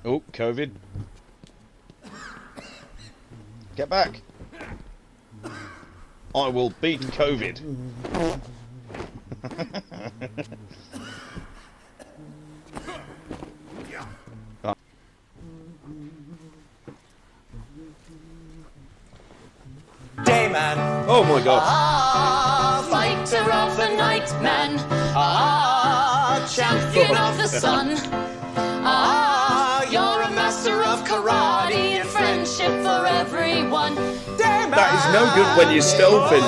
Oh, COVID. Get back. I will beat COVID. Dayman. Oh my god. Ah, fighter of the night, man. Ah, champion of the sun. Ah, you're a master of karate and friendship for everyone. Dayman. That is no good when you're stealthing.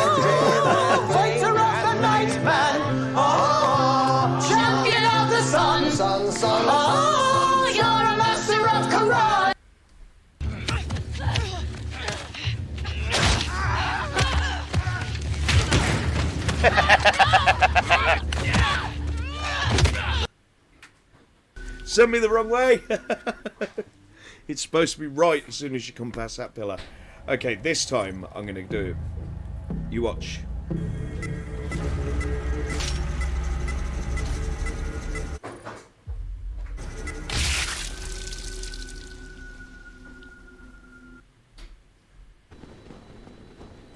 Fighter of the night, man. Ah, champion of the sun. Ah, you're a master of karate. Send me the wrong way. It's supposed to be right as soon as you come past that pillar. Okay, this time I'm going to do it. You watch.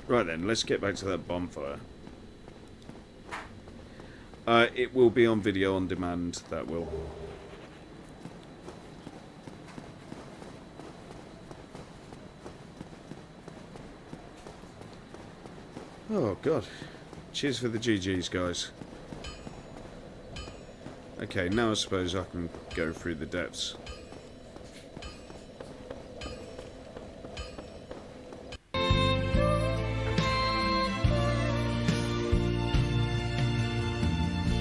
Right then, let's get back to that bonfire. It will be on video on demand, that will. Oh god. Cheers for the GGs, guys. Okay, now I suppose I can go through the depths.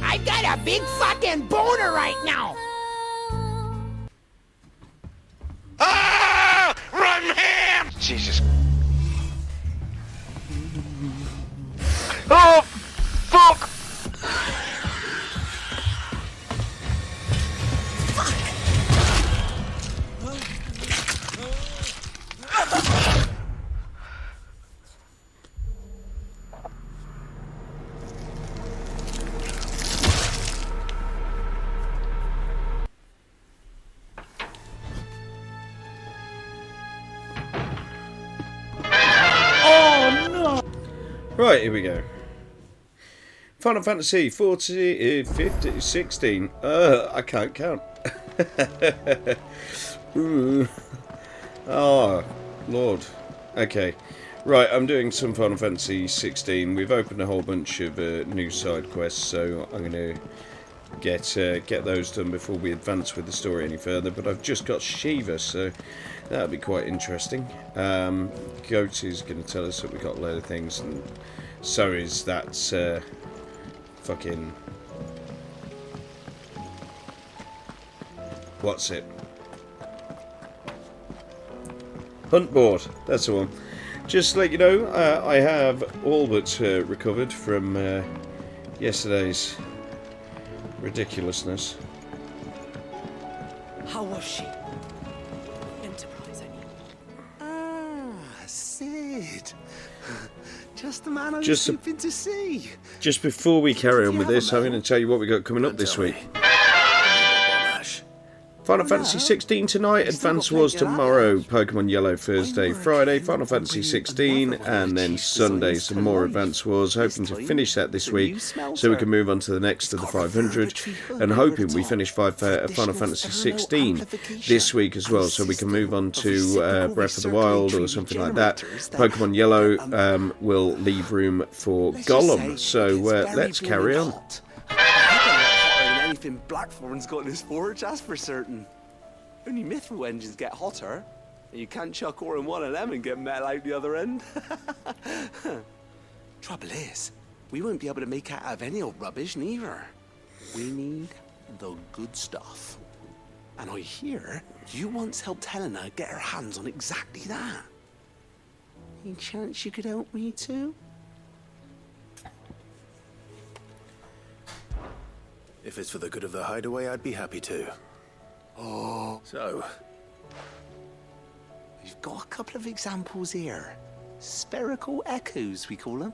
I've got a big fucking boner right now. Ah! Run him! Jesus. Oh! Fuck! Right, here we go. Final Fantasy 40, 50, 16. I can't count. Ooh. Oh, Lord. Okay. Right, I'm doing some Final Fantasy 16. We've opened a whole bunch of new side quests, so I'm going to get those done before we advance with the story any further. But I've just got Shiva, so that'll be quite interesting. Goat is going to tell us that we got a load of things, and so is that fucking... What's it? Hunt board, that's the one. Just to let you know, I have all but recovered from yesterday's ridiculousness. How was she? Enterprise, I mean. Ah, Sid. Just the man I was Just a- hoping to see. Just before we carry on with this, I'm going to tell you what we got coming up this week. Final Fantasy 16 tonight, Advance Wars tomorrow, Pokemon Yellow Thursday, Friday, Final Fantasy 16, and then Sunday some more Advance Wars. Hoping to finish that this week so we can move on to the next of the 500, and hoping we finish Final Fantasy 16 this week as well so we can move on to Breath of the Wild or something like that. Pokemon Yellow will leave room for Gollum, so let's carry on. Anything Blackthorn's got in his forge, that's for certain. Only Mithril engines get hotter, and you can't chuck ore in one of them and get metal out the other end. Trouble is, we won't be able to make out of any old rubbish neither. We need the good stuff. And I hear you once helped Helena get her hands on exactly that. Any chance you could help me too? If it's for the good of the hideaway, I'd be happy to. Oh, So, we've got a couple of examples here. Spherical echoes, we call them.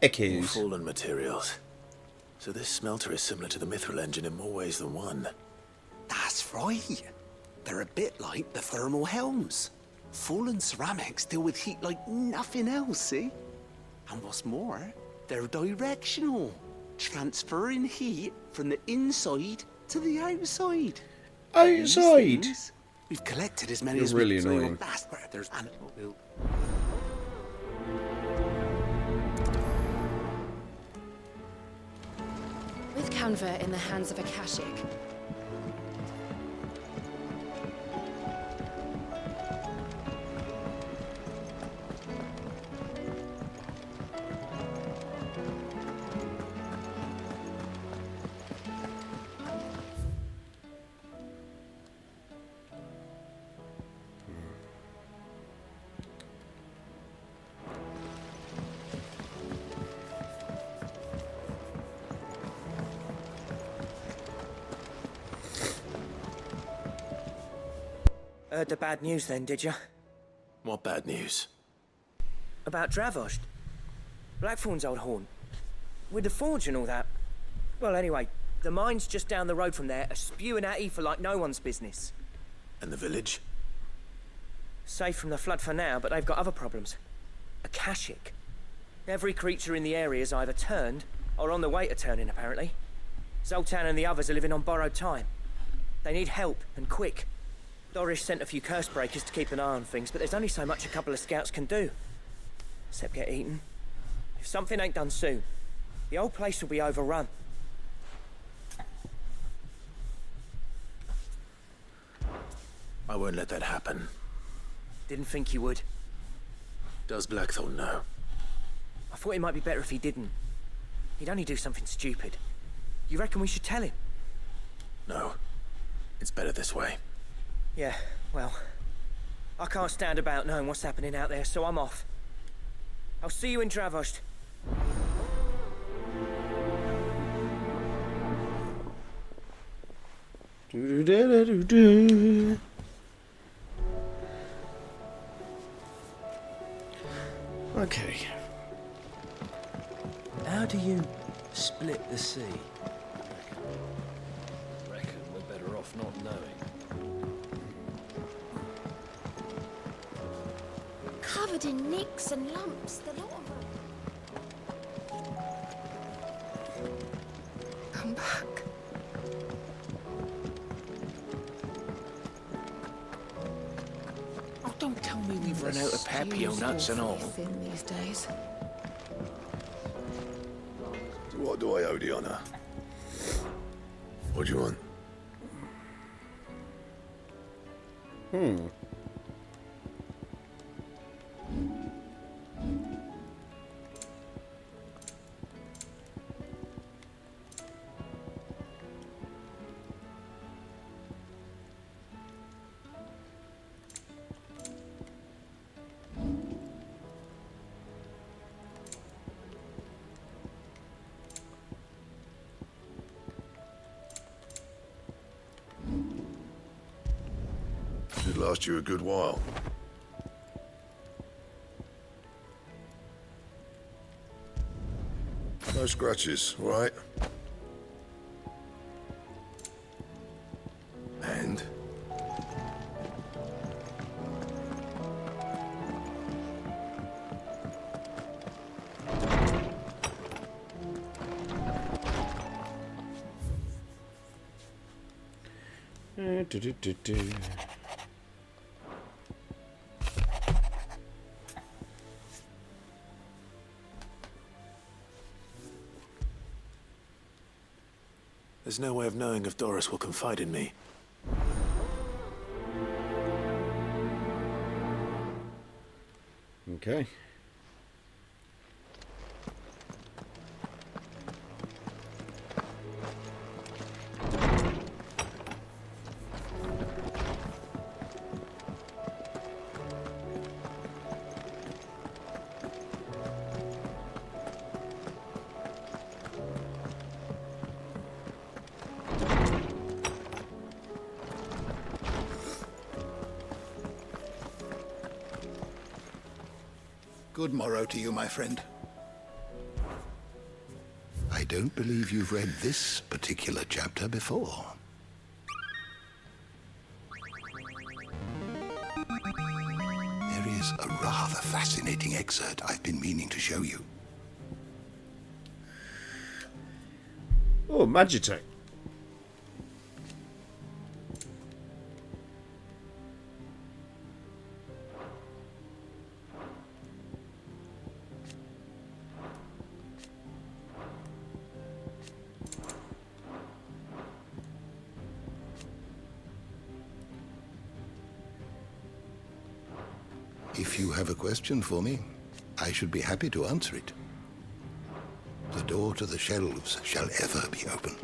Echoes. fallen materials. So this smelter is similar to the mithril engine in more ways than one. That's right. They're a bit like the thermal helms. Fallen ceramics deal with heat like nothing else, see? And what's more, they're directional, transferring heat from the inside to the outside. Outside? These things, we've collected as many You're as really we can. annoying. That's where there's animal. With Canva in the hands of a Akashic, Heard the bad news then, did you? What bad news? About Dravost. Blackthorn's old haunt. With the forge and all that. Well, anyway, the mines just down the road from there are spewing out ether like no one's business. And the village? Safe from the flood for now, but they've got other problems. Akashic. Every creature in the area's either turned, or on the way to turning, apparently. Zoltan and the others are living on borrowed time. They need help, and quick. Doris sent a few curse breakers to keep an eye on things, but there's only so much a couple of scouts can do. Except get eaten. If something ain't done soon, the whole place will be overrun. I won't let that happen. Didn't think you would. Does Blackthorn know? I thought it might be better if he didn't. He'd only do something stupid. You reckon we should tell him? No. It's better this way. Yeah, well, I can't stand about knowing what's happening out there, so I'm off. I'll see you in Dravost. Do-do-do-do-do. Okay. How do you split the sea? Reckon we're better off not knowing. covered in nicks and lumps, the lot of them. Come back. Oh, don't tell me we've run out of Pepio nuts and all. Thin these days. What do I owe the honor? What do you want? Should last you a good while. No scratches, all right? And? There's no way of knowing if Doris will confide in me. Okay. Good morrow to you, my friend. I I don't believe you've read this particular chapter before. There is a rather fascinating excerpt I've been meaning to show you. Oh, Magitek. If you have a question for me, I should be happy to answer it. The door to the shelves shall ever be open.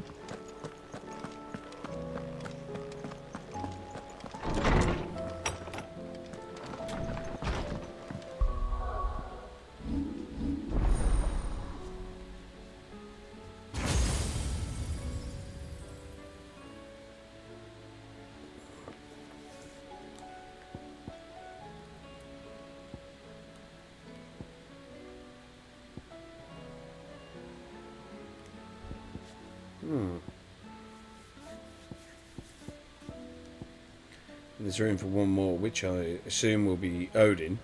There's room for one more, which I assume will be Odin.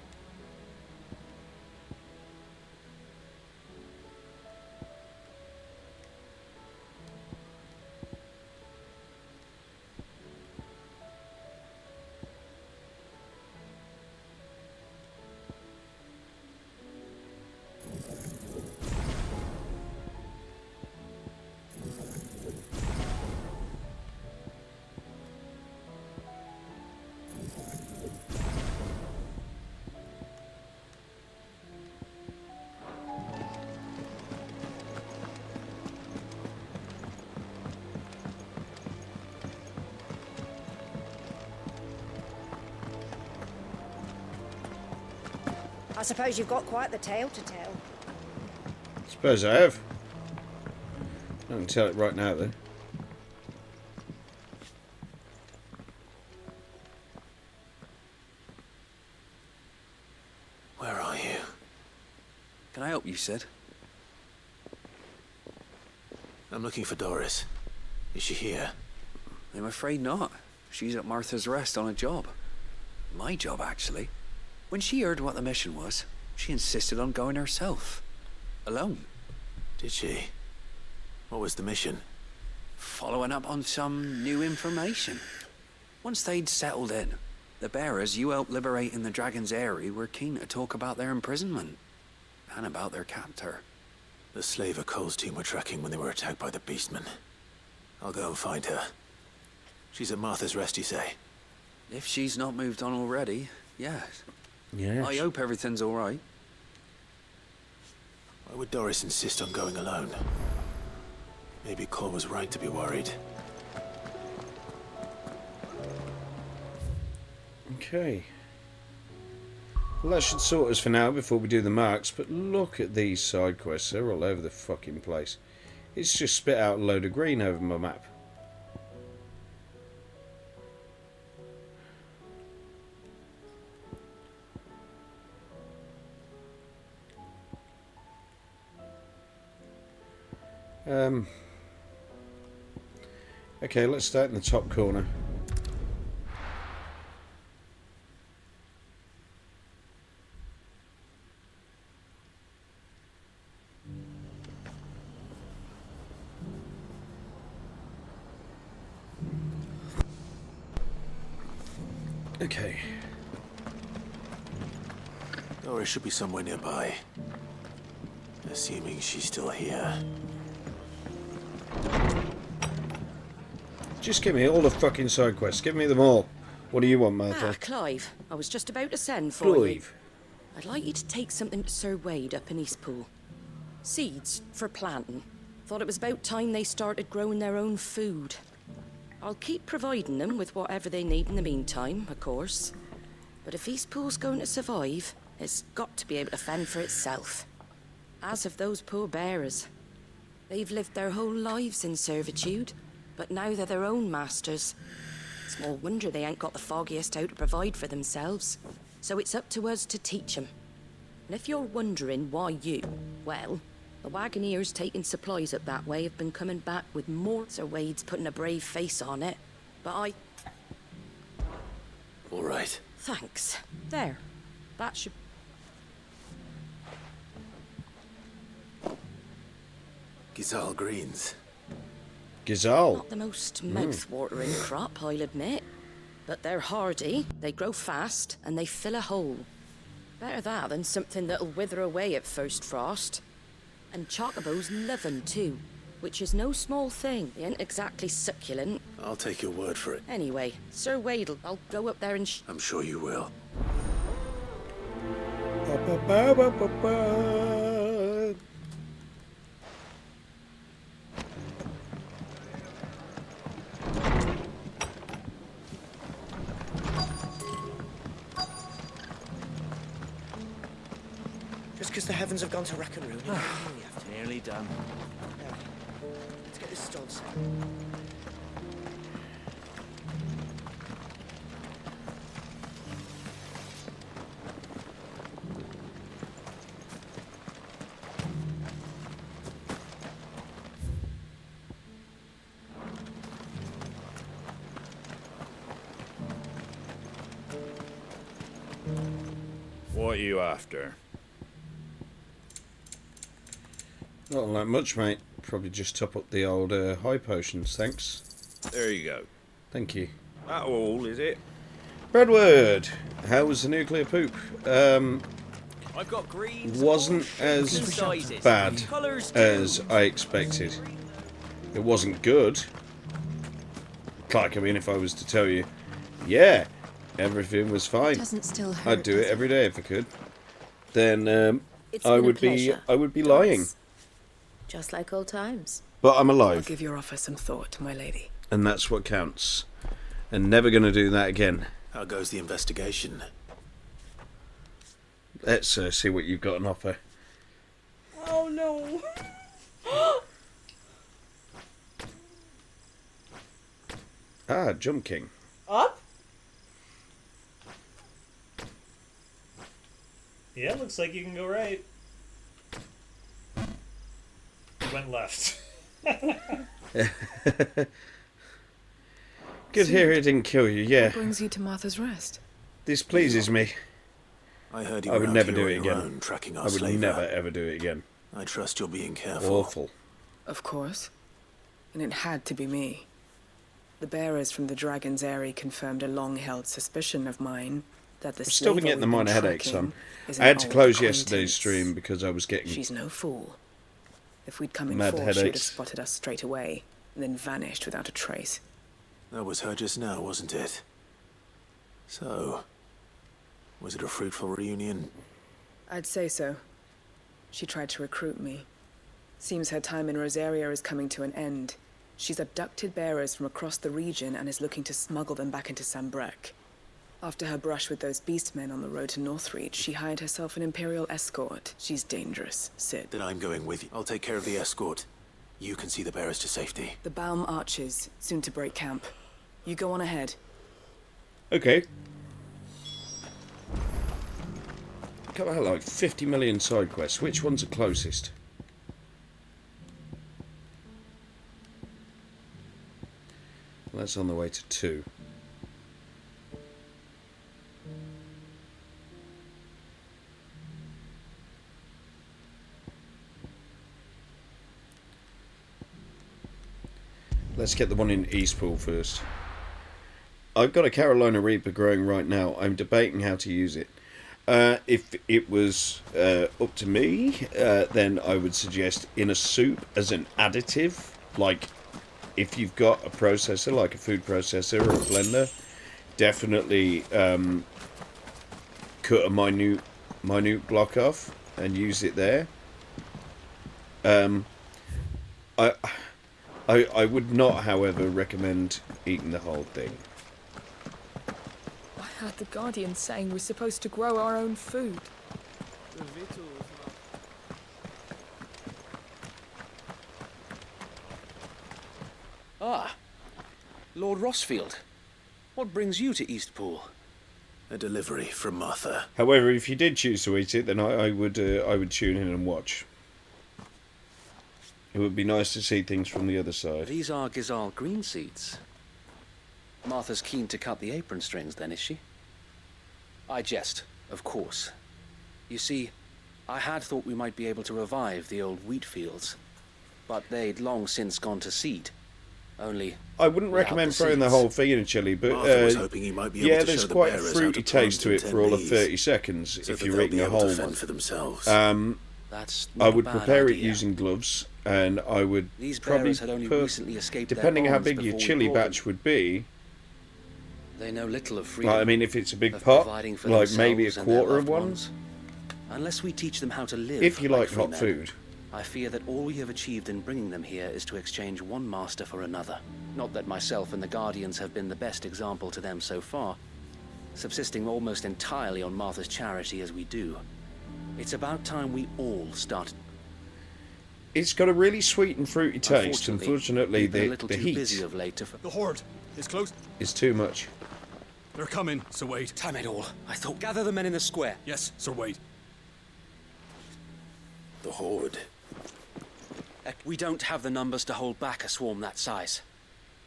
I suppose you've got quite the tale to tell. Suppose I have. I can tell it right now, though. Where are you? Can I help you, Sid? I'm looking for Doris. Is she here? I'm afraid not. She's at Martha's Rest on a job. My job, actually. When she heard what the mission was, she insisted on going herself. Alone. Did she? What was the mission? Following up on some new information. Once they'd settled in, the bearers you helped liberate in the Dragon's Eyrie were keen to talk about their imprisonment. And about their captor. The slaver Cole's team were tracking when they were attacked by the Beastmen. I'll go and find her. She's at Martha's Rest, you say? If she's not moved on already, yes. Yes. I hope everything's all right. Why would Doris insist on going alone? Maybe Cole was right to be worried. Okay. Well, that should sort us for now before we do the marks, but look at these side quests. They're all over the fucking place. It's just spit out a load of green over my map. Okay, let's start in the top corner. Okay. Doris should be somewhere nearby. Assuming she's still here. Just give me all the fucking side quests. Give me them all. What do you want, Martha? Ah, Clive. I was just about to send for you. Clive. I'd like you to take something to Sir Wade up in Eastpool. Seeds for planting. Thought it was about time they started growing their own food. I'll keep providing them with whatever they need in the meantime, of course. But if Eastpool's going to survive, it's got to be able to fend for itself. As have those poor bearers. They've lived their whole lives in servitude, but now they're their own masters. Small wonder they ain't got the foggiest how to provide for themselves. So it's up to us to teach them. And if you're wondering why you, well, The wagoneers taking supplies up that way have been coming back with more. Sir Wade's putting a brave face on it, but I... All right. Thanks. There. That should... Gizal greens. Gizal. Not the most mouth-watering crop, I'll admit. But they're hardy, they grow fast, and they fill a hole. Better that than something that'll wither away at first frost. And chocobos love 'em too, which is no small thing. They ain't exactly succulent. I'll take your word for it. Anyway, Sir Wade'll... I'll go up there and I'm sure you will. Just because the heavens have gone to rack and ruin, we have to. Nearly done. Now, let's get this stalled set. What are you after? Not like much, mate. Probably just top up the old high potions, thanks. There you go. Thank you. That all, is it? Bradward, how was the nuclear poop? I've got greens, Wasn't as sizes, bad colours as I expected. It wasn't good. Like, I mean, if I was to tell you, yeah, everything was fine, Doesn't still hurt, I'd do it every day if I could. Then It's I been a would pleasure. be lying. Just like old times. But I'm I'll alive, give your offer some thought, my lady. and that's what counts. And never going to do that again. How goes the investigation? Let's see what you've got on offer. Oh no. Ah, Jump King. Up? Yeah, looks like you can go right. You went left. Good to hear it didn't kill you, yeah. What brings you to Martha's Rest? This pleases me. I heard you I were would out never here do on it your again. own, tracking our I would slaver. never ever do it again. I trust you're being careful. Awful. Of course. And it had to be me. The bearers from the Dragon's Eyrie confirmed a long-held suspicion of mine that the I've still been slaver getting the we've minor headache, tracking son. is I had an to old close yesterday's acquaintance. stream because I was getting She's no fool. If we'd come in mad force, she'd have headaches. spotted us straight away, and then vanished without a trace. That was her just now, wasn't it? So, was it a fruitful reunion? I'd say so. She tried to recruit me. Seems her time in Rosaria is coming to an end. She's abducted bearers from across the region and is looking to smuggle them back into Sambrec. After her brush with those beastmen on the road to Northreach, she hired herself an Imperial escort. She's dangerous, Sid. Then I'm going with you. I'll take care of the escort. You can see the bearers to safety. The Baum Archers, soon to break camp. You go on ahead. Okay. Got like 50 million side quests. Which one's the closest? Well, that's on the way to 2. Let's get the one in Eastpool first. I've got a Carolina Reaper growing right now. I'm debating how to use it. If it was up to me, then I would suggest in a soup as an additive. Like, if you've got a processor, like a food processor or a blender, definitely cut a minute block off and use it there. I would not, however, recommend eating the whole thing. I heard the Guardian saying we're supposed to grow our own food. Ah, Lord Rossfield. What brings you to Eastpool? A delivery from Martha. However, if you did choose to eat it, then I would tune in and watch. It would be nice to see things from the other side. These are Gizal green seeds. Martha's keen to cut the apron strings then, is she? I jest, of course. You see, I had thought we might be able to revive the old wheat fields, but they'd long since gone to seed. Only I wouldn't recommend throwing the whole thing in a chili, but Martha was hoping he might be able yeah, to there's show the quite a bearers fruity how to taste to plant it and for all of tend 30 these, seconds so if that you're they'll eating be a able to whole fend one. for themselves. That's I not a would bad prepare it idea. using gloves, and I would These probably bearers had only put, recently escaped their depending how bonds big your before we chili brought them. batch would be. They know little of freedom. Like, I mean, if it's a big of pot, providing for like maybe a themselves and their quarter of loved one. ones. Unless we teach them how to live. If you like free hot men, food. I fear that all we have achieved in bringing them here is to exchange one master for another. Not that myself and the Guardians have been the best example to them so far, subsisting almost entirely on Martha's charity as we do. It's about time we all start. It's got a really sweet and fruity taste. Unfortunately, we've been a the little too heat busy of late to. The horde is close. is too much. They're coming, Sir Wade. Damn it all! I thought gather the men in the square. Yes, Sir Wade. The horde. We don't have the numbers to hold back a swarm that size.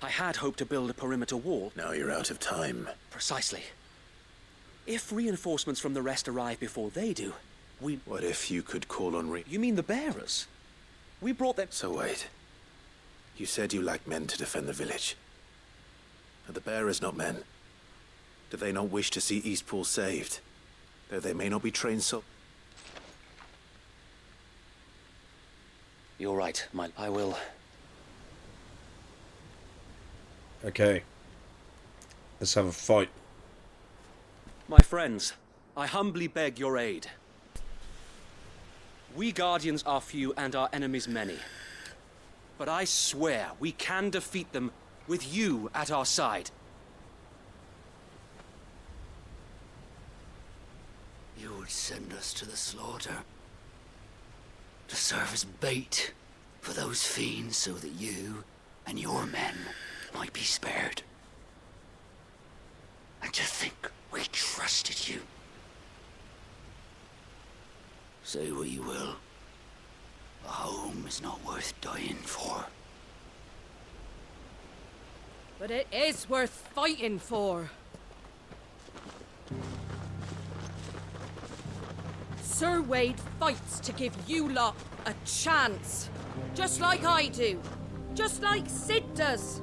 I had hoped to build a perimeter wall. Now you're out of time. Precisely. If reinforcements from the rest arrive before they do, we... What if you could call on You mean the bearers? We brought them... So wait. You said you lacked men to defend the village. Are the bearers not men? Do they not wish to see Eastpool saved? Though they may not be trained so... You're right, I will. Okay. Let's have a fight. My friends, I humbly beg your aid. We Guardians are few and our enemies many. But I swear we can defeat them with you at our side. You would send us to the slaughter. To serve as bait for those fiends so that you and your men might be spared. And to think we trusted you. Say what you will. A home is not worth dying for. But it is worth fighting for. Sir Wade fights to give you lot a chance. Just like I do. Just like Sid does.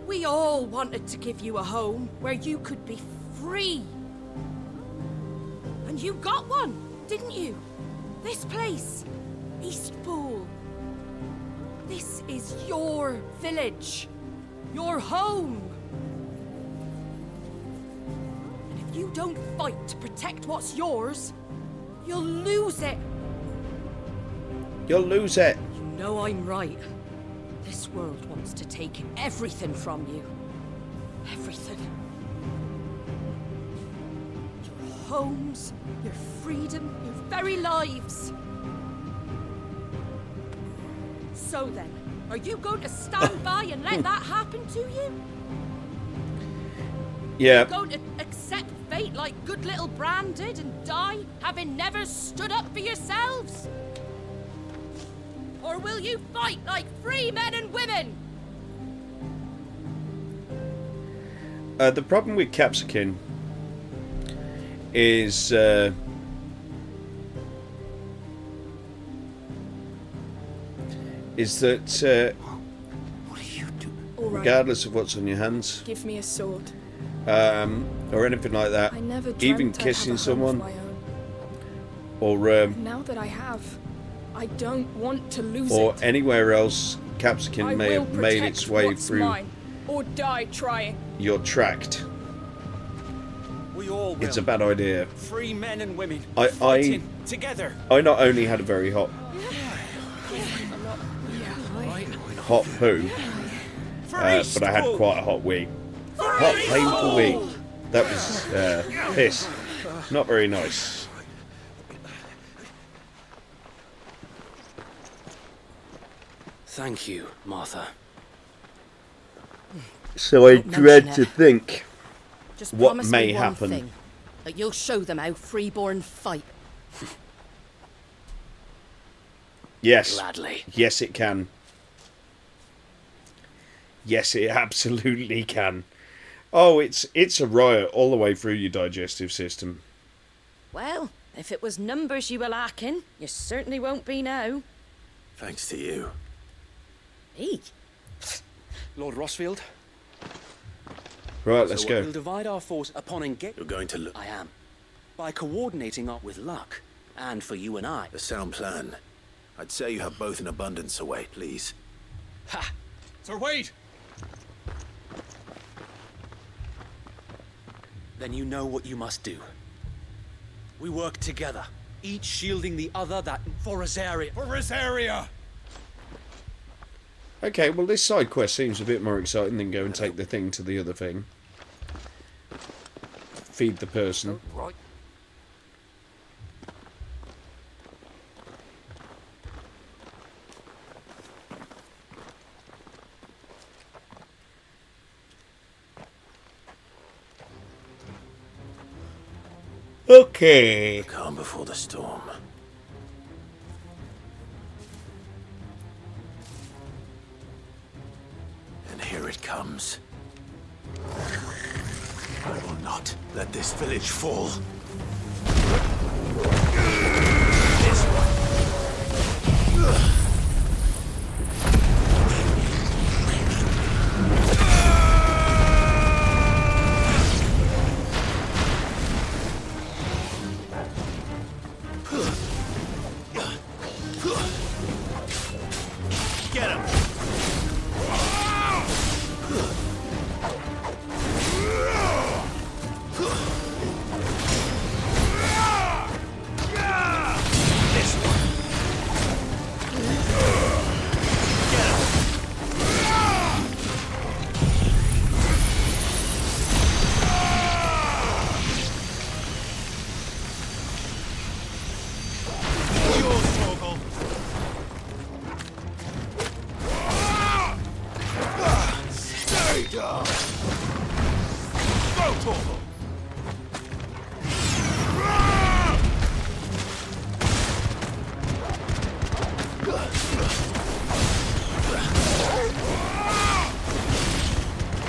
We all wanted to give you a home where you could be free. And you got one, didn't you? This place, Eastpool. This is your village. Your home. And if you don't fight to protect what's yours, you'll lose it. You'll lose it. You know I'm right. This world wants to take everything from you. Everything. Your homes, your freedom, your very lives. So then, are you going to stand by and let that happen to you? Yeah. Are you going to accept fate like good little Bran did and die, having never stood up for yourselves? Or will you fight like free men and women? The problem with Capsicum is that regardless of what's on your hands, Give me a sword. or anything like that, I never dreamt even I'd have kissing a home of someone, my own. or Now that I have, I don't want to lose or it. anywhere else Capsicum I may will have made protect its way what's through mine, or die trying. your tract. We all will. It's a bad idea. Free men and women. I fighting together. not only had a very hot poo, but I had quite a hot wee. Hot, painful wee. That was piss. Not very nice. Thank you, Martha. So I Don't dread mention to it. think Just what promise may me one happen. thing, that you'll show them how freeborn fight. Yes. Gladly. Yes, it can. Yes, it absolutely can. Oh, it's a riot all the way through your digestive system. Well, if it was numbers you were lacking, you certainly won't be now. Thanks to you. Me? Lord Rossfield? Right, let's go. We'll divide our force upon engage. You're going to look. I am. By coordinating up with luck. And for you and I. A sound plan. I'd say you have both in abundance, Sir Wade, please. Ha! Sir Wade! Then you know what you must do. We work together, each shielding the other that for Rosaria. For Rosaria! Okay, well this side quest seems a bit more exciting than go and take the thing to the other thing. Feed the person. Right. Okay. Calm before the storm. And here it comes. I will not let this village fall. This one. Get him! This one. Get him! Yours, Torgal. Stay down! Go, Torgal!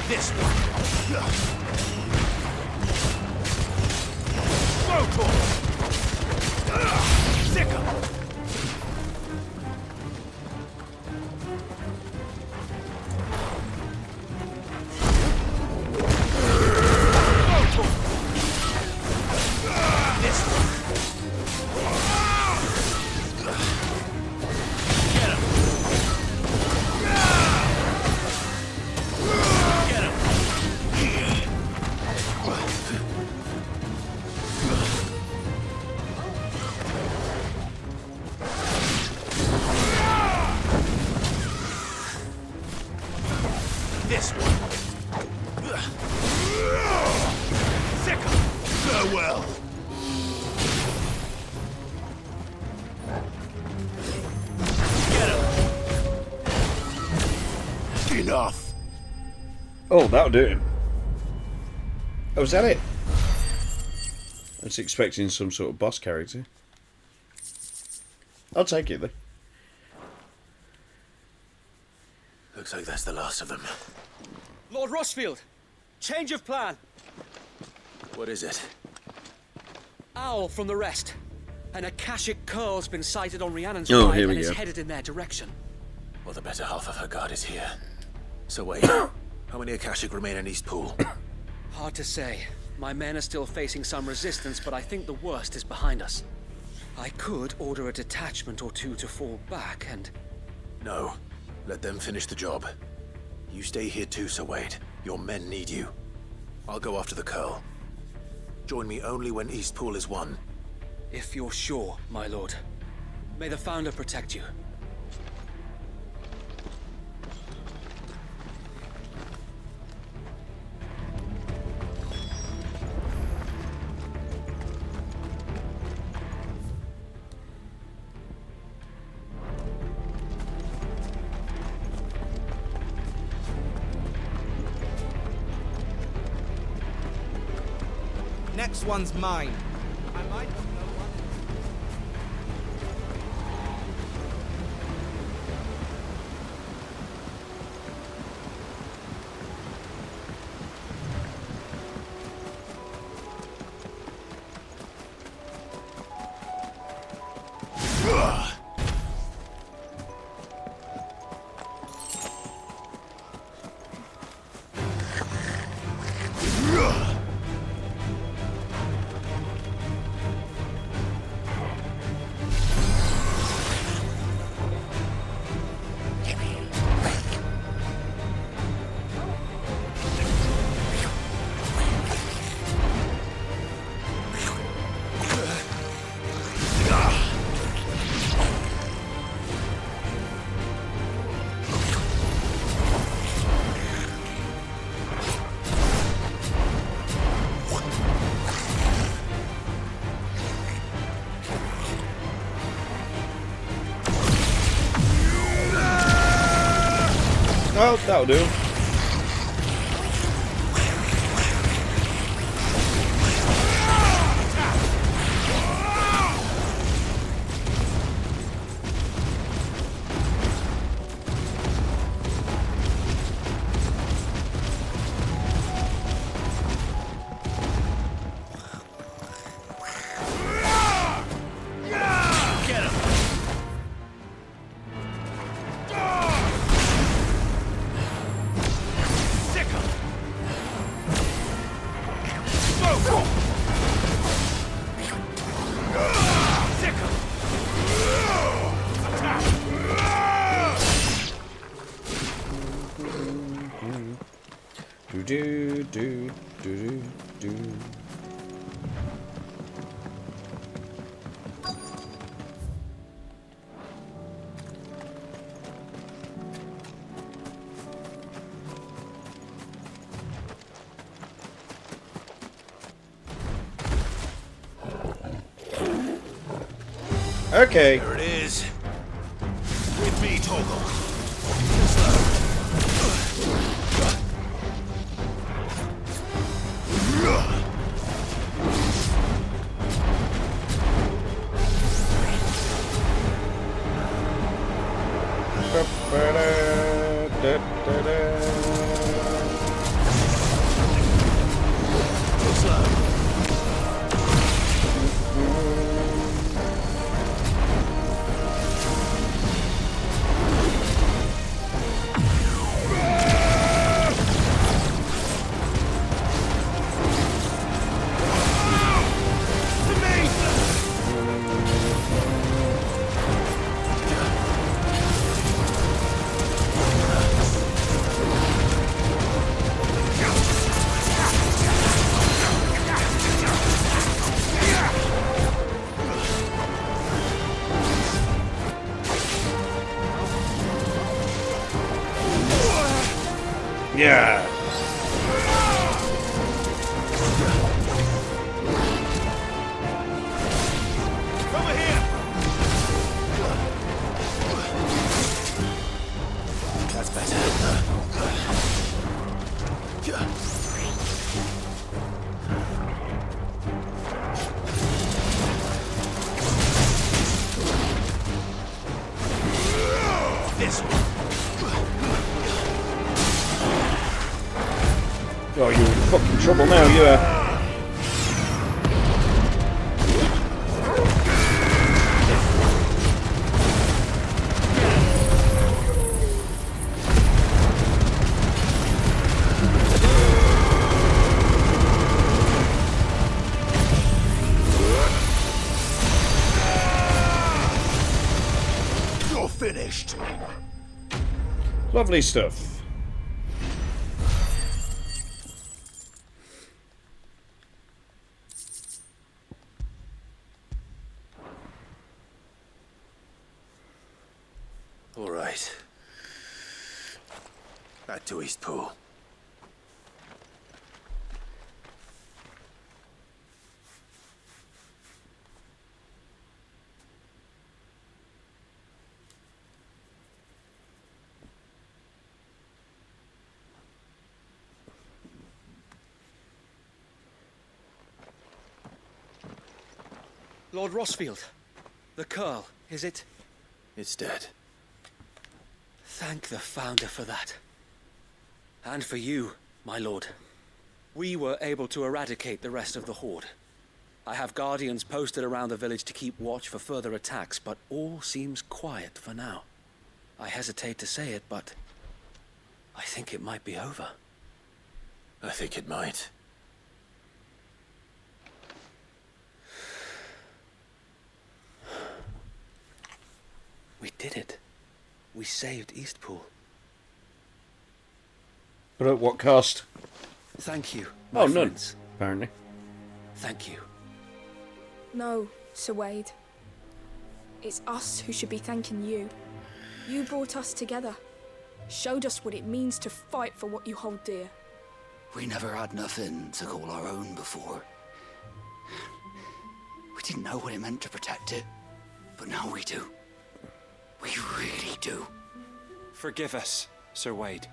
This one. Go, Torgal! Sick him! This one. Get him! Get him! This one. Sick him! Farewell! Get him! Enough! Oh, that'll do it. Oh, was that it? I was expecting some sort of boss character. I'll take it then. Looks like that's the last of them. Lord Rossfield! Change of plan! What is it? Owl from the rest. An Akashic curl's been sighted on Rhiannon's Oh, ride here we and is go. headed in their direction. Well, the better half of her guard is here. So wait, how many Akashic remain in East Pool? Hard to say. My men are still facing some resistance, but I think the worst is behind us. I could order a detachment or two to fall back and... No. Let them finish the job. You stay here too, Sir Wade. Your men need you. I'll go after the Curl. Join me only when East Pool is won. If you're sure, my lord. May the Founder protect you. Next one's mine. I might Oh, that'll do. Okay. There it is. With me, Toggle. Yeah. Over here. That's better. This one. Oh, you're in fucking trouble now, you are. You're finished. Lovely stuff. All right. Back to Eastpool. Lord Rossfield, the Curl, is it? It's dead. Thank the Founder for that. And for you, my lord. We were able to eradicate the rest of the Horde. I have guardians posted around the village to keep watch for further attacks, but all seems quiet for now. I hesitate to say it, but I think it might be over. I think it might. We did it. We saved Eastpool. But at what cost? Thank you, Oh, my none, friends. apparently. Thank you. No, Sir Wade. It's us who should be thanking you. You brought us together. Showed us what it means to fight for what you hold dear. We never had nothing to call our own before. We didn't know what it meant to protect it, but now we do. We really do. Forgive us. Sir Wade.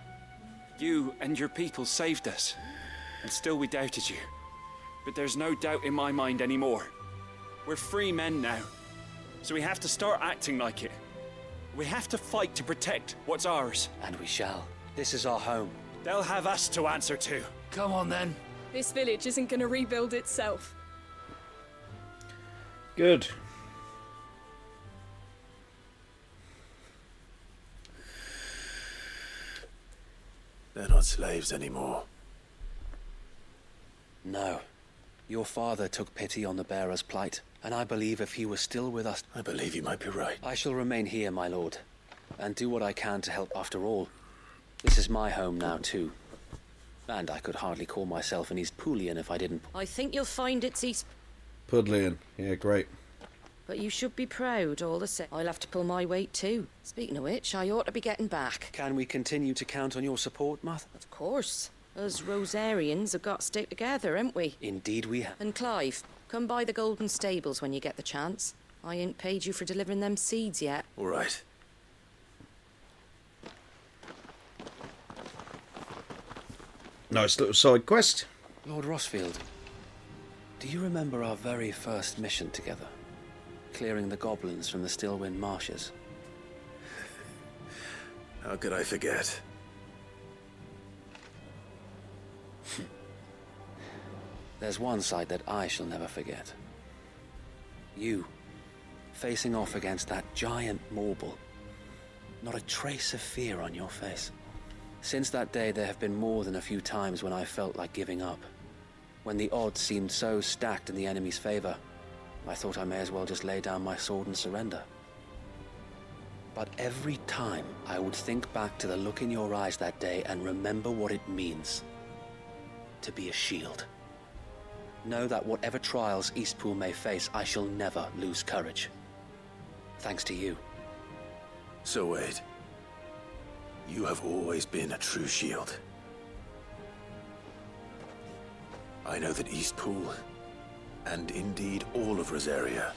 You and your people saved us, and still we doubted you. But there's no doubt in my mind anymore. We're free men now, so we have to start acting like it. We have to fight to protect what's ours. And we shall. This is our home. They'll have us to answer to. Come on then. This village isn't gonna rebuild itself. Good. They're not slaves anymore. No. Your father took pity on the bearer's plight, and I believe if he was still with us... I believe you might be right. I shall remain here, my lord, and do what I can to help after all. This is my home now, too. And I could hardly call myself an East Poolian if I didn't... I think you'll find it's East... Pudlian. Yeah, great. But you should be proud all the same. I'll have to pull my weight too. Speaking of which, I ought to be getting back. Can we continue to count on your support, Martha? Of course. Us Rosarians have got to stick together, haven't we? Indeed we have. And Clive, come by the Golden Stables when you get the chance. I ain't paid you for delivering them seeds yet. All right. Nice little side quest. Lord Rossfield, do you remember our very first mission together? Clearing the goblins from the Stillwind marshes? How could I forget? There's one sight that I shall never forget. You, facing off against that giant Morble. Not a trace of fear on your face. Since that day, there have been more than a few times when I felt like giving up. When the odds seemed so stacked in the enemy's favor, I thought I may as well just lay down my sword and surrender. But every time, I would think back to the look in your eyes that day and remember what it means to be a shield. Know that whatever trials Eastpool may face, I shall never lose courage. Thanks to you. So Wade, you have always been a true shield. I know that Eastpool, and indeed all of Rosaria,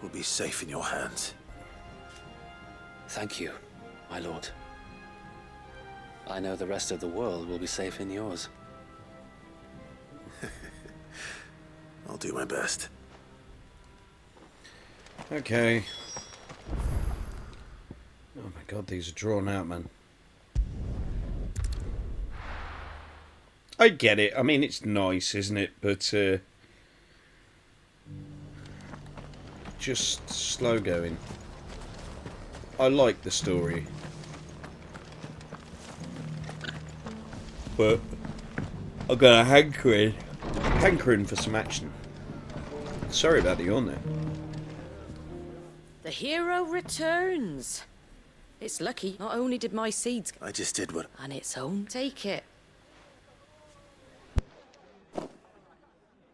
will be safe in your hands. Thank you, my lord. I know the rest of the world will be safe in yours. I'll do my best. Okay. Oh my god, these are drawn out, man. I get it. I mean, it's nice, isn't it? But, just slow going. I like the story. But I've got a hankering for some action. Sorry about the yawn there. The hero returns. It's lucky. Not only did my seeds... I just did what... And its own. Take it.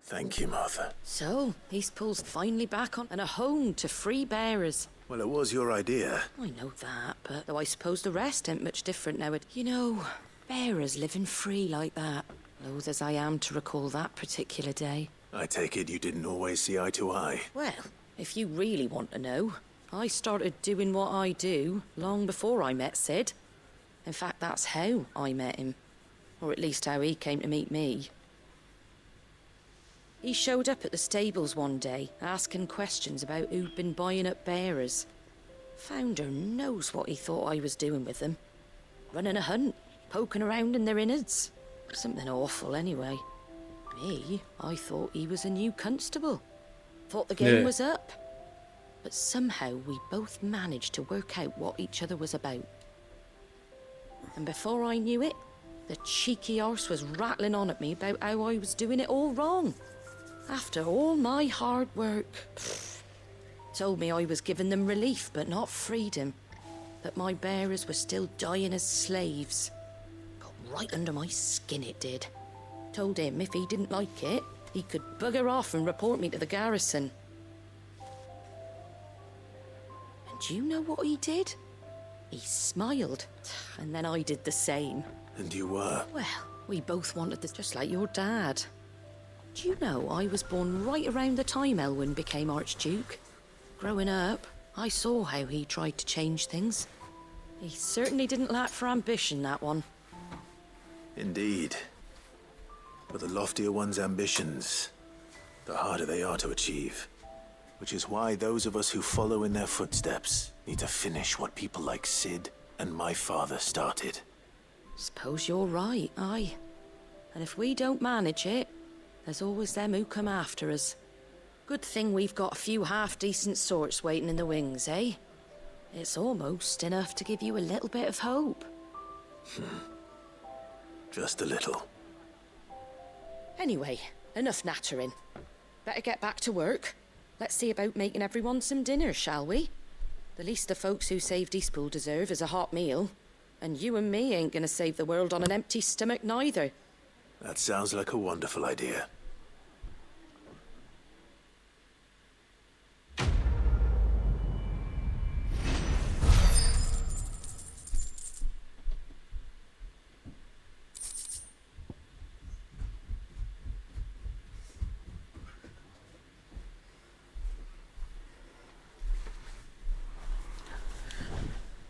Thank you, Martha. So, Eastpool's finally back on and a home to free bearers. Well, it was your idea. I know that, but though I suppose the rest ain't much different now. You know, bearers living free like that. Loath as I am to recall that particular day. I take it you didn't always see eye to eye. Well, if you really want to know, I started doing what I do long before I met Sid. In fact, that's how I met him. Or at least how he came to meet me. He showed up at the stables one day, asking questions about who'd been buying up bearers. Founder knows what he thought I was doing with them. Running a hunt, poking around in their innards. Something awful, anyway. Me, I thought he was a new constable. Thought the game was up. But somehow we both managed to work out what each other was about. And before I knew it, the cheeky arse was rattling on at me about how I was doing it all wrong. After all my hard work. Told me I was giving them relief, but not freedom. That my bearers were still dying as slaves. Got right under my skin, it did. Told him if he didn't like it, he could bugger off and report me to the garrison. And do you know what he did? He smiled, and then I did the same. And you were? Well, we both wanted this, just like your dad. Do you know I was born right around the time Elwyn became Archduke? Growing up, I saw how he tried to change things. He certainly didn't lack for ambition, that one. Indeed. But the loftier one's ambitions, the harder they are to achieve. Which is why those of us who follow in their footsteps need to finish what people like Sid and my father started. Suppose you're right, aye. And if we don't manage it, there's always them who come after us. Good thing we've got a few half-decent sorts waiting in the wings, eh? It's almost enough to give you a little bit of hope. Just a little. Anyway, enough nattering. Better get back to work. Let's see about making everyone some dinner, shall we? The least the folks who saved Eastpool deserve is a hot meal. And you and me ain't gonna save the world on an empty stomach neither. That sounds like a wonderful idea.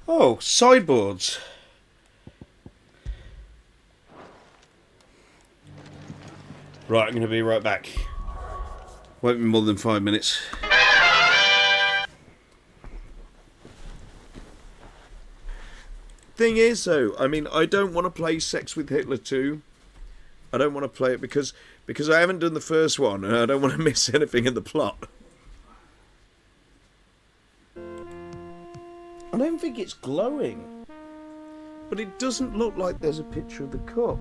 Oh, sideboards. Right, I'm going to be right back. Won't be more than 5 minutes. Thing is, though, I mean, I don't want to play Sex with Hitler 2. I don't want to play it because I haven't done the first one, and I don't want to miss anything in the plot. I don't think it's glowing, but it doesn't look like there's a picture of the cup.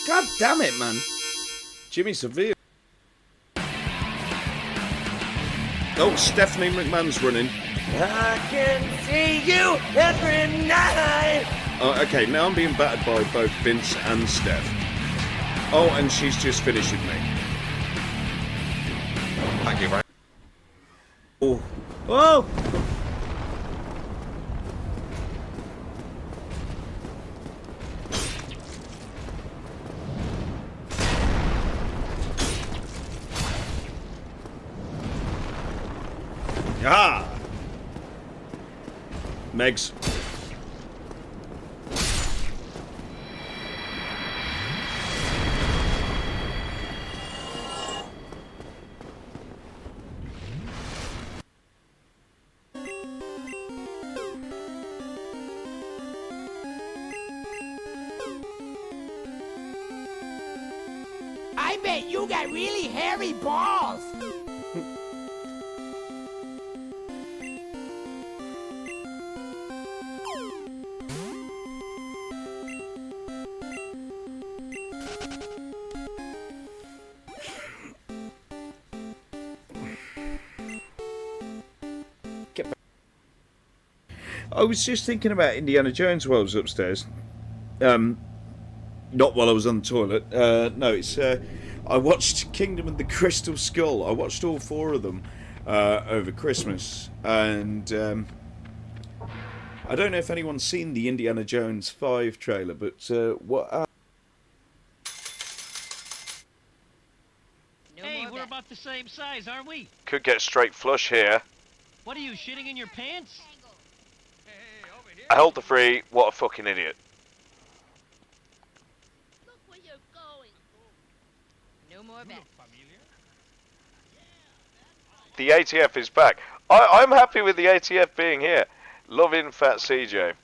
God damn it, man. Jimmy Seville. Oh, Stephanie McMahon's running. I can see you every night. Oh, okay, now I'm being battered by both Vince and Steph. Oh, and she's just finishing me. Thank you very much. Oh. Oh! Ah! Megs. I bet you got really hairy balls. I was just thinking about Indiana Jones while I was upstairs. Not while I was on the toilet. No, it's. I watched Kingdom of the Crystal Skull. I watched all 4 of them over Christmas, and I don't know if anyone's seen the Indiana Jones 5 trailer, but what? Hey, we're about the same size, aren't we? Could get straight flush here. What are you, shitting in your pants? I held the free. What a fucking idiot. Look where you're going. No more bets. The ATF is back. I'm happy with the ATF being here. Loving Fat CJ.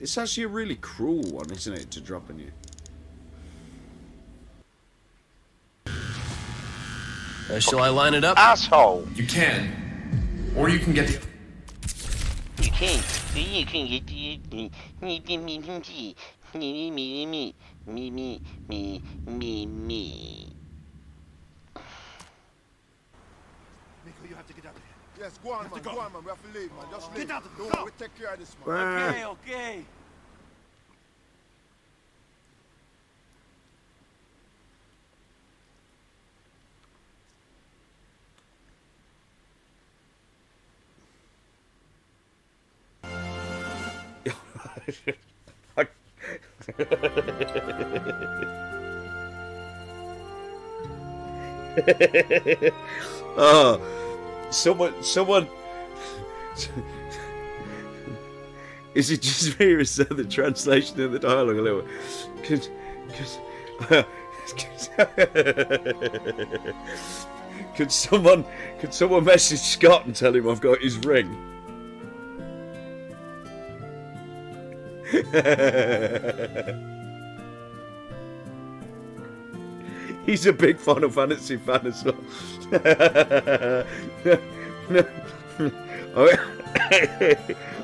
It's actually a really cruel one, isn't it, to drop on you? Shall I line it up? Asshole! You can. Or you can get the... You can't. You can get the... Me. Nico, you have to get out of here. Yes, go on, man. Go on, man. We have to leave, man. Just leave. Get out of the Don't car. worry, we take care of this, man. Okay. Oh, someone. Is it just me or is that the translation of the dialogue a little? Could someone message Scott and tell him I've got his ring? He's a big Final Fantasy fan as well.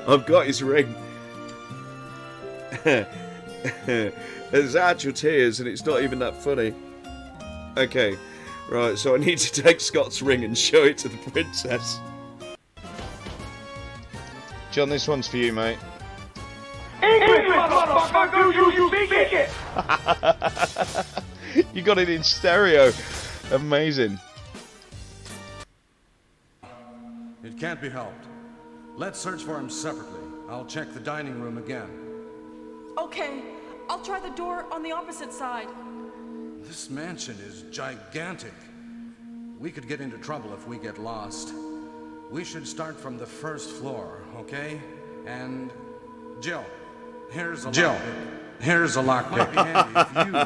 I've got his ring. There's actual tears and it's not even that funny. Okay, right, so I need to take Scott's ring and show it to the princess. John, this one's for you, mate. English, motherfucker, you speak it! You got it in stereo. Amazing. It can't be helped. Let's search for him separately. I'll check the dining room again. Okay, I'll try the door on the opposite side. This mansion is gigantic. We could get into trouble if we get lost. We should start from the first floor, okay? And Jill, here's a lockpick.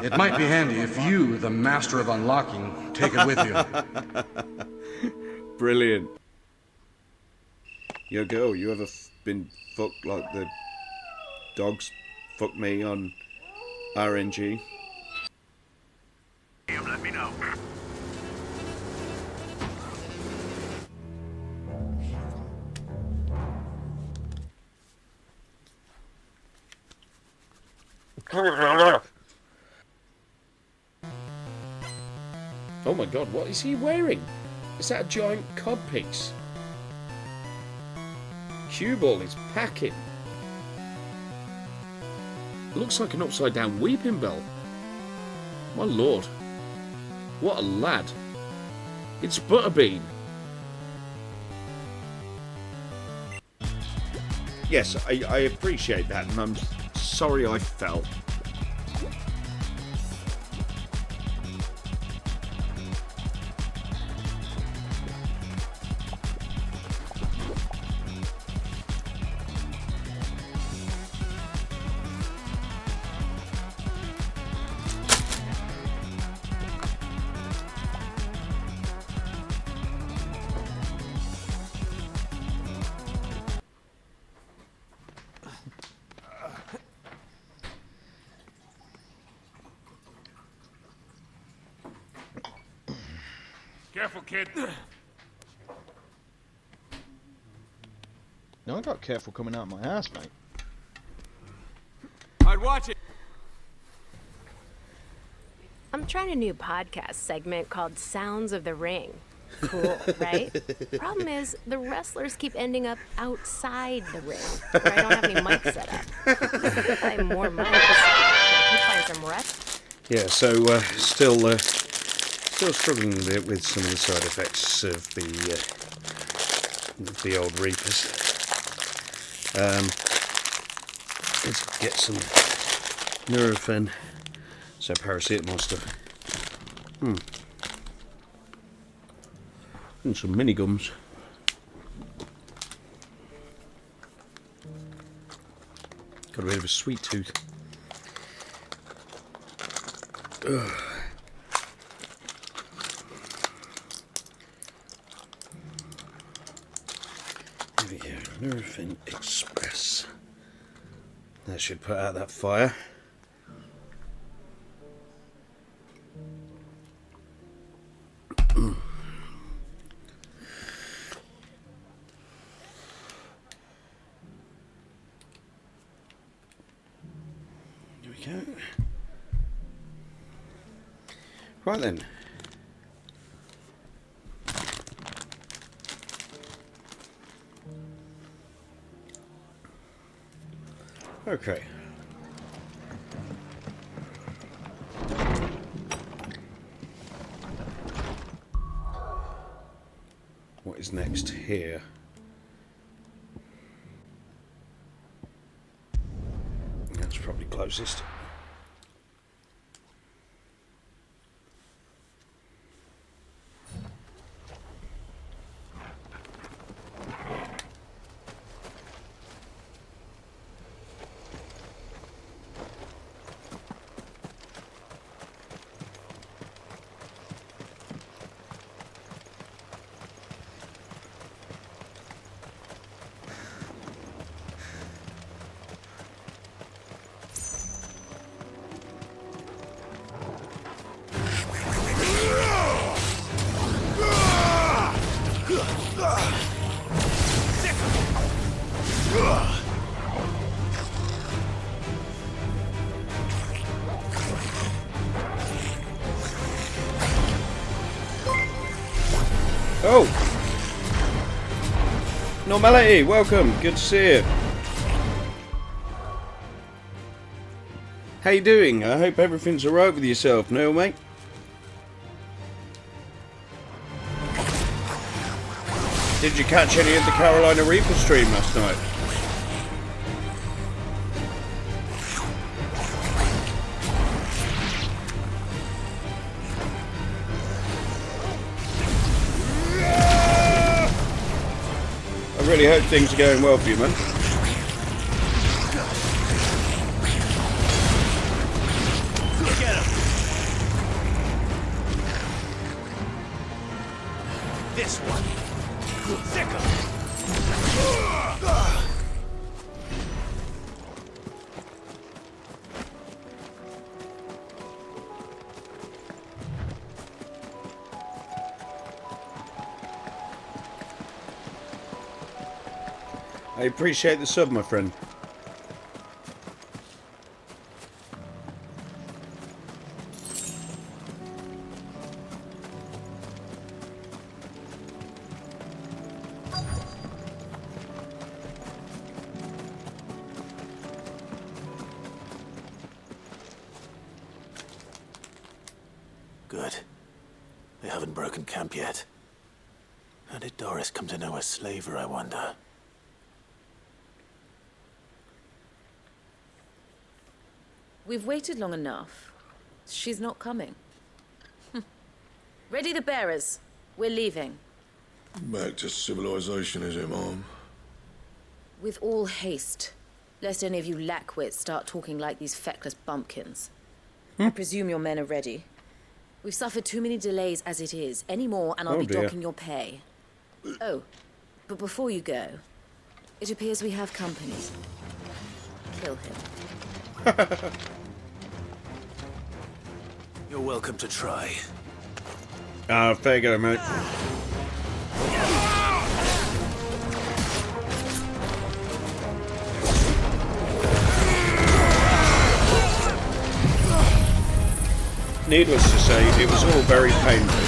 It might be handy if you, the master of unlocking, take it with you. Brilliant. Yo, girl, you ever been fucked like the dogs fucked me on RNG? Let me know. Oh my god, what is he wearing? Is that a giant codpiece? Cue ball is packing. Looks like an upside down weeping bell. My lord. What a lad. It's Butterbean. Yes, I appreciate that, and I'm sorry I fell. Careful, kid. No, I got careful coming out of my ass, mate. I'd watch it. I'm trying a new podcast segment called Sounds of the Ring. Cool, right? Problem is, the wrestlers keep ending up outside the ring, where I don't have any mics set up. I have more mics. I could find some rest. Yeah, so still struggling a bit with some of the side effects of the old Reapers. Let's get some Nurofen, so paracetamol stuff. And some mini gums. Got a bit of a sweet tooth. Ugh. Nurofen Express. That should put out that fire. Here we go. Right then. Okay. What is next here? That's probably closest. Oh! Normality, welcome, good to see you. How you doing? I hope everything's alright with yourself, Neil, mate. Did you catch any of the Carolina Reaper stream last night? I really hope things are going well for you, man. Get him. This one. Sick of it. I appreciate the sub, my friend. Good. They haven't broken camp yet. How did Doris come to know a slaver, I wonder? We've waited long enough. She's not coming. Ready the bearers. We're leaving. Back to civilization, is it, Mom? With all haste. Lest any of you lackwits start talking like these feckless bumpkins. I presume your men are ready. We've suffered too many delays as it is. Any more and I'll be docking your pay. Oh, but before you go, it appears we have company. Kill him. You're welcome to try. Fair go, mate. Needless to say, it was all very painful.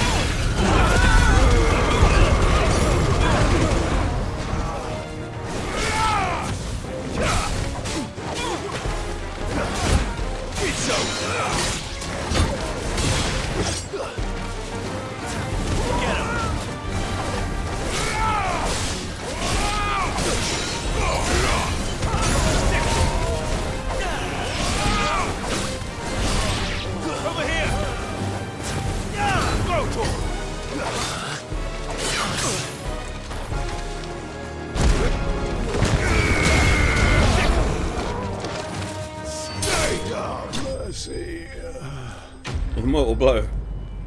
Mortal blow.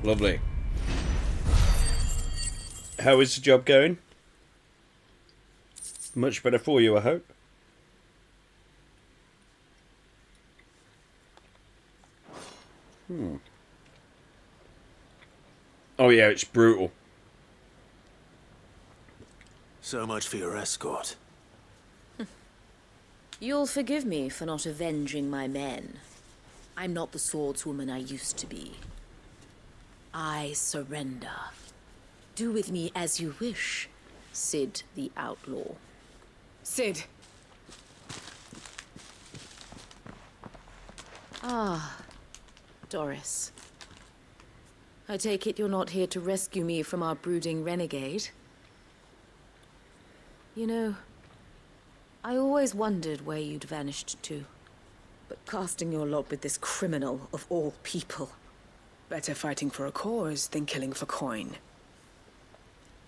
Lovely. How is the job going? Much better for you, I hope. Oh yeah, it's brutal. So much for your escort. You'll forgive me for not avenging my men. I'm not the swordswoman I used to be. I surrender. Do with me as you wish, Sid the Outlaw. Sid. Ah, Doris. I take it you're not here to rescue me from our brooding renegade? You know, I always wondered where you'd vanished to. But casting your lot with this criminal of all people. Better fighting for a cause than killing for coin.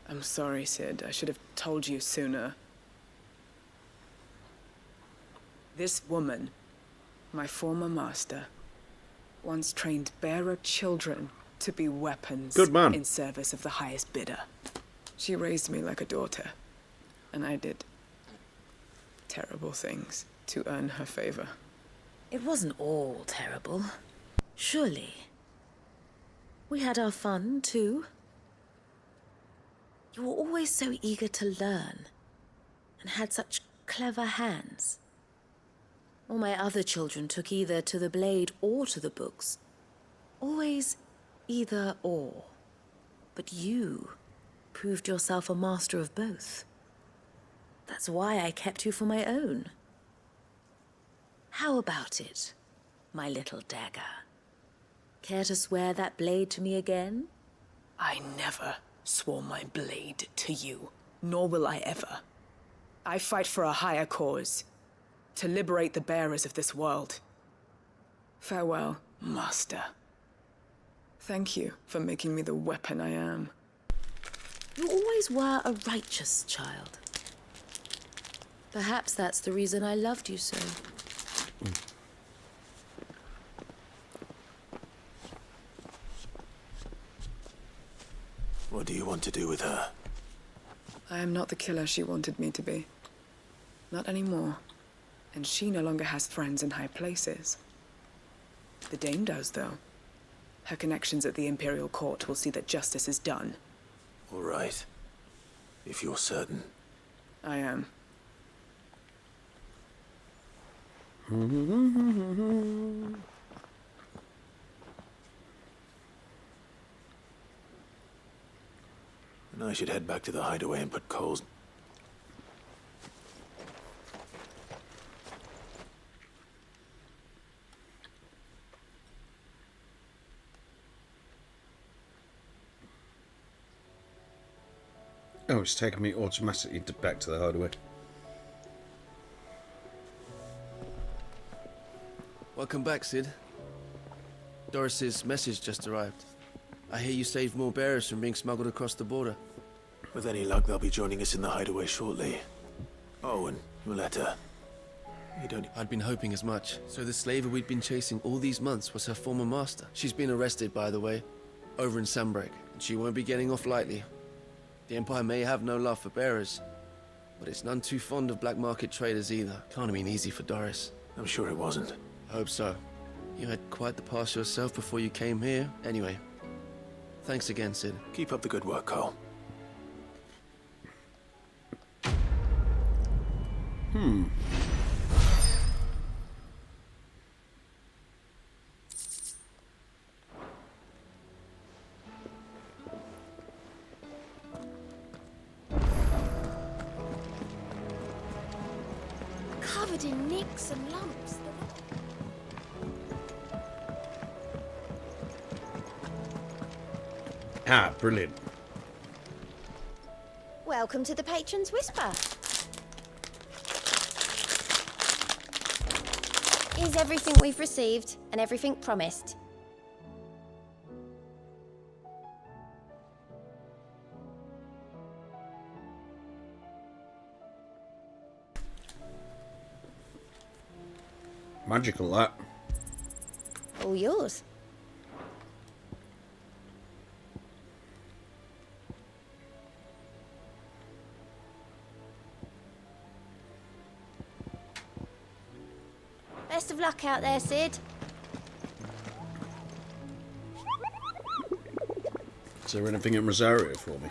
I'm sorry, Sid. I should have told you sooner. This woman, my former master, once trained bearer children to be weapons Good man. in service of the highest bidder. She raised me like a daughter, and I did terrible things to earn her favor. It wasn't all terrible, surely. We had our fun, too. You were always so eager to learn, and had such clever hands. All my other children took either to the blade or to the books. Always either or. But you proved yourself a master of both. That's why I kept you for my own. How about it, my little dagger? Care to swear that blade to me again? I never swore my blade to you, nor will I ever. I fight for a higher cause, to liberate the bearers of this world. Farewell, Master. Thank you for making me the weapon I am. You always were a righteous child. Perhaps that's the reason I loved you so. What do you want to do with her? I am not the killer she wanted me to be. Not anymore. And she no longer has friends in high places. The Dame does, though. Her connections at the Imperial Court will see that justice is done. All right. If you're certain. I am. And I should head back to the hideaway and put coals. Oh, it's taking me automatically back to the hideaway. Welcome back, Sid. Doris's message just arrived. I hear you saved more bearers from being smuggled across the border. With any luck, they'll be joining us in the hideaway shortly. Oh, and your letter. You don't... I'd been hoping as much. So the slaver we'd been chasing all these months was her former master. She's been arrested, by the way, over in Sunbreak, and she won't be getting off lightly. The Empire may have no love for bearers, but it's none too fond of black market traders either. Can't have been easy for Doris. I'm sure it wasn't. I hope so. You had quite the past yourself before you came here. Anyway, thanks again, Sid. Keep up the good work, Cole. Covered in nicks and lumps. Ah, brilliant. Welcome to the Patron's Whisper. Is everything we've received and everything promised? Magical, that. All yours. Best of luck out there, Sid. Is there anything in Rosario for me?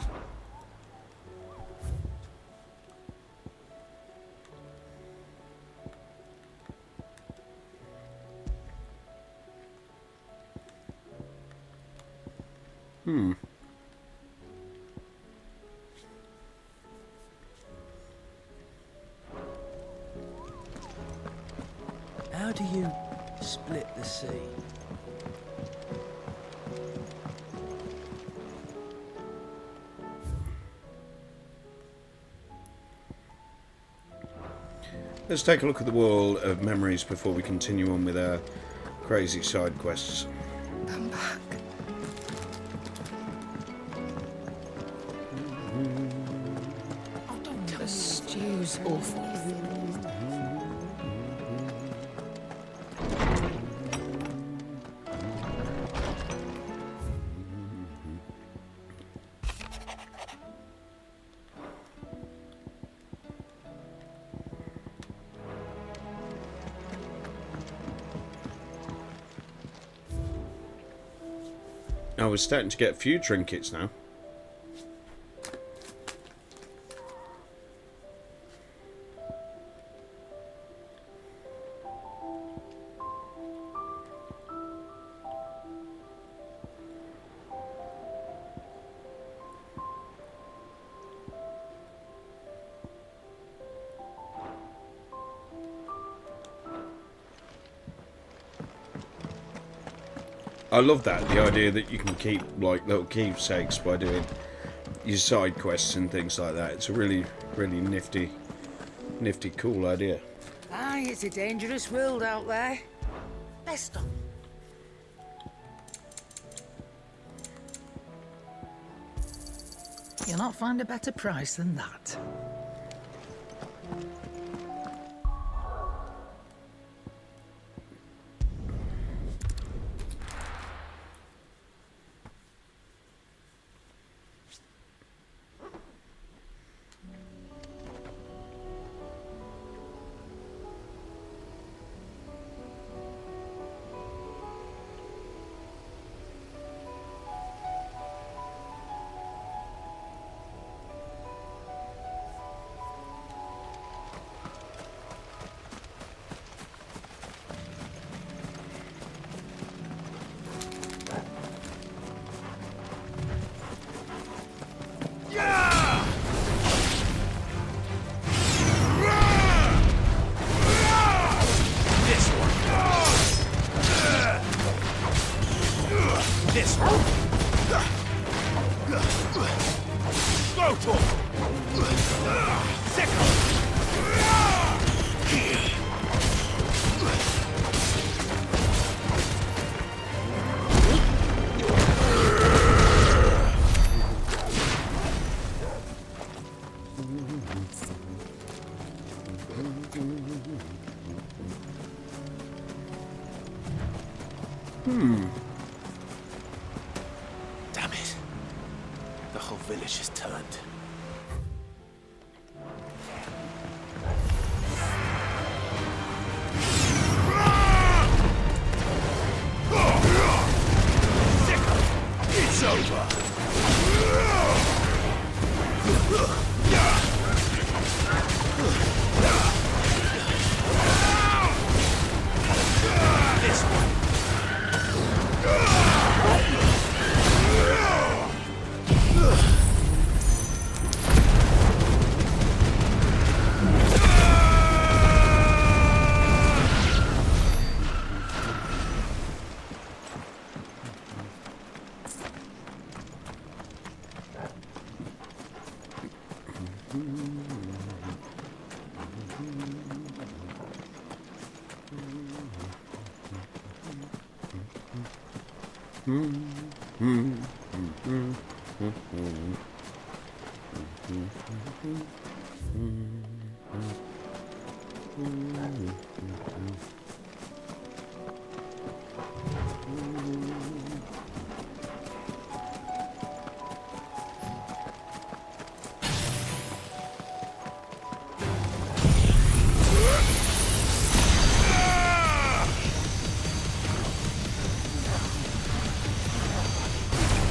How do you split the sea? Let's take a look at the wall of memories before we continue on with our crazy side quests. Come back. The stew's awful. Oh, we're starting to get a few trinkets now. I love that, the idea that you can keep like little keepsakes by doing your side quests and things like that. It's a really, really nifty, cool idea. Aye, it's a dangerous world out there. Best on. You'll not find a better price than that. Damn it. The whole village has turned. It's over. This one.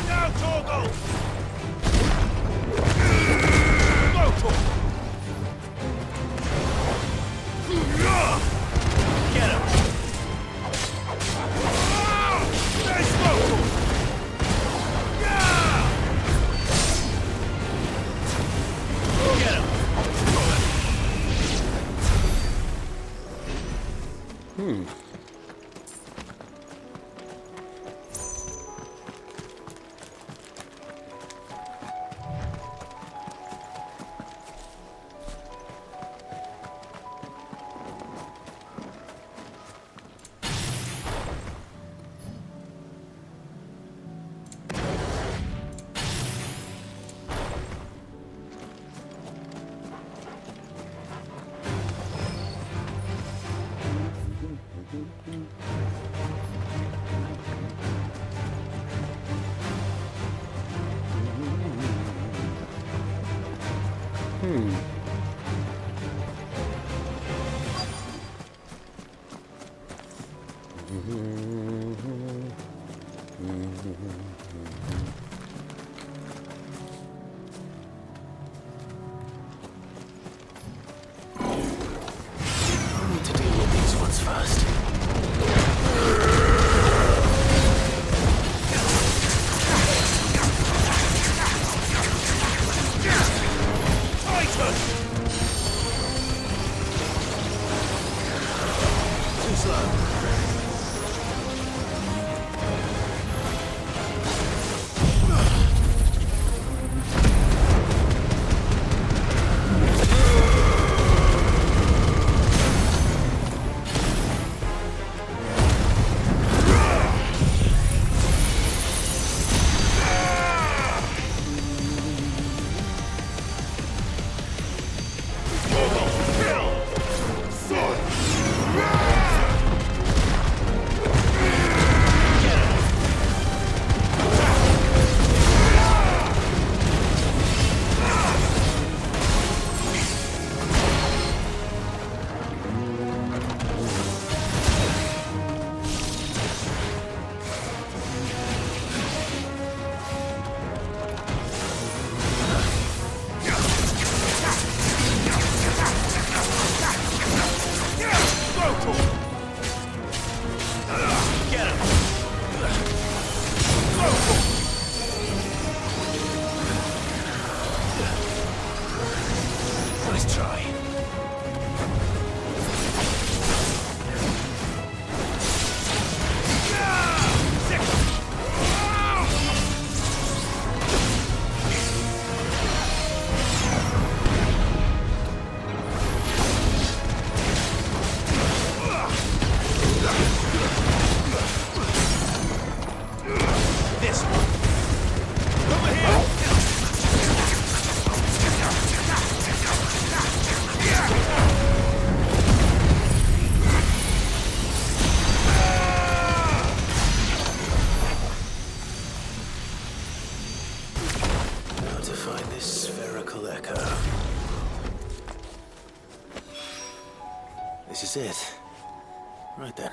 Now, Torgal! We need to deal with these ones first. Too slow. Nice try. This one. Over here. Now to find this spherical echo. This is it. Right then.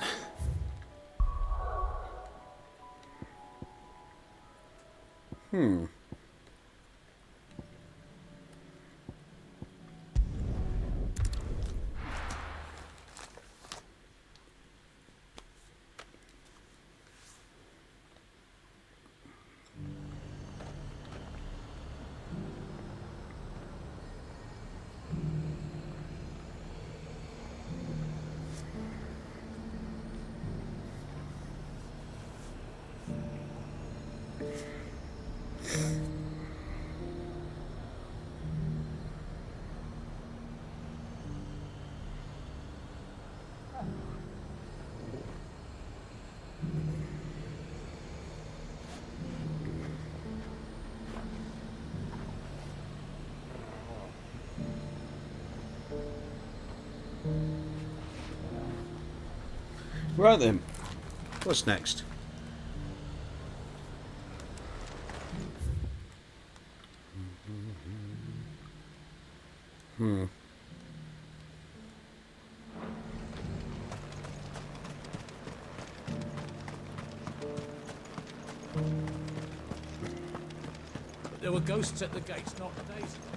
Right then, what's next? There were ghosts at the gates not days ago.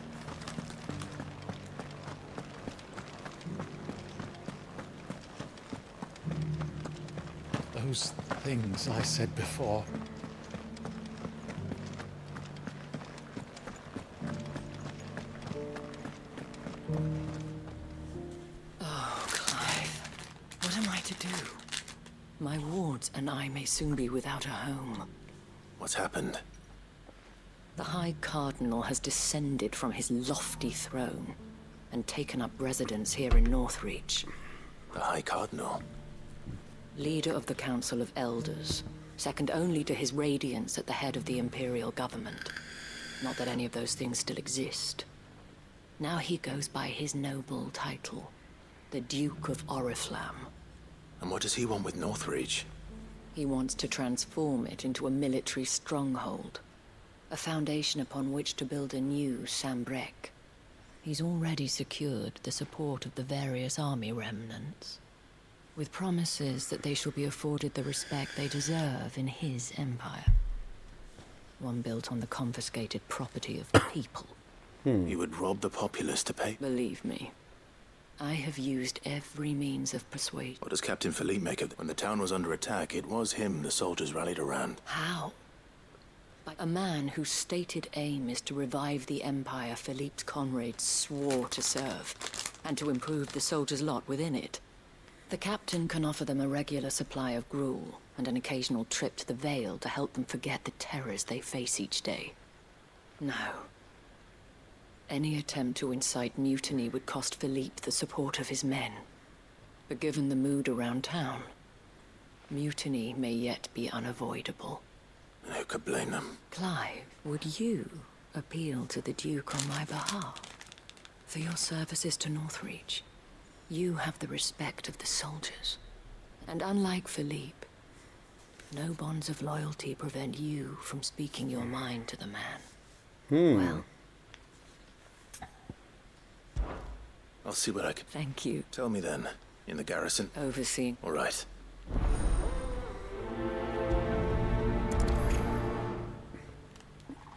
Those things I said before. Oh, Clive. What am I to do? My wards and I may soon be without a home. What's happened? The High Cardinal has descended from his lofty throne and taken up residence here in Northreach. The High Cardinal? Leader of the Council of Elders, second only to his Radiance at the head of the Imperial government. Not that any of those things still exist. Now he goes by his noble title, the Duke of Oriflamme. And what does he want with Northreach? He wants to transform it into a military stronghold, a foundation upon which to build a new Sambrec. He's already secured the support of the various army remnants, with promises that they shall be afforded the respect they deserve in his empire. One built on the confiscated property of the people. He would rob the populace to pay? Believe me, I have used every means of persuasion. What does Captain Philippe make of it? When the town was under attack, it was him the soldiers rallied around. How? By a man whose stated aim is to revive the empire Philippe's comrades swore to serve, and to improve the soldiers' lot within it. The captain can offer them a regular supply of gruel, and an occasional trip to the Vale to help them forget the terrors they face each day. No. Any attempt to incite mutiny would cost Philippe the support of his men. But given the mood around town, mutiny may yet be unavoidable. And who could blame them? Clive, would you appeal to the Duke on my behalf? For your services to Northreach, you have the respect of the soldiers. And unlike Philippe, no bonds of loyalty prevent you from speaking your mind to the man. Well, I'll see what I can... Thank you. Tell me then, in the garrison? Overseeing. All right.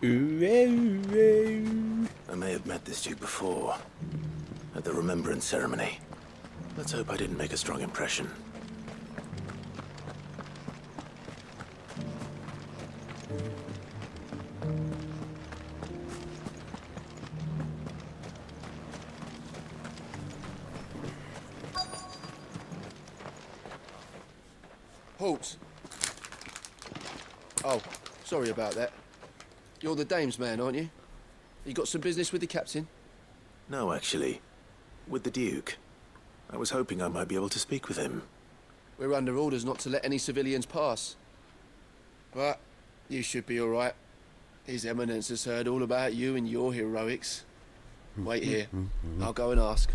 I may have met this duke before, at the remembrance ceremony. Let's hope I didn't make a strong impression. Halt! Oh, sorry about that. You're the dame's man, aren't you? You got some business with the captain? No, actually. With the Duke. I was hoping I might be able to speak with him. We're under orders not to let any civilians pass. But you should be all right. His Eminence has heard all about you and your heroics. Wait here. I'll go and ask.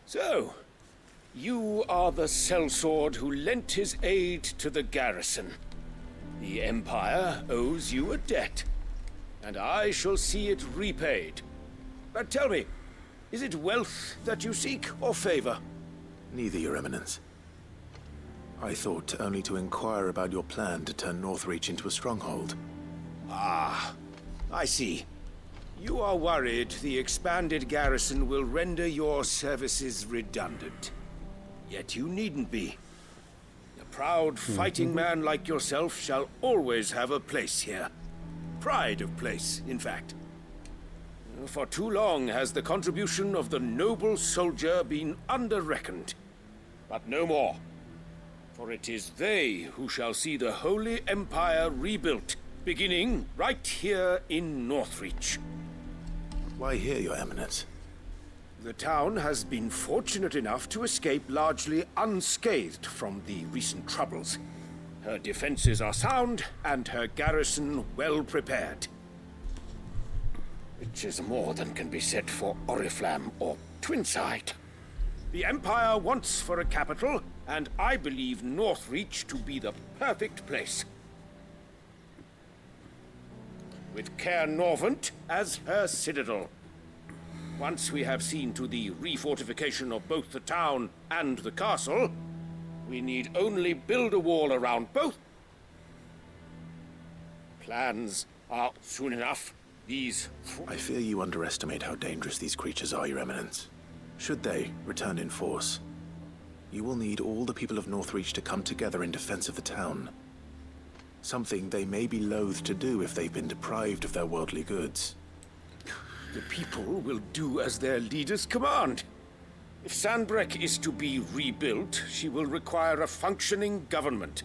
So, you are the sellsword who lent his aid to the garrison. The Empire owes you a debt, and I shall see it repaid. But tell me, is it wealth that you seek, or favor? Neither, Your Eminence. I thought only to inquire about your plan to turn Northreach into a stronghold. Ah, I see. You are worried the expanded garrison will render your services redundant. Yet you needn't be. A proud fighting man like yourself shall always have a place here. Pride of place, in fact. For too long has the contribution of the noble soldier been under-reckoned. But no more. For it is they who shall see the Holy Empire rebuilt, beginning right here in Northreach. Why here, Your Eminence? The town has been fortunate enough to escape largely unscathed from the recent troubles. Her defenses are sound, and her garrison well prepared. Which is more than can be said for Oriflamme or Twinside. The Empire wants for a capital, and I believe Northreach to be the perfect place. With Caer Norvent as her citadel. Once we have seen to the refortification of both the town and the castle, we need only build a wall around both. Plans are soon enough. I fear you underestimate how dangerous these creatures are, Your Eminence. Should they return in force, you will need all the people of Northreach to come together in defense of the town. Something they may be loath to do if they've been deprived of their worldly goods. The people will do as their leaders command. If Sanbreque is to be rebuilt, she will require a functioning government.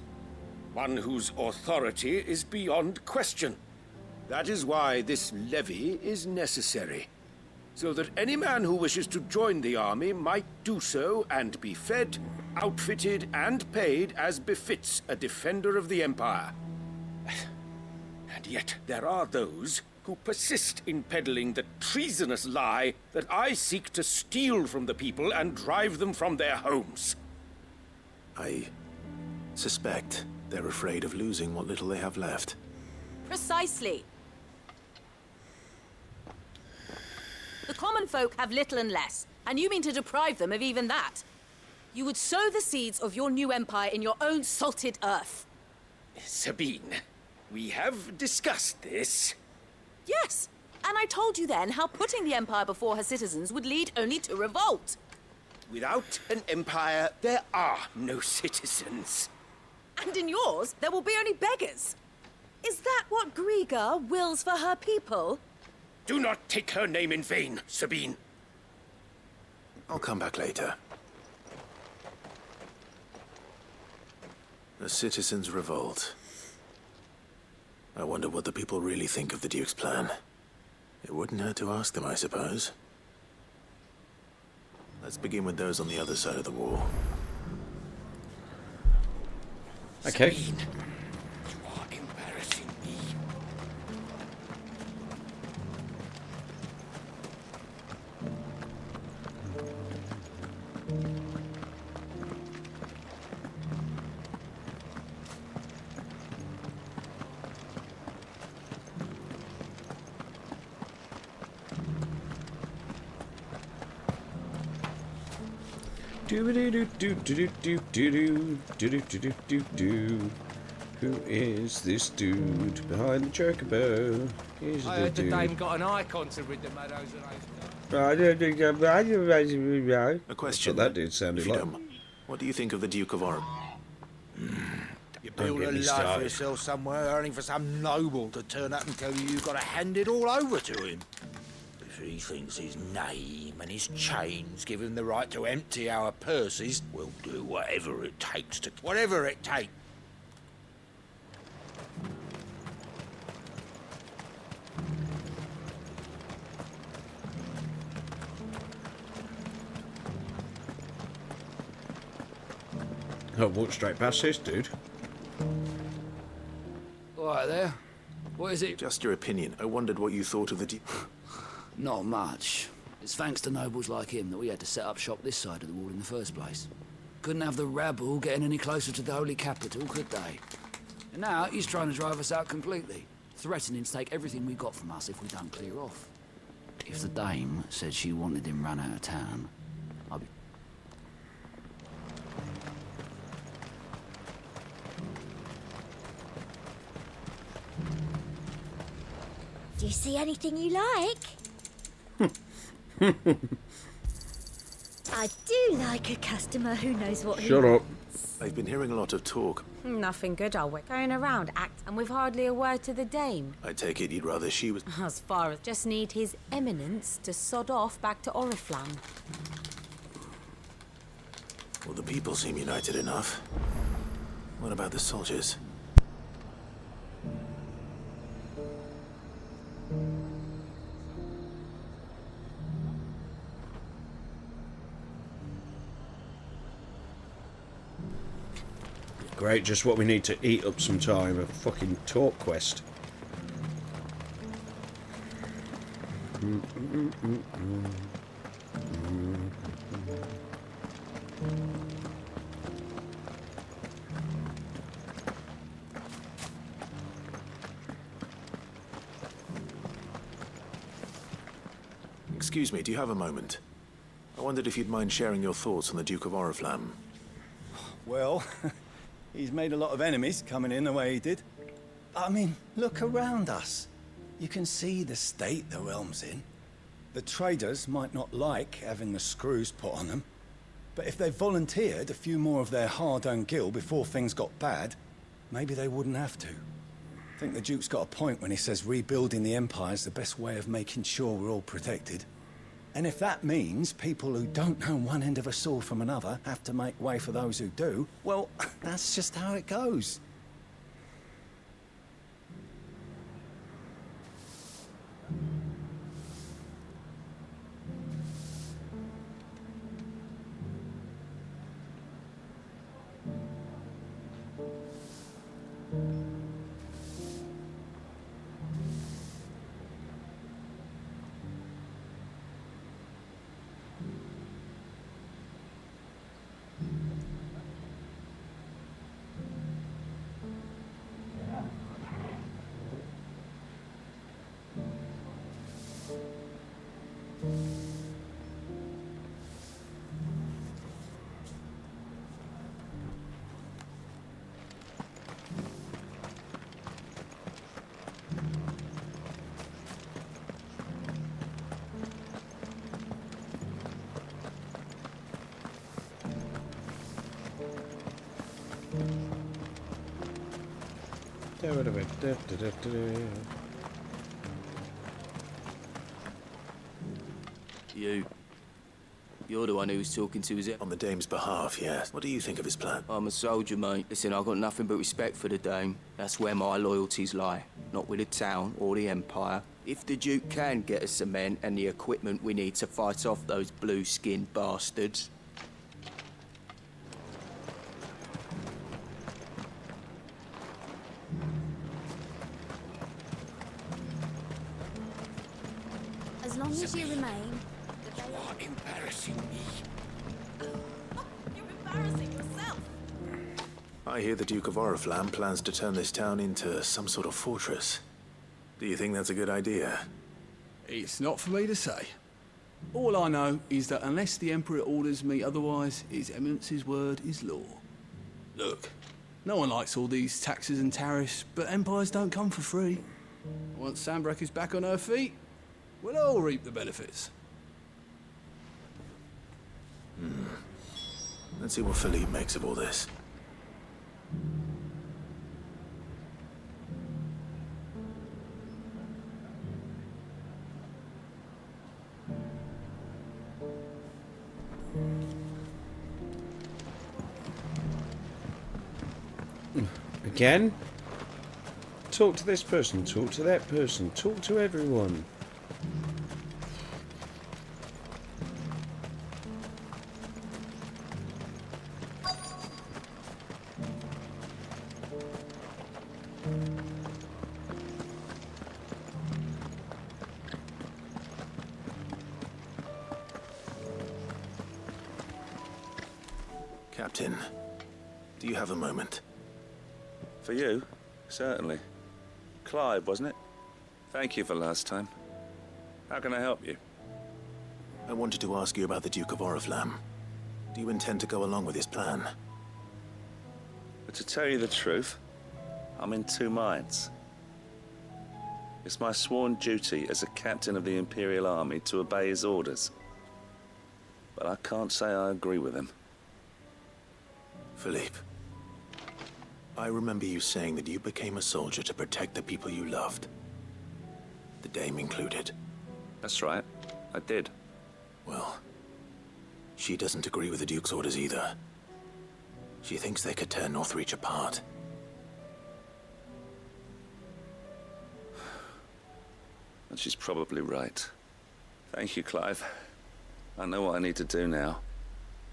One whose authority is beyond question. That is why this levy is necessary. So that any man who wishes to join the army might do so and be fed, outfitted, and paid as befits a defender of the Empire. And yet there are those who persist in peddling the treasonous lie that I seek to steal from the people and drive them from their homes. I suspect they're afraid of losing what little they have left. Precisely. The common folk have little and less, and you mean to deprive them of even that. You would sow the seeds of your new empire in your own salted earth. Sabine, we have discussed this. Yes, and I told you then how putting the empire before her citizens would lead only to revolt. Without an empire, there are no citizens. And in yours, there will be only beggars. Is that what Griga wills for her people? Do not take her name in vain, Sabine. I'll come back later. The citizens revolt. I wonder what the people really think of the Duke's plan. It wouldn't hurt to ask them, I suppose. Let's begin with those on the other side of the wall. Okay. Sabine, you are embarrassing me. Who is this dude behind the chocobo? Here's I the heard the dude. dame got an icon to rid the meadows and A question. That's what that dude sounded if you like. don't mind. What do you think of the Duke of HURR? You Don't build get a me life for started. yourself somewhere, earning for some noble to turn up and tell you you've got to hand it all over to him. If he thinks his name and his chains give him the right to empty our purses, we'll do whatever it takes to... Whatever it takes. I'll walk straight past this dude. All right there. What is it? Just your opinion. I wondered what you thought of the Duke. Not much. It's thanks to nobles like him that we had to set up shop this side of the wall in the first place. Couldn't have the rabble getting any closer to the holy capital, could they? And now he's trying to drive us out completely, threatening to take everything we got from us if we don't clear off. If the dame said she wanted him run out of town, I'd be... Do you see anything you like? I do like a customer who knows what he Shut up. I've been hearing a lot of talk. Nothing good, are we? Going around act, and with hardly a word to the dame. I take it you'd rather she was... As far as just need his eminence to sod off back to Oriflamme. Well, the people seem united enough. What about the soldiers? Great, just what we need to eat up some time. A fucking talk quest. Excuse me, do you have a moment? I wondered if you'd mind sharing your thoughts on the Duke of Oriflamme. Well, he's made a lot of enemies coming in the way he did. I mean, look around us. You can see the state the realm's in. The traders might not like having the screws put on them, but if they volunteered a few more of their hard-earned gil before things got bad, maybe they wouldn't have to. I think the Duke's got a point when he says rebuilding the Empire's the best way of making sure we're all protected. And if that means people who don't know one end of a sword from another have to make way for those who do, well, that's just how it goes. You're the one who's talking to his... On the Dame's behalf, yes. What do you think of his plan? I'm a soldier, mate. Listen, I've got nothing but respect for the Dame. That's where my loyalties lie. Not with the town or the Empire. If the Duke can get us some men and the equipment we need to fight off those blue-skinned bastards... As long as you remain... You are embarrassing me. You're embarrassing yourself. I hear the Duke of Oriflamme plans to turn this town into some sort of fortress. Do you think that's a good idea? It's not for me to say. All I know is that unless the Emperor orders me otherwise, His Eminence's word is law. Look, no one likes all these taxes and tariffs, but empires don't come for free. Once Sanbreque is back on her feet, we'll all reap the benefits. Let's see what Philippe makes of all this. Again? Talk to this person, talk to that person, talk to everyone. Captain, do you have a moment? For you? Certainly. Clive, wasn't it? Thank you for last time. How can I help you? I wanted to ask you about the Duke of Oriflamme. Do you intend to go along with his plan? But to tell you the truth, I'm in two minds. It's my sworn duty as a captain of the Imperial Army to obey his orders. But I can't say I agree with him. Philippe, I remember you saying that you became a soldier to protect the people you loved. The Dame included. That's right, I did. Well, she doesn't agree with the Duke's orders either. She thinks they could tear Northreach apart. And she's probably right. Thank you, Clive. I know what I need to do now.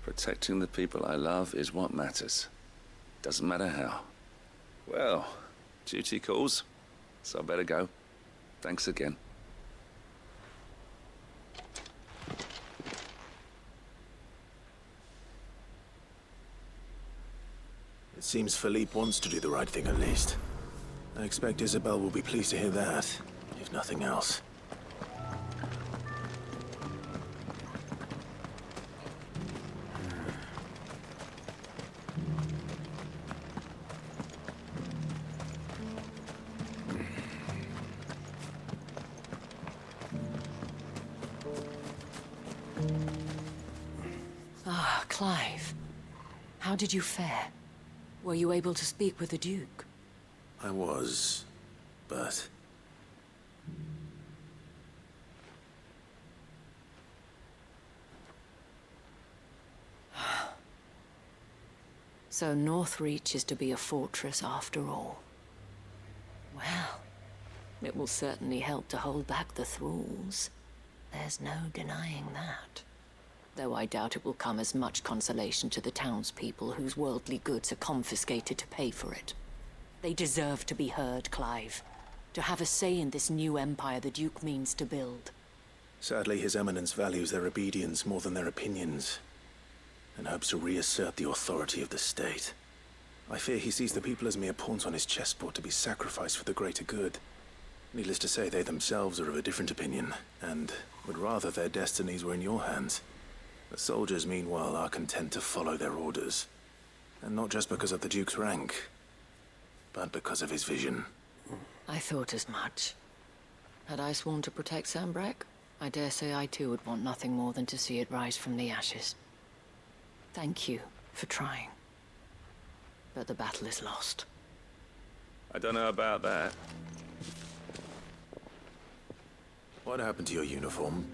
Protecting the people I love is what matters. Doesn't matter how. Well, duty calls, so I better go. Thanks again. It seems Philippe wants to do the right thing at least. I expect Isabel will be pleased to hear that, if nothing else. Ah, Clive. How did you fare? Were you able to speak with the Duke? I was. but... So Northreach is to be a fortress after all. Well, it will certainly help to hold back the thralls. There's no denying that. Though I doubt it will come as much consolation to the townspeople whose worldly goods are confiscated to pay for it. They deserve to be heard, Clive. To have a say in this new empire the Duke means to build. Sadly, His Eminence values their obedience more than their opinions, and hopes to reassert the authority of the state. I fear he sees the people as mere pawns on his chessboard to be sacrificed for the greater good. Needless to say, they themselves are of a different opinion, and would rather their destinies were in your hands. The soldiers, meanwhile, are content to follow their orders. And not just because of the Duke's rank, but because of his vision. I thought as much. Had I sworn to protect Sanbreque, I dare say I too would want nothing more than to see it rise from the ashes. Thank you for trying. But the battle is lost. I don't know about that. What happened to your uniform?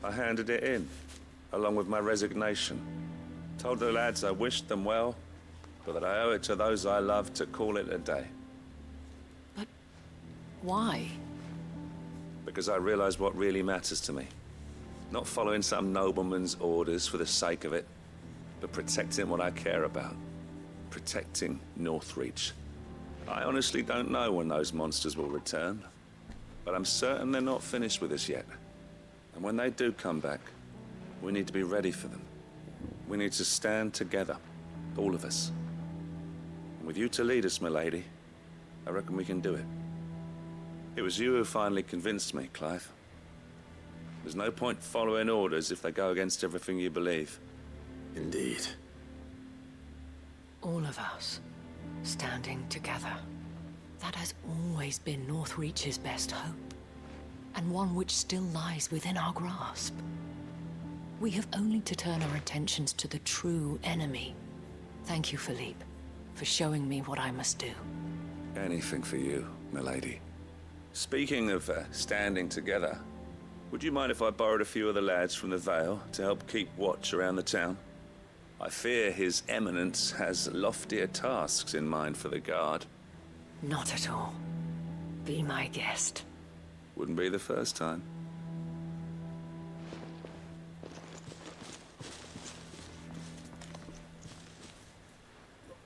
I handed it in, along with my resignation. Told the lads I wished them well, but that I owe it to those I love to call it a day. But why? Because I realize what really matters to me. Not following some nobleman's orders for the sake of it, but protecting what I care about. Protecting Northreach. I honestly don't know when those monsters will return, but I'm certain they're not finished with us yet. And when they do come back, we need to be ready for them. We need to stand together, all of us. And with you to lead us, milady, I reckon we can do it. It was you who finally convinced me, Clive. There's no point following orders if they go against everything you believe. Indeed. All of us, standing together. That has always been Northreach's best hope, and one which still lies within our grasp. We have only to turn our attentions to the true enemy. Thank you, Philippe, for showing me what I must do. Anything for you, milady. Speaking of standing together, would you mind if I borrowed a few of the lads from the Vale to help keep watch around the town? I fear His Eminence has loftier tasks in mind for the guard. Not at all. Be my guest. Wouldn't be the first time.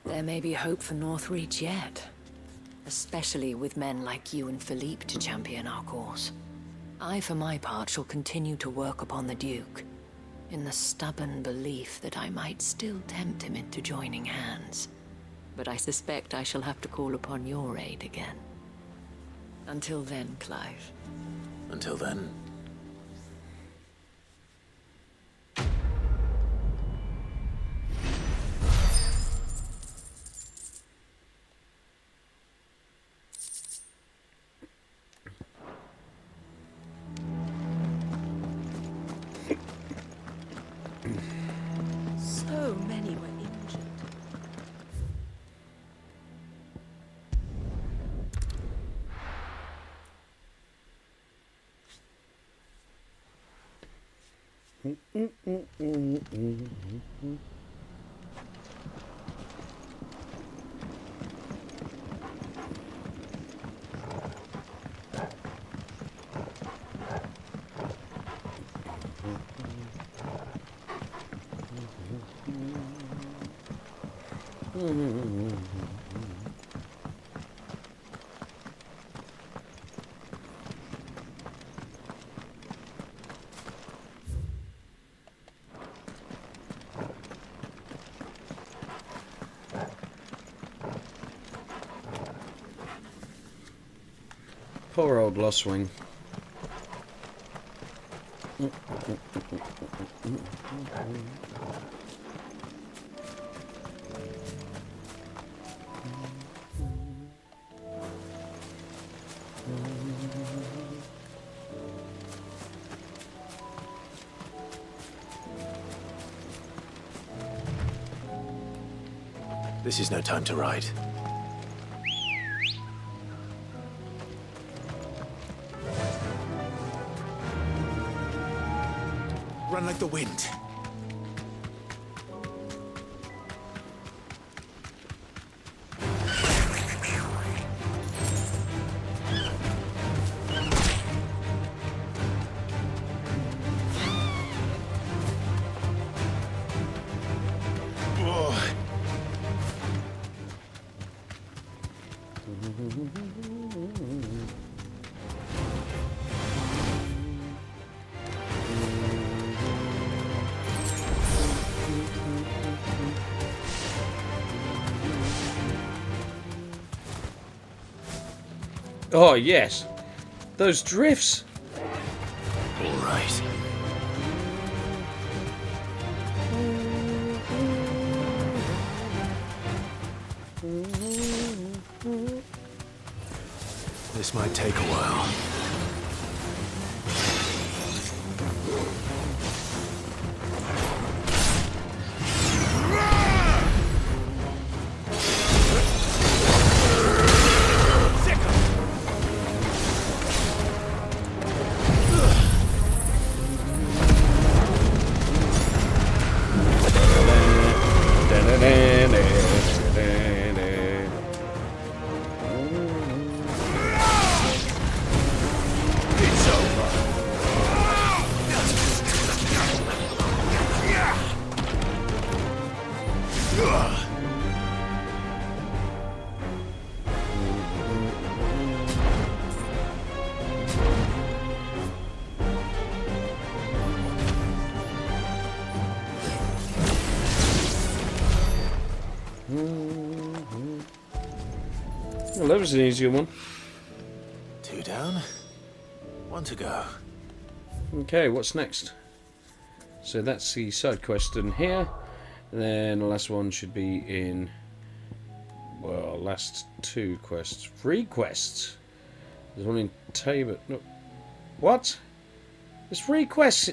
There may be hope for Northreach yet. Especially with men like you and Philippe to champion our cause. I, for my part, shall continue to work upon the Duke, in the stubborn belief that I might still tempt him into joining hands. But I suspect I shall have to call upon your aid again. Until then, Clive. Until then. So many were injured. Poor old Lostwing. This is no time to ride. run like the wind. Oh, yes. Those drifts. All right. This might take a while. Well, that was an easier one. 2 down, 1 to go. Okay, what's next? So that's the side quest in here. And then the last one should be in... Well, last 2 quests. 3 quests! There's one in Tabor... No. What? There's 3 quests...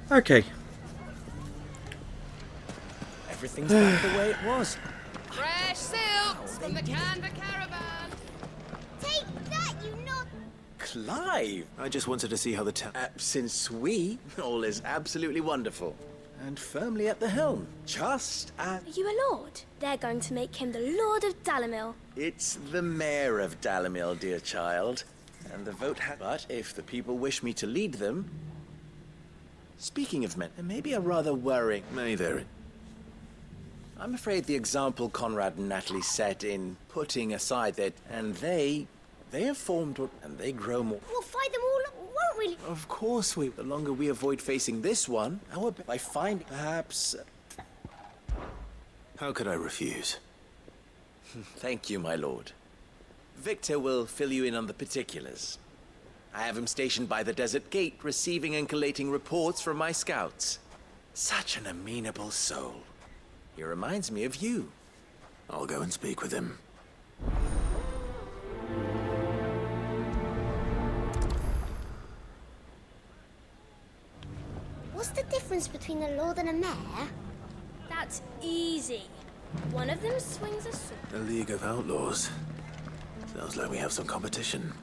Okay. Everything's back the way it was. Fresh silks from the Canva caravan. Take that, you not... Clive! I just wanted to see how the town... Since we, all is absolutely wonderful. And firmly at the helm. Just as... Are you a lord? They're going to make him the Lord of Dalamil. It's the mayor of Dalamil, dear child. And the vote But if the people wish me to lead them... Speaking of men, there may be a rather worrying... May there... I'm afraid the example Conrad and Natalie set in putting aside that... And they have formed... And they grow more... We'll fight them all, won't we? Of course we... The longer we avoid facing this one, by finding... Perhaps... How could I refuse? Thank you, my lord. Victor will fill you in on the particulars. I have him stationed by the desert gate, receiving and collating reports from my scouts. Such an amenable soul. He reminds me of you. I'll go and speak with him. What's the difference between a lord and a mayor? That's easy. One of them swings a sword. A League of Outlaws. Sounds like we have some competition.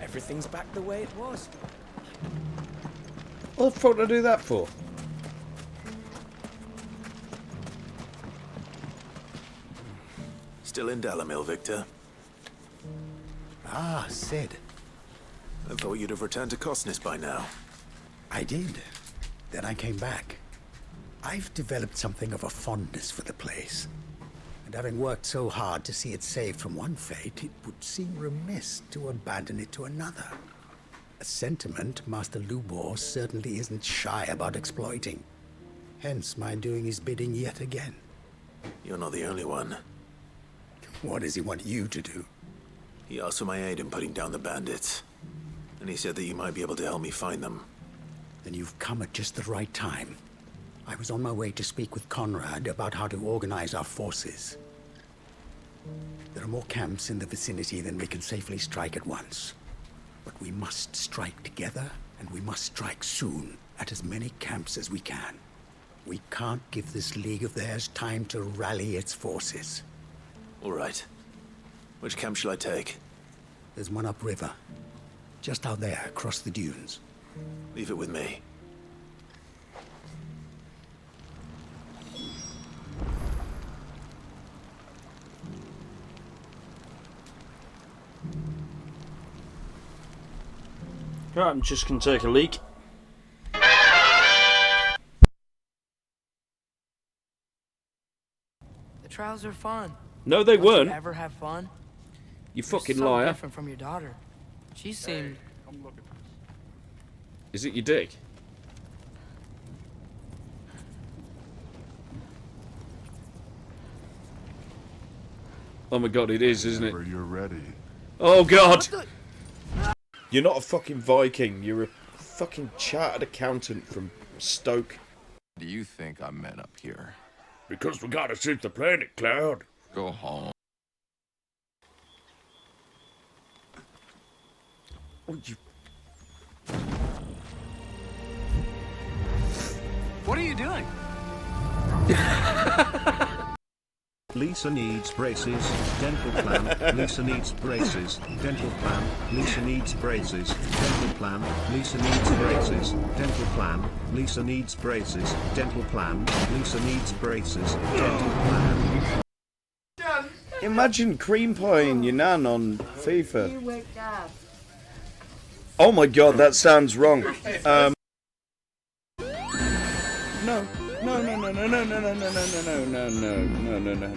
Everything's back the way it was. What the fuck did I do that for? Still in Delamil, Victor? Ah, Sid. I thought you'd have returned to Cosnus by now. I did. Then I came back. I've developed something of a fondness for the place. And having worked so hard to see it saved from one fate, it would seem remiss to abandon it to another. A sentiment Master Lubor certainly isn't shy about exploiting. Hence my doing his bidding yet again. You're not the only one. What does he want you to do? He asked for my aid in putting down the bandits. And he said that you might be able to help me find them. Then you've come at just the right time. I was on my way to speak with Conrad about how to organize our forces. There are more camps in the vicinity than we can safely strike at once. But we must strike together, and we must strike soon at as many camps as we can. We can't give this league of theirs time to rally its forces. All right. Which camp shall I take? There's one upriver. Just out there, across the dunes. Leave it with me. Right, I'm just going to take a leak. The trials are fun. No, they Don't weren't. You ever have fun? You fucking You're so liar. different from your daughter. She seemed. Is it your dick? Oh my god, it is, isn't it? Whenever you're ready. Oh god! You're not a fucking Viking, you're a fucking chartered accountant from Stoke. Do you think I'm meant up here? Because we gotta shoot the planet, Cloud. Go home. Oh, you... What are you doing? Lisa needs braces, dental plan. Lisa needs braces, dental plan. Lisa needs braces, dental plan. Lisa needs braces, dental plan. Lisa needs braces, dental plan. Lisa needs braces, dental plan. Imagine cream pieing your nan on FIFA. Oh my god, that sounds wrong. No. No, no, no, no, no, no, no, no, no, no, no, no, no, no, no, no.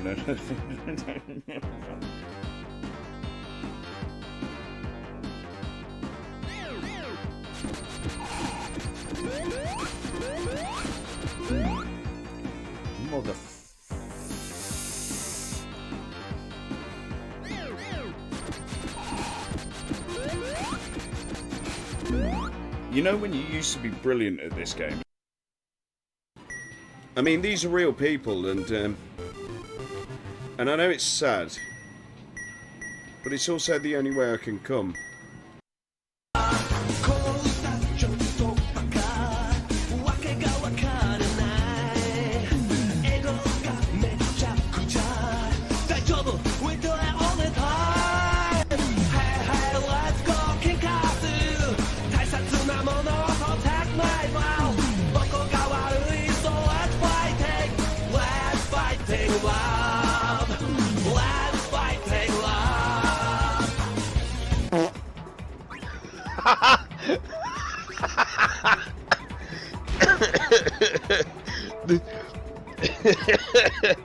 Mother. You know when you used to be brilliant at this game? I mean, these are real people, and I know it's sad, but it's also the only way I can come.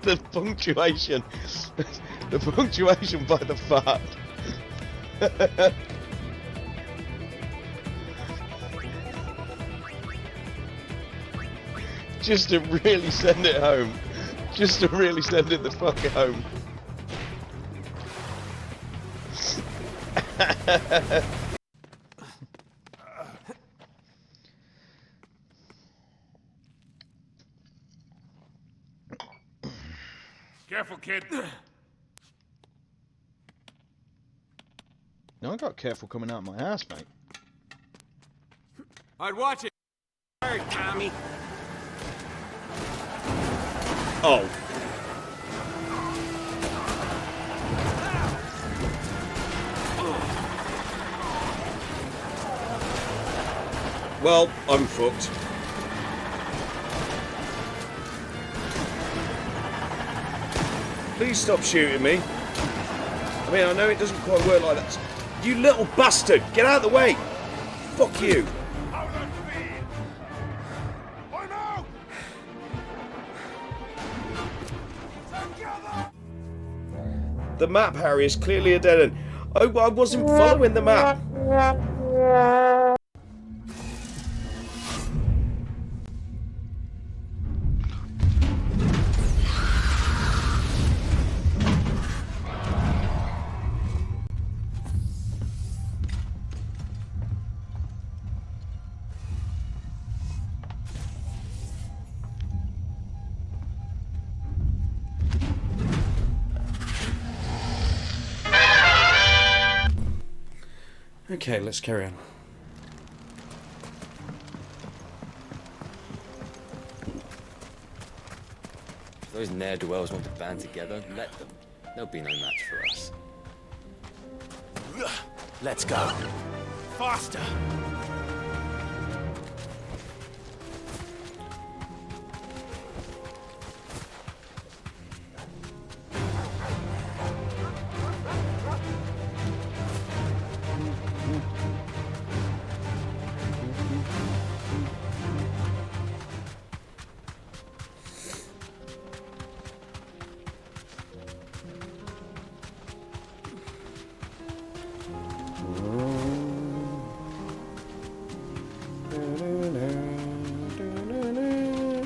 The punctuation by the fart. Just to really send it home. Just to really send it the fuck home. Careful, kid. I got careful coming out of my ass, mate. I'd watch it. Hey, Tommy. Oh. Well, I'm fucked. Please stop shooting me. I mean, I know it doesn't quite work like that. You little bastard! Get out of the way! Fuck you! The map, Harry, is clearly a dead end. Oh, I wasn't following the map. Okay, let's carry on. If those ne'er-do-wells want to band together, let them. They'll be no match for us. Let's go. Faster!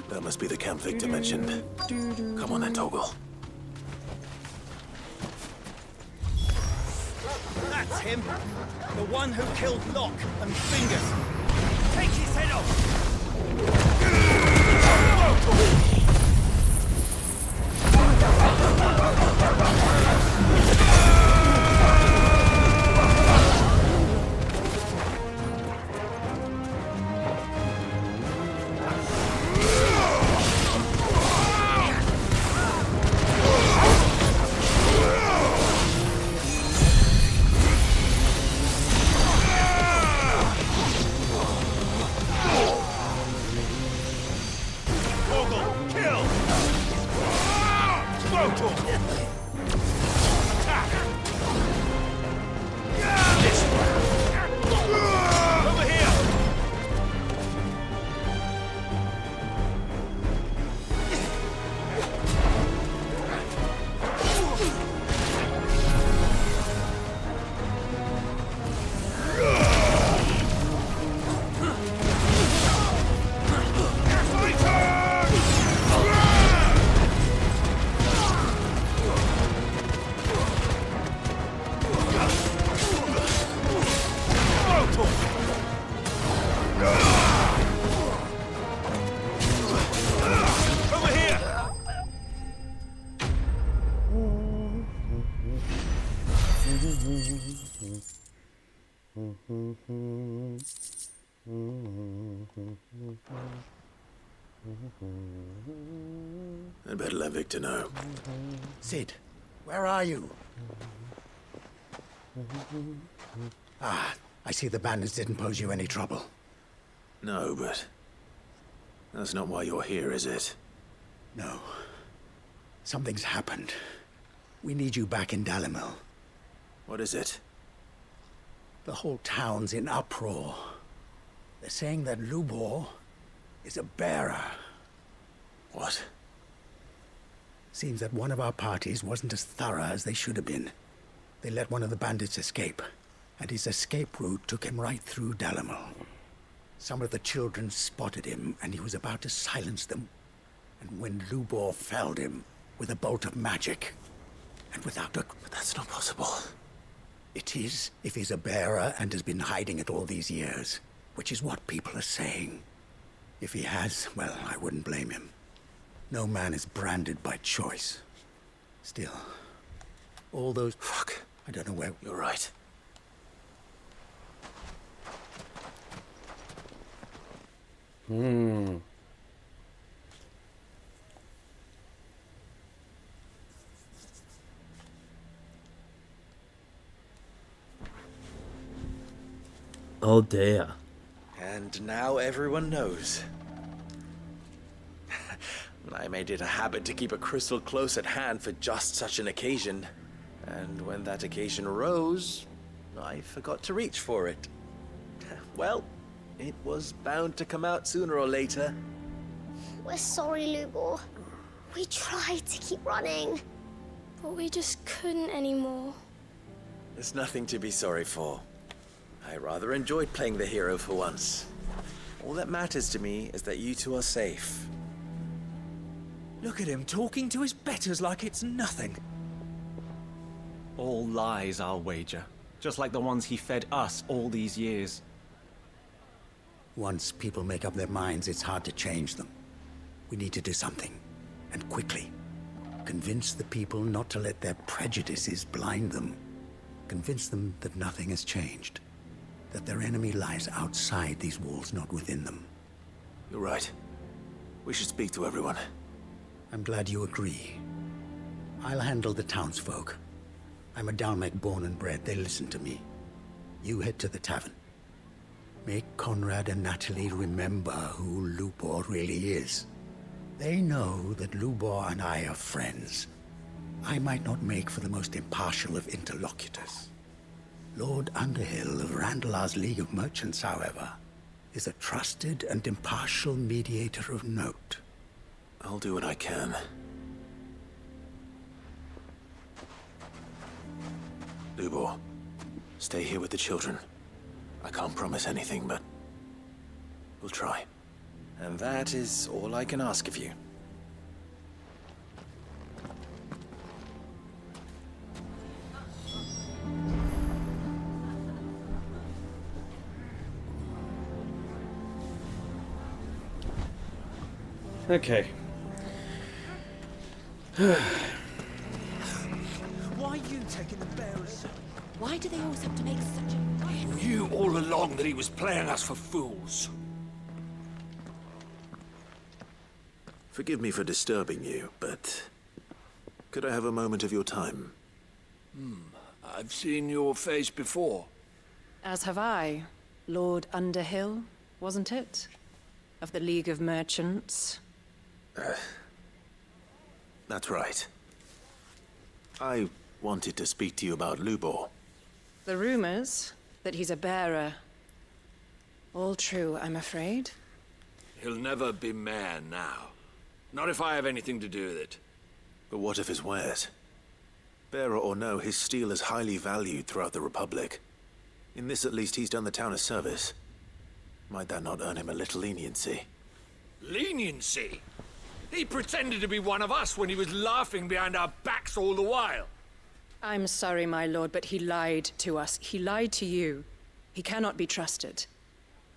That must be the camp Victor mentioned. Come on then, Toggle. That's him! The one who killed Locke and Fingers! Take his head off! I'd better let Victor know. Sid, where are you? Ah, I see the bandits didn't pose you any trouble. No, but that's not why you're here, is it? No. Something's happened. We need you back in Dalimil. What is it? The whole town's in uproar. They're saying that Lubor is a bearer. What? Seems that one of our parties wasn't as thorough as they should have been. They let one of the bandits escape, and his escape route took him right through Dalimil. Some of the children spotted him, and he was about to silence them. And when Lubor felled him with a bolt of magic, and without a... But that's not possible. It is, if he's a bearer and has been hiding it all these years, which is what people are saying. If he has, well, I wouldn't blame him. No man is branded by choice. Still, all those... Fuck. I don't know where... You're right. Oh dear. And now everyone knows. I made it a habit to keep a crystal close at hand for just such an occasion. And when that occasion arose, I forgot to reach for it. Well, it was bound to come out sooner or later. We're sorry, Lubor. We tried to keep running, but we just couldn't anymore. There's nothing to be sorry for. I rather enjoyed playing the hero for once. All that matters to me is that you two are safe. Look at him talking to his betters like it's nothing. All lies, I'll wager. Just like the ones he fed us all these years. Once people make up their minds, it's hard to change them. We need to do something, and quickly. Convince the people not to let their prejudices blind them. Convince them that nothing has changed. That their enemy lies outside these walls, not within them. You're right. We should speak to everyone. I'm glad you agree. I'll handle the townsfolk. I'm a Dalmec born and bred. They listen to me. You head to the tavern. Make Conrad and Natalie remember who Lubor really is. They know that Lubor and I are friends. I might not make for the most impartial of interlocutors. Lord Underhill of Randalar's League of Merchants, however, is a trusted and impartial mediator of note. I'll do what I can. Lubor, stay here with the children. I can't promise anything, but we'll try. And that is all I can ask of you. Okay. Why are you taking the bearers? Why do they always have to make such a... He knew all along that he was playing us for fools. Forgive me for disturbing you, but could I have a moment of your time? I've seen your face before. As have I. Lord Underhill, wasn't it? Of the League of Merchants. That's right. I wanted to speak to you about Lubor. The rumors that he's a bearer. All true, I'm afraid. He'll never be mayor now. Not if I have anything to do with it. But what of his wares? Bearer or no, his steel is highly valued throughout the Republic. In this at least, he's done the town a service. Might that not earn him a little leniency? Leniency? He pretended to be one of us when he was laughing behind our backs all the while. I'm sorry, my lord, but he lied to us. He lied to you. He cannot be trusted.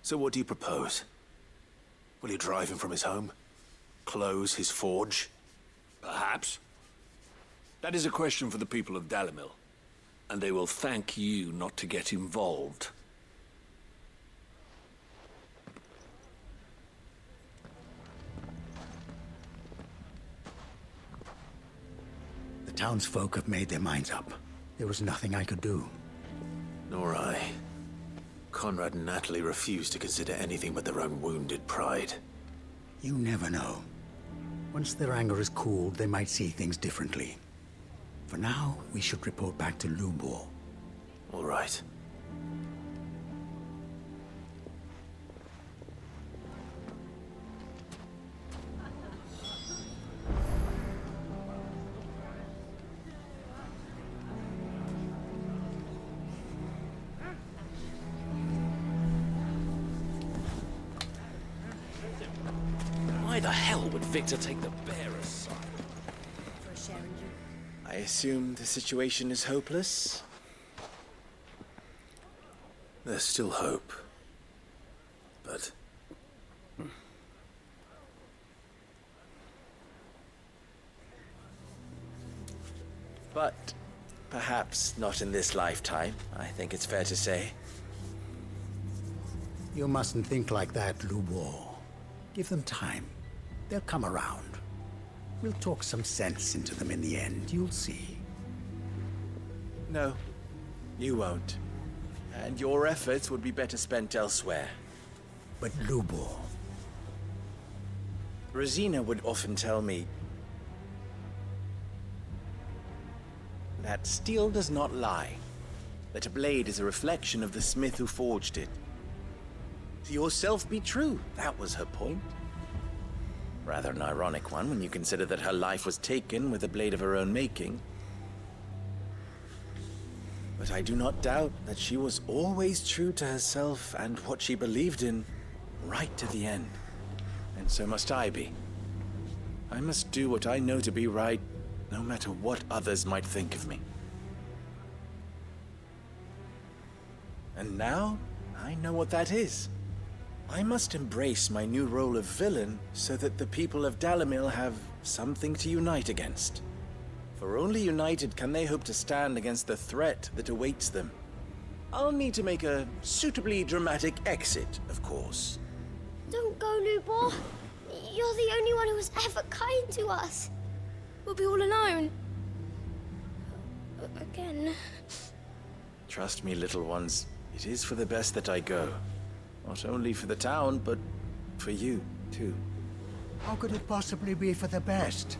So what do you propose? Will you drive him from his home? Close his forge? Perhaps. That is a question for the people of Dalimil. And they will thank you not to get involved. The townsfolk have made their minds up. There was nothing I could do. Nor I. Conrad and Natalie refused to consider anything but their own wounded pride. You never know. Once their anger is cooled, they might see things differently. For now, we should report back to Lubor. All right. Why the hell would Victor take the bearer's side? I assume the situation is hopeless? There's still hope. But... But perhaps not in this lifetime, I think it's fair to say. You mustn't think like that, Lubor. Give them time. They'll come around. We'll talk some sense into them in the end, you'll see. No, you won't. And your efforts would be better spent elsewhere. But Lubor... Rosina would often tell me that steel does not lie, that a blade is a reflection of the smith who forged it. To yourself be true, that was her point. Rather an ironic one when you consider that her life was taken with a blade of her own making. But I do not doubt that she was always true to herself and what she believed in, right to the end. And so must I be. I must do what I know to be right, no matter what others might think of me. And now, I know what that is. I must embrace my new role of villain so that the people of Dalamil have something to unite against. For only united can they hope to stand against the threat that awaits them. I'll need to make a suitably dramatic exit, of course. Don't go, Lubor. You're the only one who was ever kind to us. We'll be all alone. Again. Trust me, little ones. It is for the best that I go. Not only for the town, but for you, too. How could it possibly be for the best?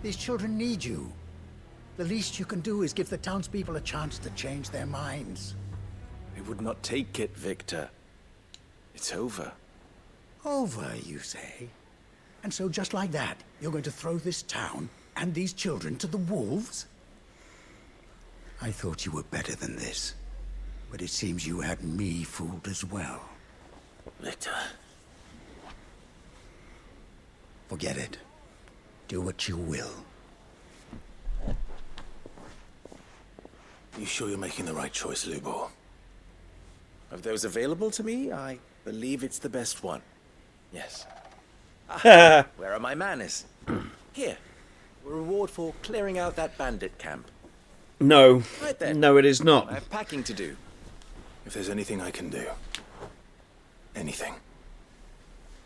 These children need you. The least you can do is give the townspeople a chance to change their minds. They would not take it, Victor. It's over. Over, you say? And so just like that, you're going to throw this town and these children to the wolves? I thought you were better than this. But it seems you had me fooled as well. Victor. Forget it. Do what you will. You sure you're making the right choice, Lubor? Of those available to me, I believe it's the best one. Yes. Where are my manners? Here. A reward for clearing out that bandit camp. No. Right then. No, it is not. I have packing to do. If there's anything I can do. Anything.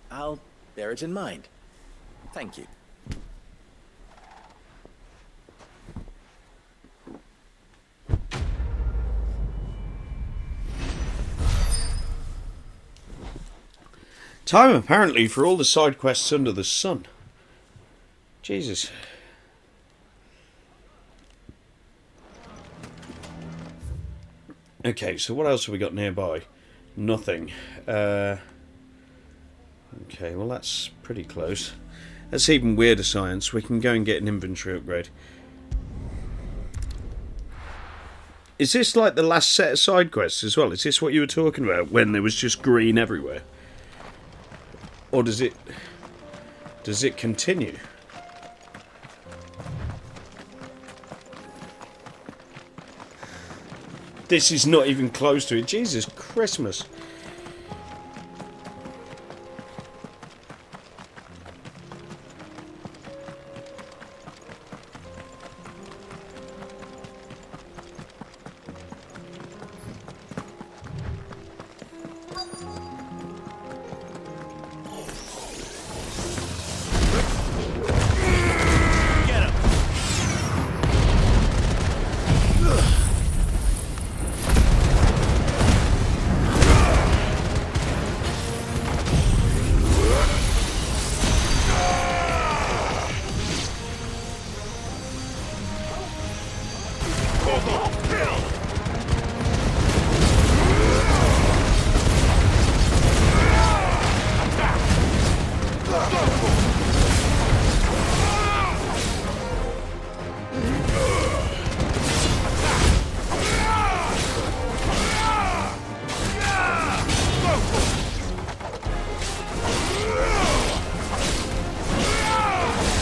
I'll bear it in mind. Thank you. Time, apparently, for all the side quests under the sun. Jesus. Okay, so what else have we got nearby? Nothing. Okay, well that's pretty close. That's even weirder science. We can go and get an inventory upgrade. Is this like the last set of side quests as well? Is this what you were talking about when there was just green everywhere? Or does it continue? This is not even close to it. Jesus Christmas.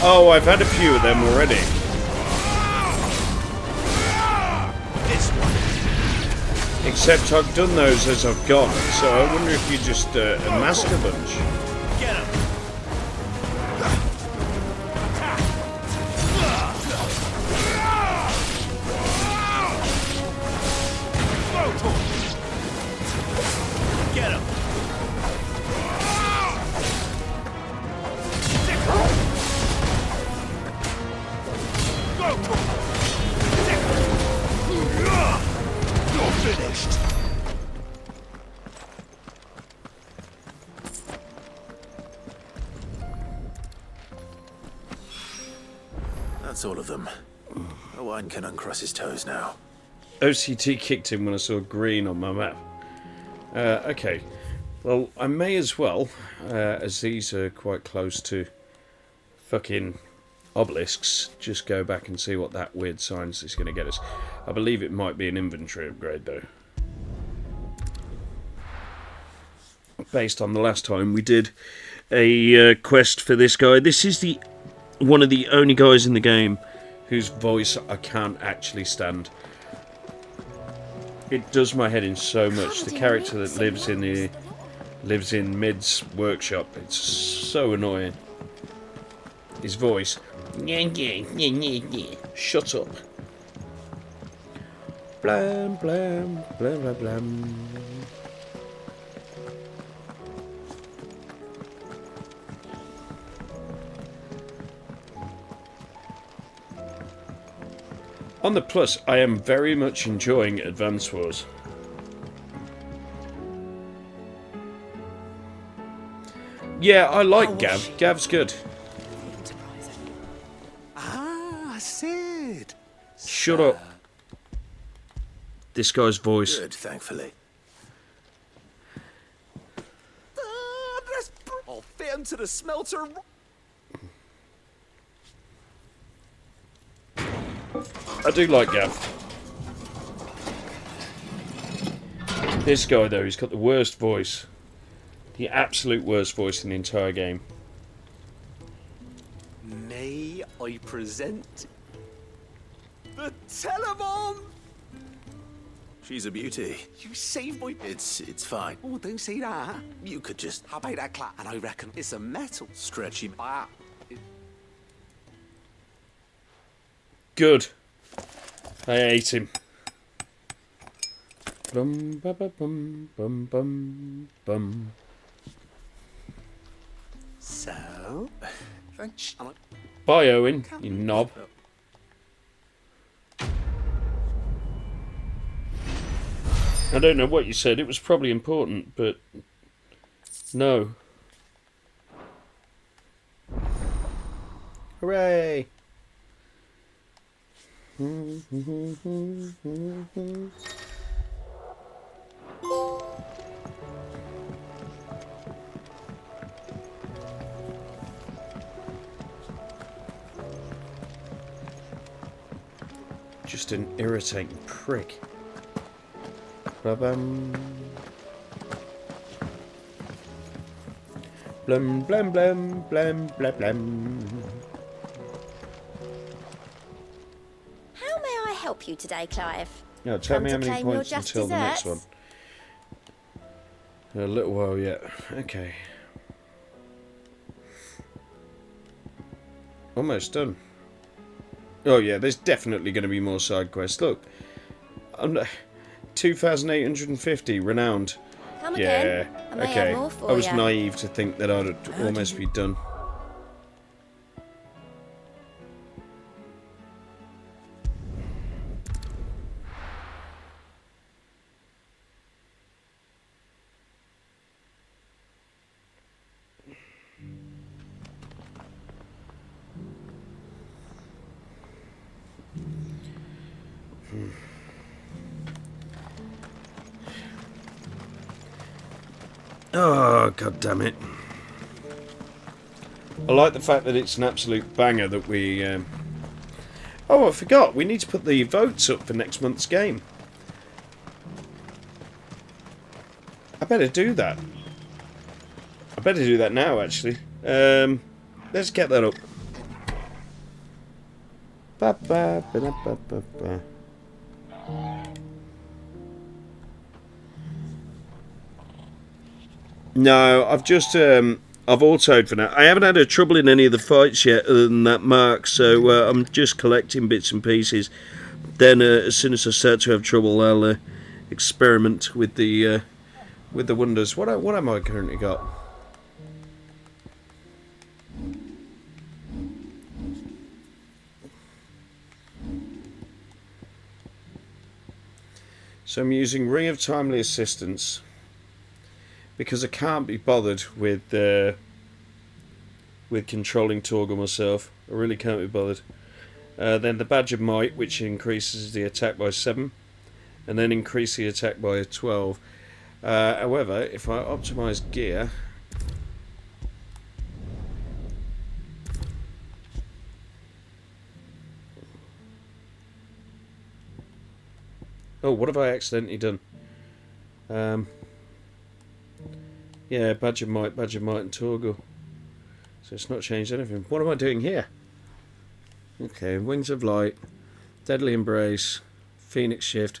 Oh, I've had a few of them already. Except I've done those as I've gone, so I wonder if you just amassed a bunch. Get him! Get him! That's all of them. Owen can uncross his toes now. OCT kicked in when I saw green on my map. Okay. Well, I may as well, as these are quite close to fucking obelisks, just go back and see what that weird science is going to get us. I believe it might be an inventory upgrade, though. Based on the last time we did a quest for this guy. This is one of the only guys in the game whose voice I can't actually stand. It does my head in so much. The character that lives in Mid's workshop, it's so annoying. His voice. Shut up. Blam blam blam blam blam. On the plus, I am very much enjoying Advance Wars. Yeah, I like Gav. Gav's good. Ah, Sid. Shut up. This guy's voice. Good, thankfully. I'll fit him to the smelter. I do like Gav. This guy, though, he's got the worst voice. The absolute worst voice in the entire game. May I present the Telemon? She's a beauty. You saved my... It's fine. Oh, don't say that. You could just... How about that clap? And I reckon it's a metal. Stretchy. Good. I hate him. Bum ba ba bum bum bum bum. So, French. Bye, Owen, you knob. I don't know what you said. It was probably important, but no. Hooray! Just an irritating prick. Ba-bum. Blum blum blum blum blum blum. How may I help you today, Clive? No, tell me how Come to many claim your points just until the next one. desserts? A little while yet. Okay. Almost done. Oh yeah, there's definitely going to be more side quests. Look, I'm 2,850 renowned. Come yeah. again. I may Okay. have more for I was ya. naive to think that I'd almost be done. Oh, god damn it. I like the fact that it's an absolute banger that we... Oh, I forgot. We need to put the votes up for next month's game. I better do that. I better do that now, actually. Let's get that up. Ba-ba-ba-da-ba-ba-ba. No, I've just I've autoed for now. I haven't had a trouble in any of the fights yet, other than that mark. So I'm just collecting bits and pieces. Then as soon as I start to have trouble, I'll experiment with the wonders. What am I currently got? So I'm using Ring of Timely Assistance because I can't be bothered with controlling Torgal myself. I really can't be bothered. Then the Badge of Might, which increases the attack by 7, and then increase the attack by 12. However, if I optimise gear, oh, what have I accidentally done? Yeah, Badge of Might, and Torgal. So it's not changed anything. What am I doing here? Okay, Wings of Light, Deadly Embrace, Phoenix Shift.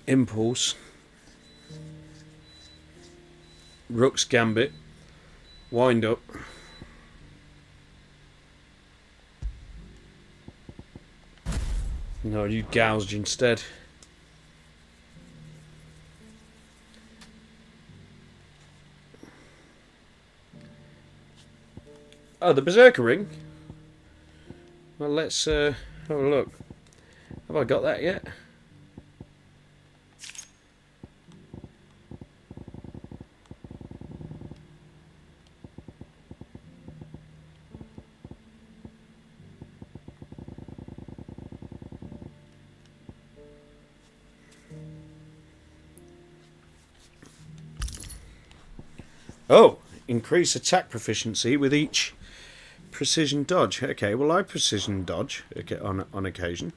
Impulse. Rook's Gambit. Wind Up. No, you gouged instead. Oh, the Berserker Ring? Well, let's have a look. Have I got that yet? Oh, increase attack proficiency with each precision dodge. Okay, well I precision dodge on occasion.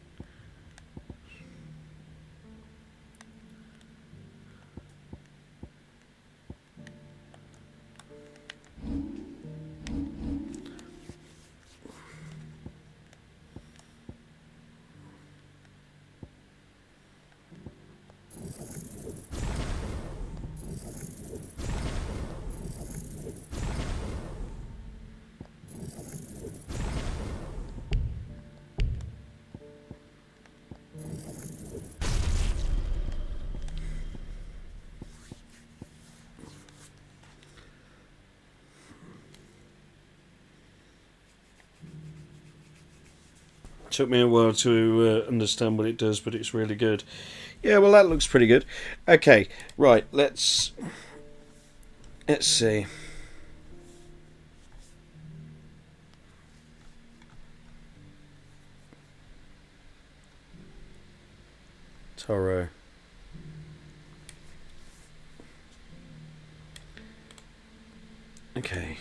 Took me a while to understand what it does, but it's really good. Yeah, well that looks pretty good. Okay, right, let's see. Toro. Okay.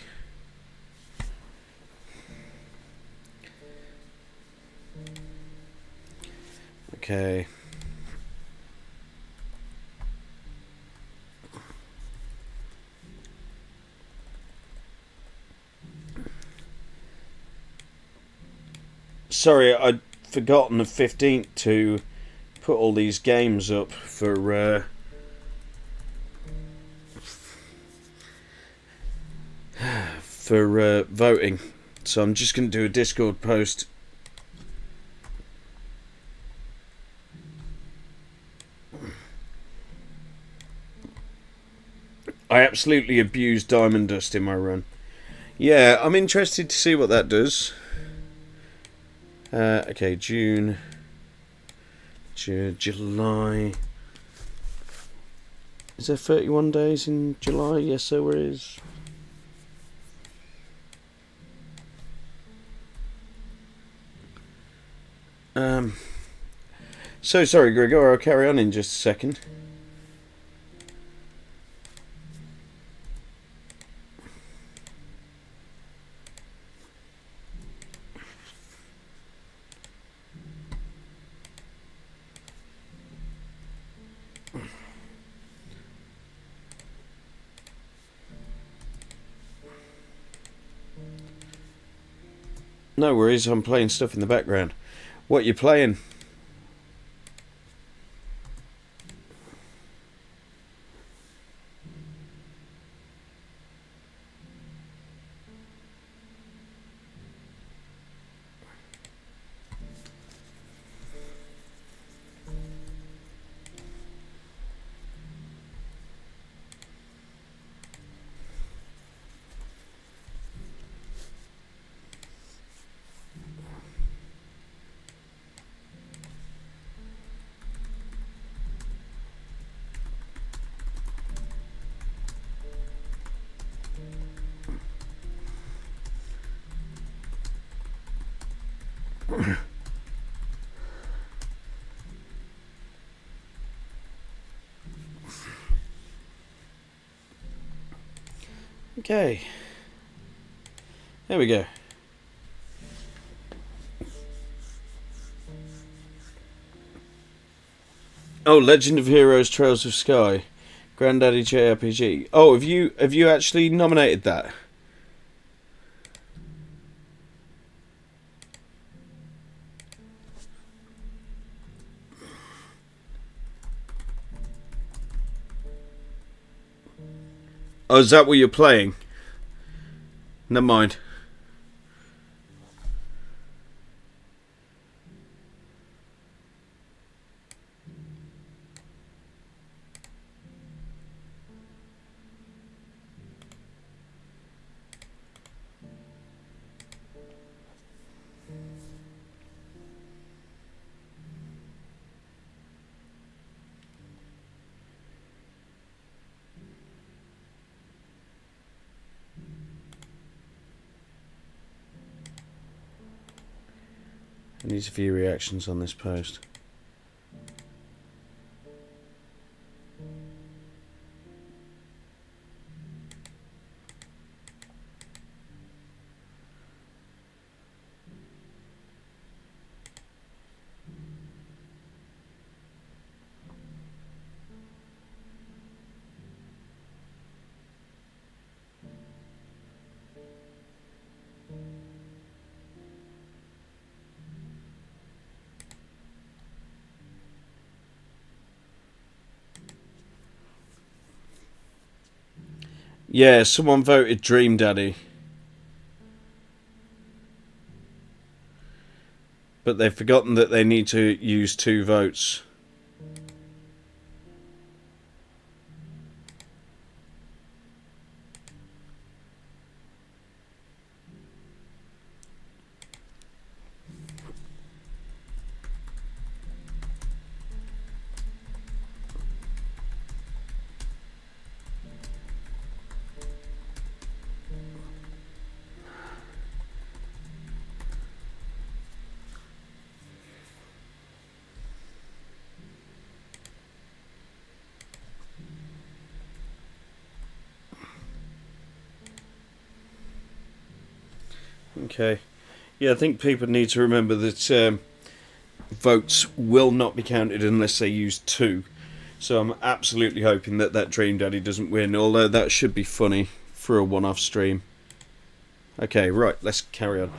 Okay. Sorry, I'd forgotten the 15th to put all these games up for voting. So I'm just going to do a Discord post. I absolutely abused Diamond Dust in my run. Yeah, I'm interested to see what that does. Okay, June, July. Is there 31 days in July? Yes, there is. So sorry, Gregor, I'll carry on in just a second. No worries, I'm playing stuff in the background. What you playing? Okay. There we go. Oh, Legend of Heroes Trails of Sky. Granddaddy JRPG. Oh, have you actually nominated that? Oh, is that what you're playing? Never mind. I need a few reactions on this post. Yeah, someone voted Dream Daddy. But they've forgotten that they need to use 2 votes. Okay. Yeah, I think people need to remember that votes will not be counted unless they use 2. So I'm absolutely hoping that that Dream Daddy doesn't win, although that should be funny for a one-off stream. Okay, right, let's carry on.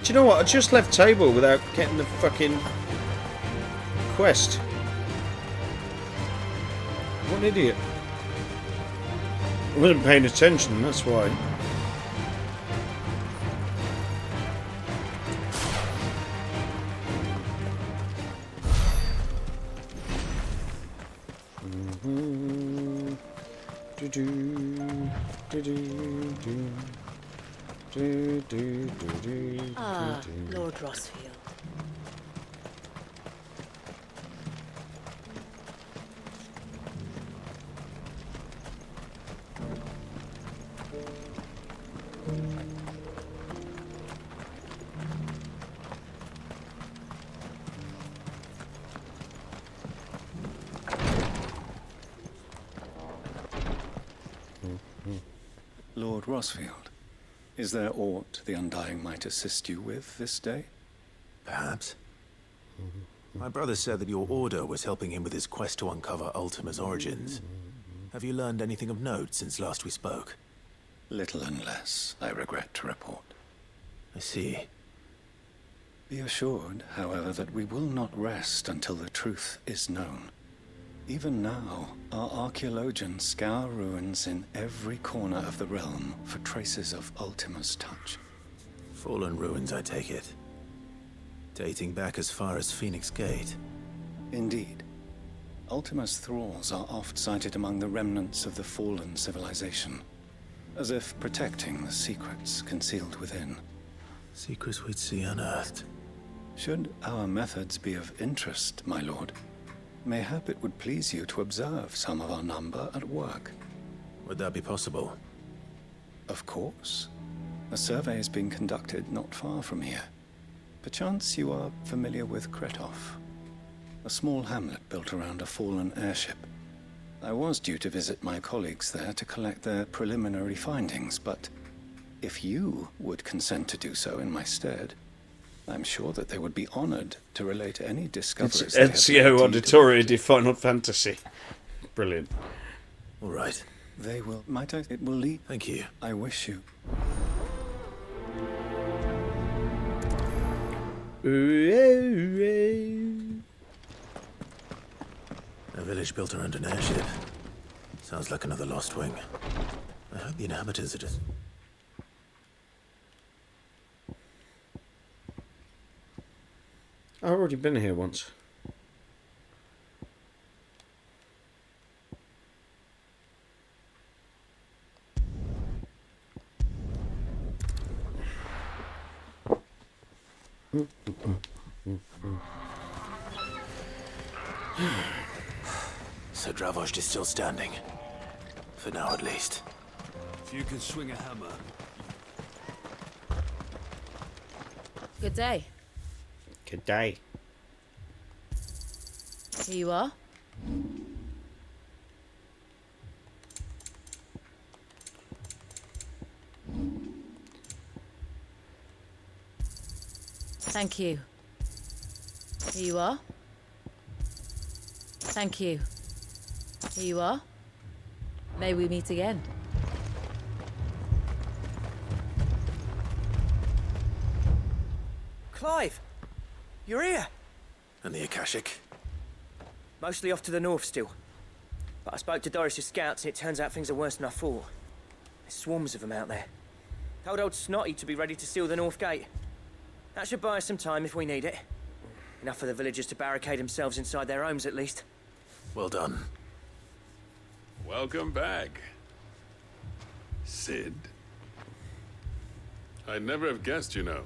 Do you know what? I just left table without getting the fucking quest. What an idiot. I wasn't paying attention, that's why. Ah, Lord Rossfield. Lord Rossfield, is there aught the Undying might assist you with this day? Perhaps. My brother said that your order was helping him with his quest to uncover Ultima's origins. Have you learned anything of note since last we spoke? Little and less, I regret to report. I see. Be assured, however, that we will not rest until the truth is known. Even now, our archaeologians scour ruins in every corner of the realm for traces of Ultima's touch. Fallen ruins, I take it. Dating back as far as Phoenix Gate. Indeed. Ultima's thralls are oft sighted among the remnants of the fallen civilization, as if protecting the secrets concealed within. Secrets we'd see unearthed. Should our methods be of interest, my lord, mayhap it would please you to observe some of our number at work. Would that be possible? Of course. A survey is being conducted not far from here. Perchance you are familiar with Kretov, a small hamlet built around a fallen airship. I was due to visit my colleagues there to collect their preliminary findings, but if you would consent to do so in my stead, I'm sure that they would be honored to relate any discoveries. It's Ezio Auditorio di Final Fantasy. Brilliant. All right. They will. Might I? It will lead. Thank you. I wish you. A village built around an airship. Sounds like another lost wing. I hope the inhabitants are just... I've already been here once. So Dravost is still standing. For now, at least. If you can swing a hammer. Good day. Good day. Here you are. Thank you. Here you are. Thank you. Here you are. May we meet again. Clive! You're here! And the Akashic? Mostly off to the north still. But I spoke to Doris's scouts and it turns out things are worse than I thought. There's swarms of them out there. Told old Snotty to be ready to seal the north gate. That should buy us some time if we need it. Enough for the villagers to barricade themselves inside their homes at least. Well done. Welcome back, Sid. I'd never have guessed, you know.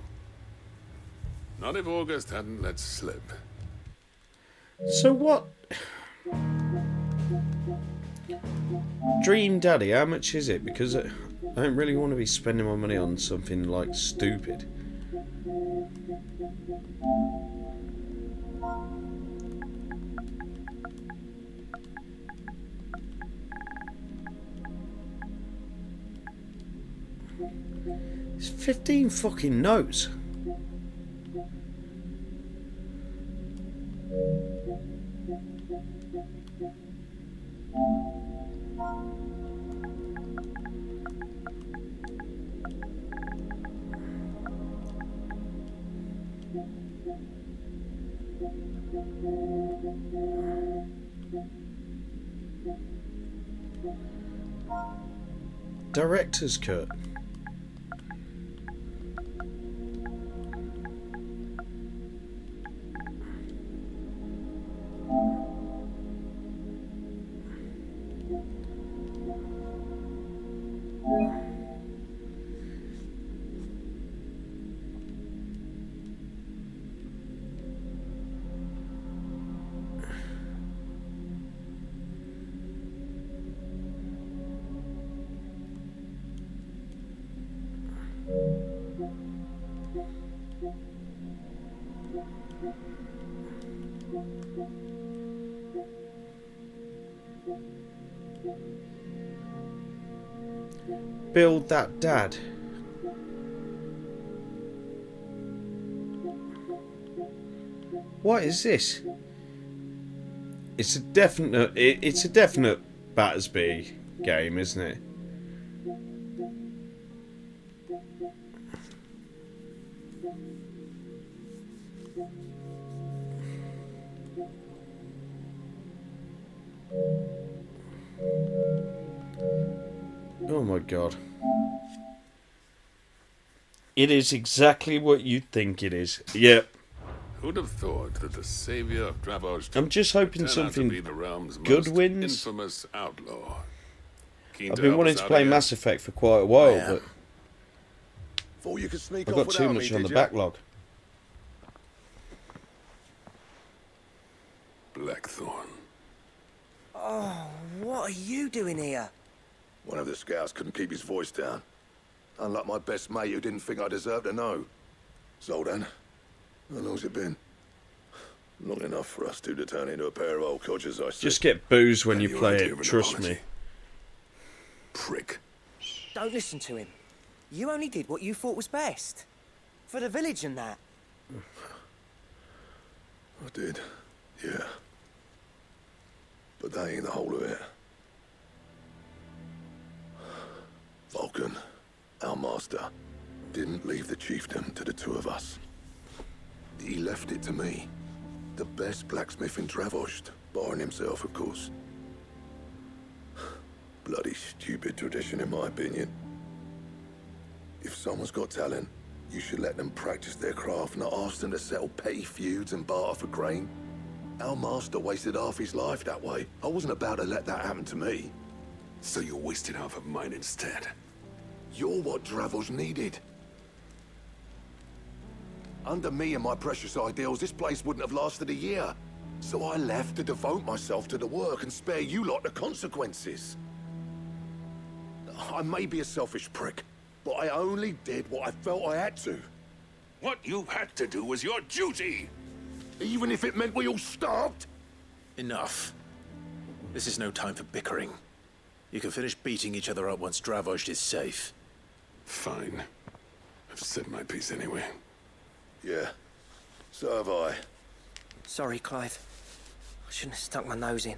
Not if August hadn't let slip. So what? Dream Daddy, how much is it? Because I don't really want to be spending my money on something like stupid. It's 15 fucking notes. Director's cut. Build that dad. What is this? It's a definite. It's a definite Battersby game, isn't it? Oh my god. It is exactly what you'd think it is. Yep. Who'd have thought that the savior of Dravos I'm just hoping something good wins. Infamous outlaw. I've been wanting to play Mass Effect for quite a while, but Thought you could sneak I've off got too without much me, on the did ya? backlog. Blackthorn. Oh, what are you doing here? One of the scouts couldn't keep his voice down. Unlike my best mate who didn't think I deserved to know. Zoldan, how long's it been? Long enough for us two to turn into a pair of old codgers, I see. Just get booze when you play it, trust me. Prick. Don't listen to him. You only did what you thought was best. For the village and that. I did, yeah. But that ain't the whole of it. Vulcan, our master, didn't leave the chiefdom to the two of us. He left it to me. The best blacksmith in Dravos, barring himself, of course. Bloody stupid tradition, in my opinion. If someone's got talent, you should let them practice their craft, not ask them to settle petty feuds and barter for grain. Our master wasted half his life that way. I wasn't about to let that happen to me. So you wasted half of mine instead. You're what Dravos needed. Under me and my precious ideals, this place wouldn't have lasted a year. So I left to devote myself to the work and spare you lot the consequences. I may be a selfish prick, but I only did what I felt I had to. What you had to do was your duty! Even if it meant we all starved? Enough. This is no time for bickering. You can finish beating each other up once Dravos is safe. Fine. I've said my piece anyway. Yeah, so have I. Sorry, Clive. I shouldn't have stuck my nose in.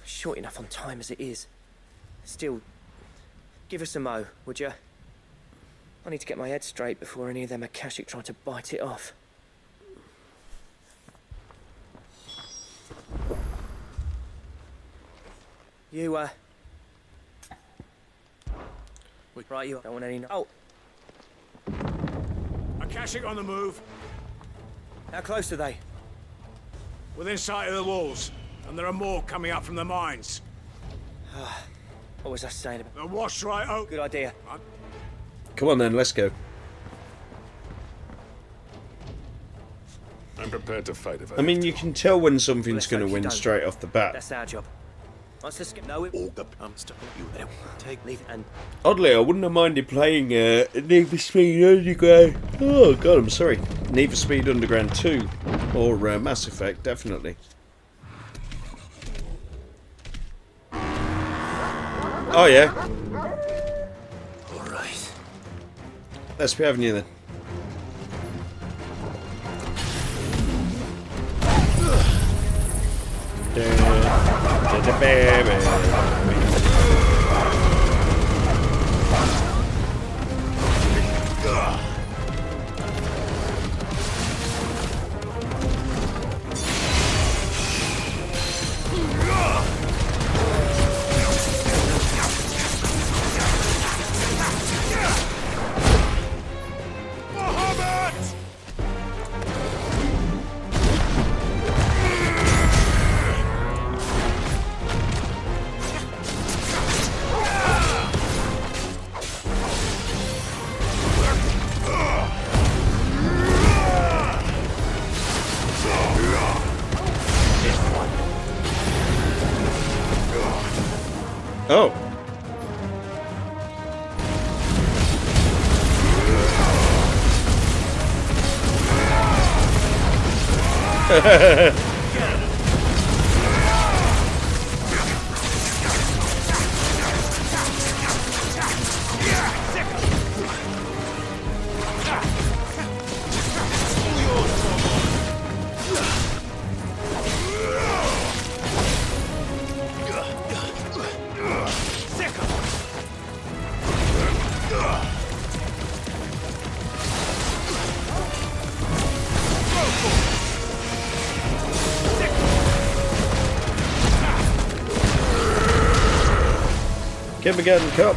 Short enough on time as it is. Still, give us a mo, would you? I need to get my head straight before any of them Akashic try to bite it off. You, right, you don't want any... Oh! Akashic on the move. How close are they? Within sight of the walls. And there are more coming up from the mines. What was I saying about... They're washed right out. Good idea. Come on then, let's go. I'm prepared to fight if I mean, you can tell when something's going to win straight off the bat. That's our job. Once this get... No, it... I'm stuck with you there. Take, leave, and... Oddly, I wouldn't have minded playing Need for Speed Underground. Oh god, I'm sorry. Need for Speed Underground 2. Or Mass Effect, definitely. Oh yeah. Alright. Let's be having you then. Oh. Kindergarten Cup.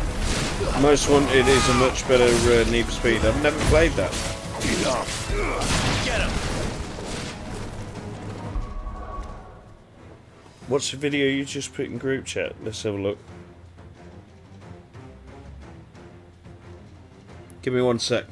Most Wanted is a much better Need for Speed. I've never played that. Get him! What's the video you just put in group chat? Let's have a look. Give me 1 sec.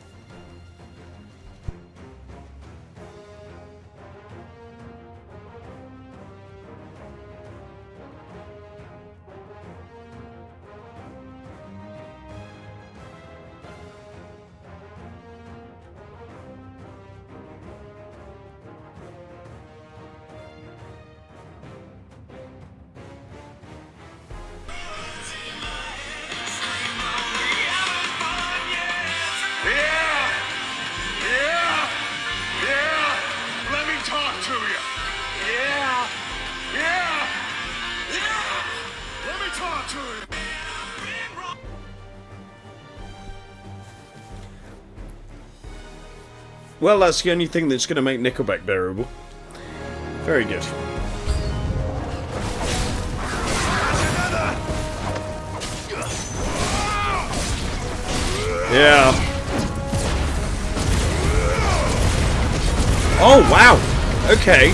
Well, that's the only thing that's going to make Nickelback bearable. Very good. Yeah. Oh, wow. Okay.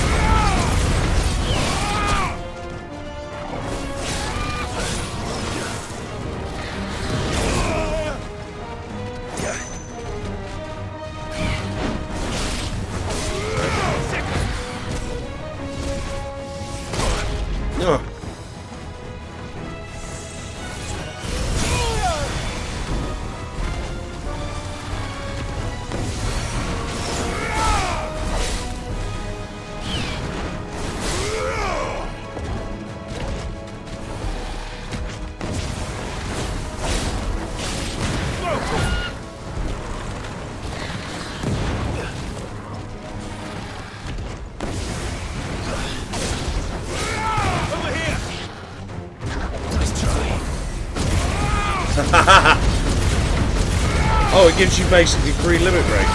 Oh, it gives you basically free limit break.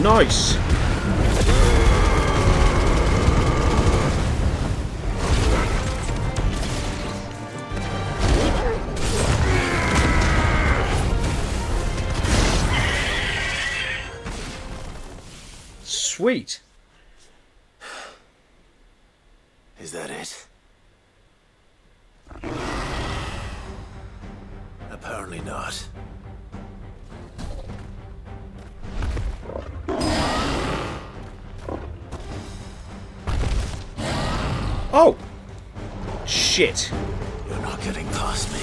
Nice. Sweet. Is that it? Apparently not. Oh! Shit. You're not getting past me.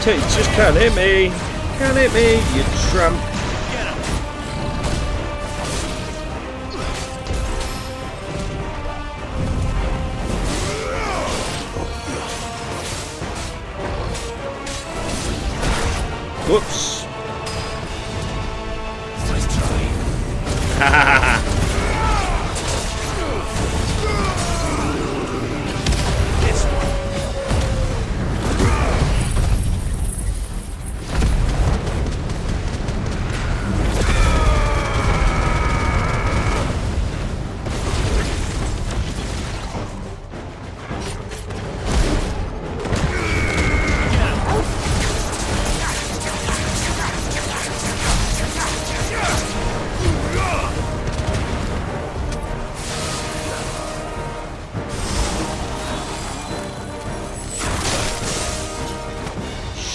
Just can't hit me. Can't hit me, you tramp. Whoops. Nice try. Ha ha ha ha.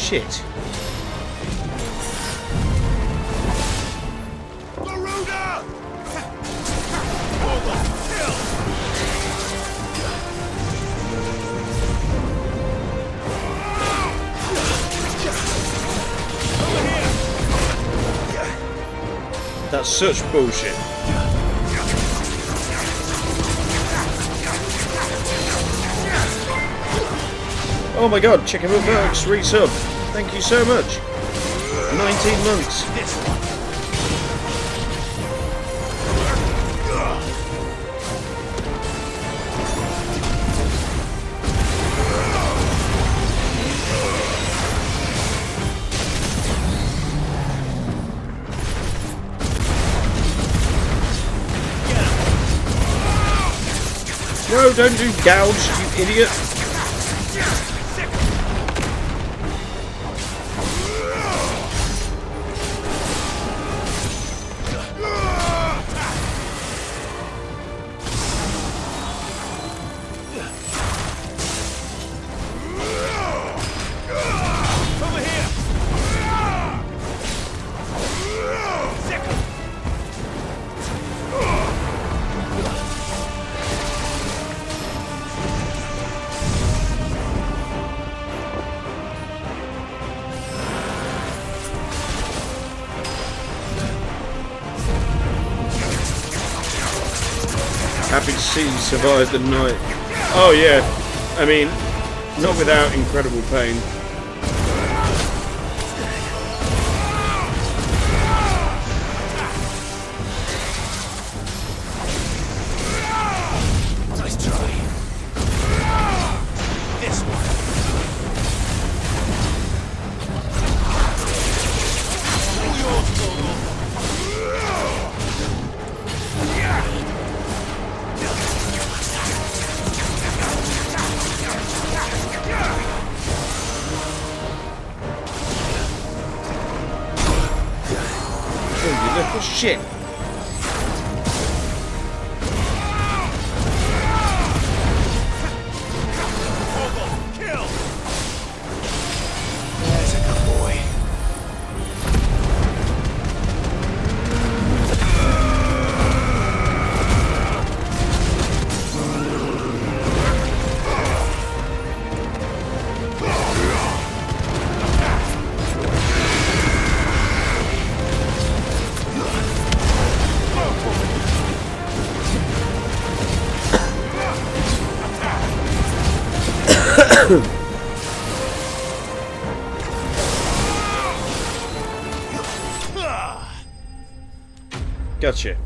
Shit. That's such bullshit. Oh my god, Chicken Milk Burks, resub. Thank you so much. 19 months. No, don't do gouge, you idiot. Happy to see you survive the night. Oh yeah, I mean, not without incredible pain. Nice try. This one. Little shit. Kill. There's a good boy. Gotcha.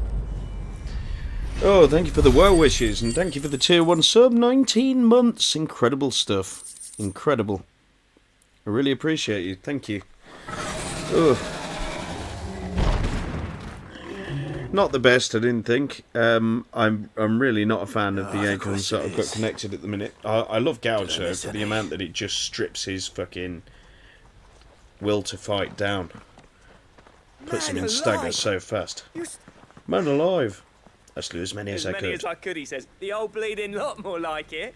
Oh, thank you for the well wishes, and thank you for the tier 1 sub. 19 months. Incredible stuff. Incredible. I really appreciate you. Thank you. Ugh. Not the best, I didn't think. I'm really not a fan of the acorns that I've got connected at the minute. I love Gouge though, for the amount that it just strips his fucking will to fight down. Puts him in stagger so fast. Man alive. I slew as many as I could. As I could, he says. The old bleeding lot, more like it.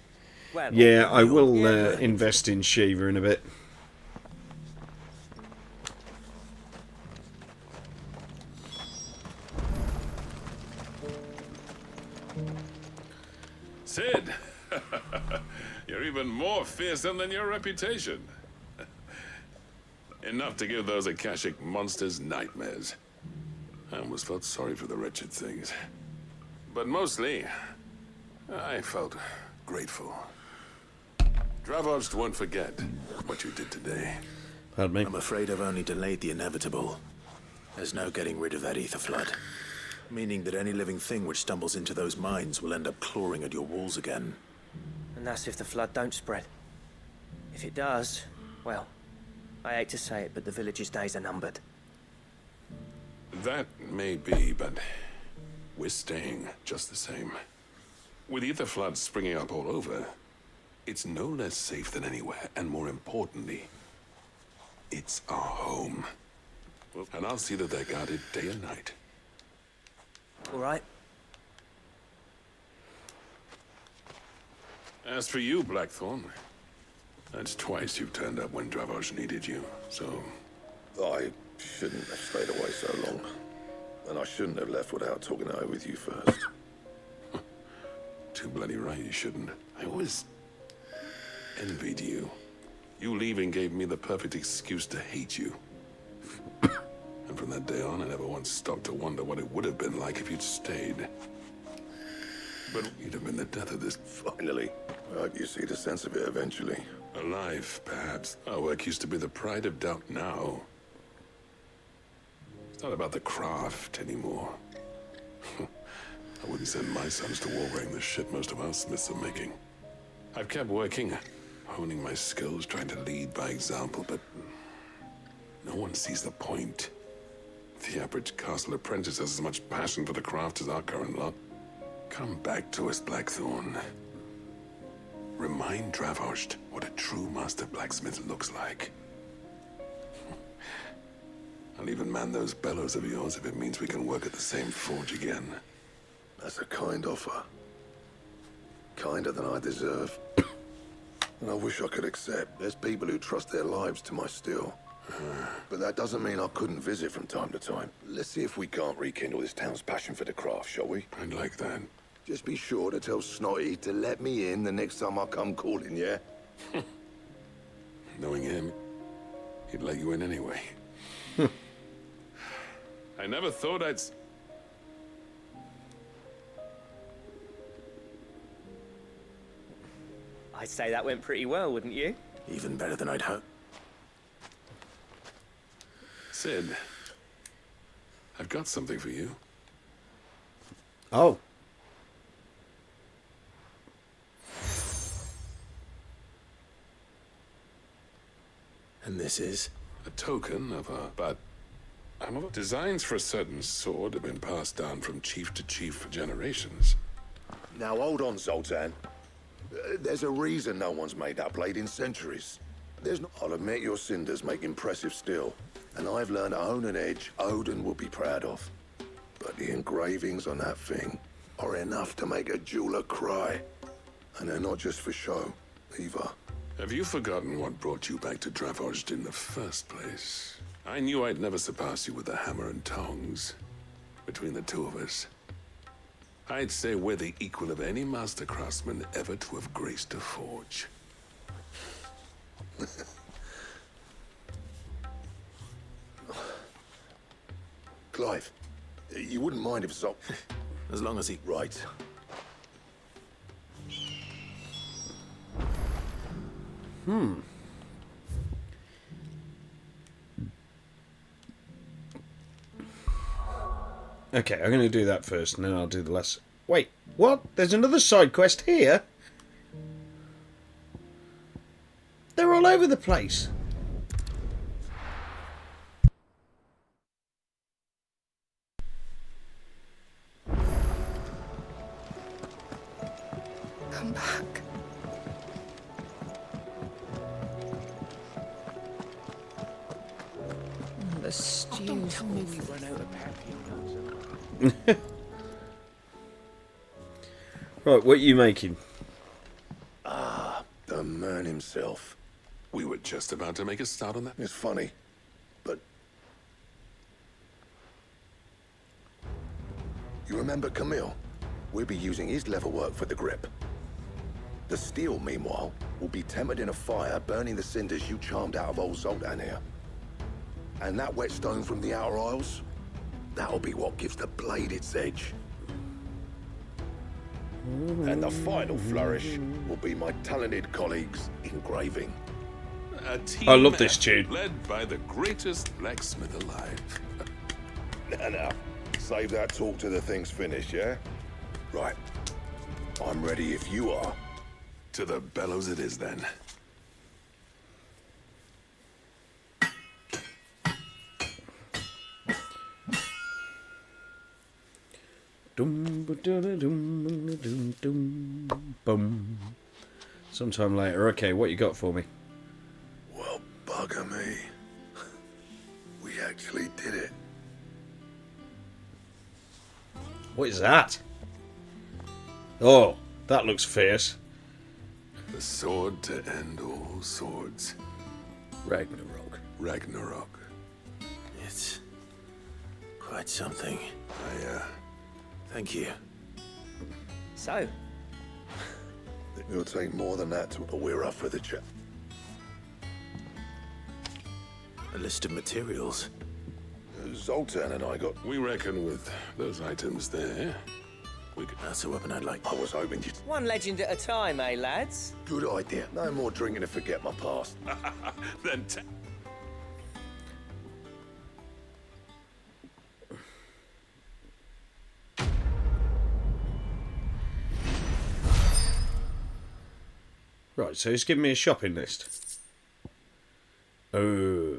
Well, yeah, I will invest in Shiva in a bit. Sid, you're even more fearsome than your reputation. Enough to give those Akashic monsters nightmares. I almost felt sorry for the wretched things. But mostly, I felt grateful. Dravoged won't forget what you did today. Pardon me? I'm afraid I've only delayed the inevitable. There's no getting rid of that ether flood. Meaning that any living thing which stumbles into those mines will end up clawing at your walls again. And that's if the flood don't spread. If it does, well, I hate to say it, but the village's days are numbered. That may be, but we're staying just the same. With ether floods springing up all over, it's no less safe than anywhere, and more importantly, it's our home. And I'll see that they're guarded day and night. All right. As for you, Blackthorn, that's twice you've turned up when Dravos needed you, so... I shouldn't have stayed away so long. And I shouldn't have left without talking it over with you first. Too bloody right you shouldn't. I always envied you. You leaving gave me the perfect excuse to hate you. And from that day on, I never once stopped to wonder what it would have been like if you'd stayed. But you'd have been the death of this. Finally. I hope you see the sense of it eventually. Alive, perhaps. Our work used to be the pride of doubt now. It's not about the craft anymore. I wouldn't send my sons to war wearing the shit most of our smiths are making. I've kept working, honing my skills, trying to lead by example, but no one sees the point. The average castle apprentice has as much passion for the craft as our current lot. Come back to us, Blackthorn. Remind Dravosht what a true master blacksmith looks like. I'll even man those bellows of yours if it means we can work at the same forge again. That's a kind offer. Kinder than I deserve. And I wish I could accept. There's people who trust their lives to my steel. But that doesn't mean I couldn't visit from time to time. Let's see if we can't rekindle this town's passion for the craft, shall we? I'd like that. Just be sure to tell Snotty to let me in the next time I come calling, yeah? Knowing him, he'd let you in anyway. I never thought I'd... I'd say that went pretty well, wouldn't you? Even better than I'd hoped. Sid, I've got something for you. Oh. And this is? A token of a... but... designs for a certain sword have been passed down from chief to chief for generations. Now hold on, Zoltan. There's a reason no one's made that blade in centuries. There's no... I'll admit your cinders make impressive steel. And I've learned to own an edge Odin will be proud of. But the engravings on that thing are enough to make a jeweler cry. And they're not just for show, either. Have you forgotten what brought you back to Dravoged in the first place? I knew I'd never surpass you with the hammer and tongs. Between the two of us, I'd say we're the equal of any master craftsman ever to have graced a forge. Clive, you wouldn't mind if Zol... As long as he... Right. Okay, I'm going to do that first, and then I'll do the last... Wait, what? There's another side quest here? They're all over the place. Come back. The stew. Don't tell me we run out of papillons. Right, what are you making? Ah, the man himself. We were just about to make a start on that. It's funny, but... You remember Camille? We'll be using his leatherwork for the grip. The steel, meanwhile, will be tempered in a fire, burning the cinders you charmed out of old Zoltan here. And that whetstone from the Outer Isles, that'll be what gives the blade its edge. And the final flourish will be my talented colleagues' engraving. A team I love this effort tune. led by the greatest blacksmith alive. Now, save that talk till the thing's finished, yeah? Right. I'm ready if you are. To the bellows it is then. Boom. Sometime later. Okay, what you got for me? Well, bugger me. We actually did it. What is that? Oh, that looks fierce. The sword to end all swords. Ragnarok. Ragnarok. It's quite something. Thank you. So? It'll take more than that to... We're up for the chat. A list of materials. Zoltan and I got... We reckon with those items there, we could... That's a weapon I'd like. I was hoping you'd... One legend at a time, eh, lads? Good idea. No more drinking to forget my past. Then Right, so he's giving me a shopping list. Oh.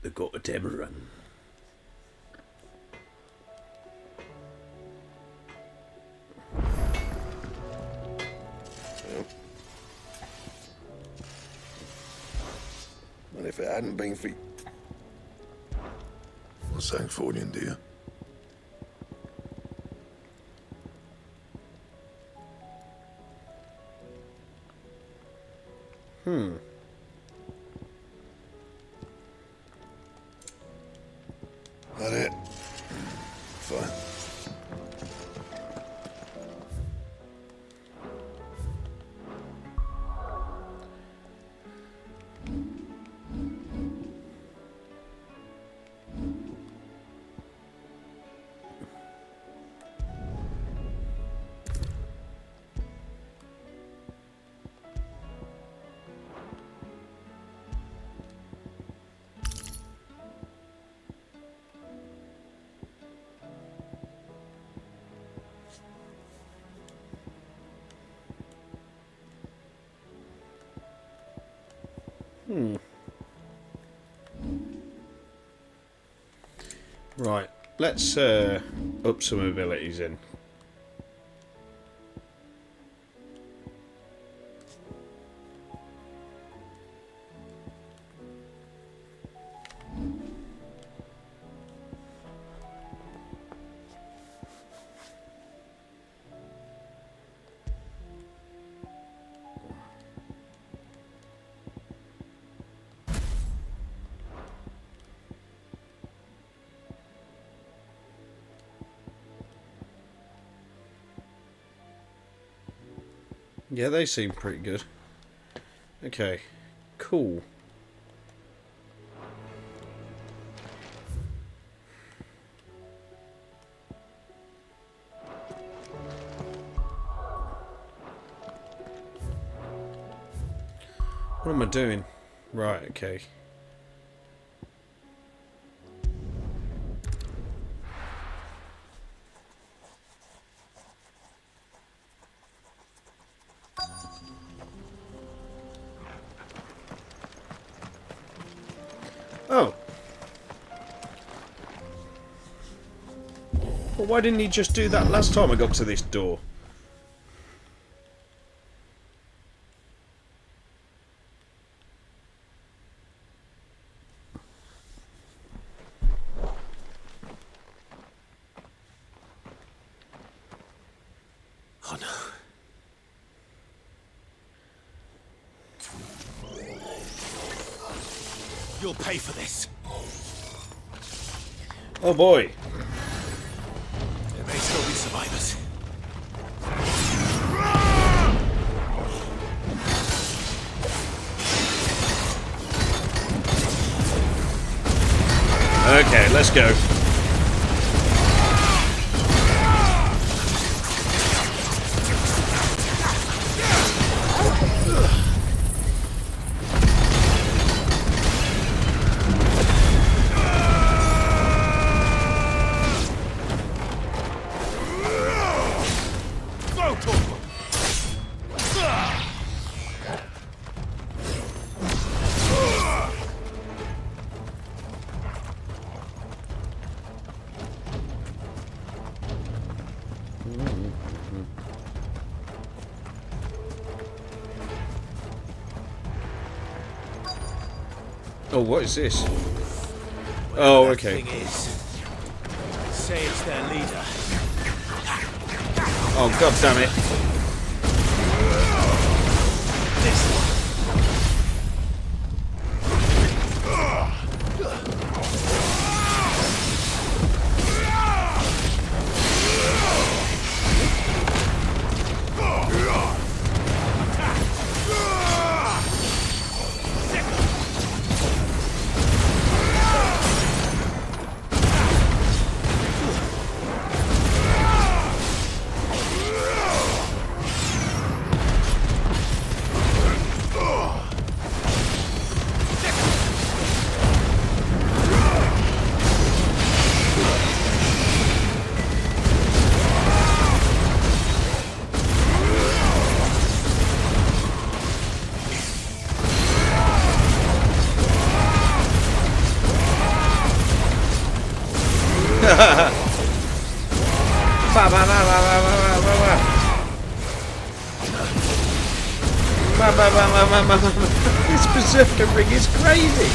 They got a Demoran. And if it hadn't been for... What's that for you, dear? That it? Fine. Right, let's up some abilities in. Yeah, they seem pretty good. Okay, cool. What am I doing? Right, okay. Oh. Well, why didn't he just do that last time I got to this door? Oh no. You'll pay for this. Oh boy. There may still be survivors. Okay, let's go. Oh, what is this? Oh, okay. Thing is, say it's their leader. Oh, god damn it. This one. This berserker ring is crazy.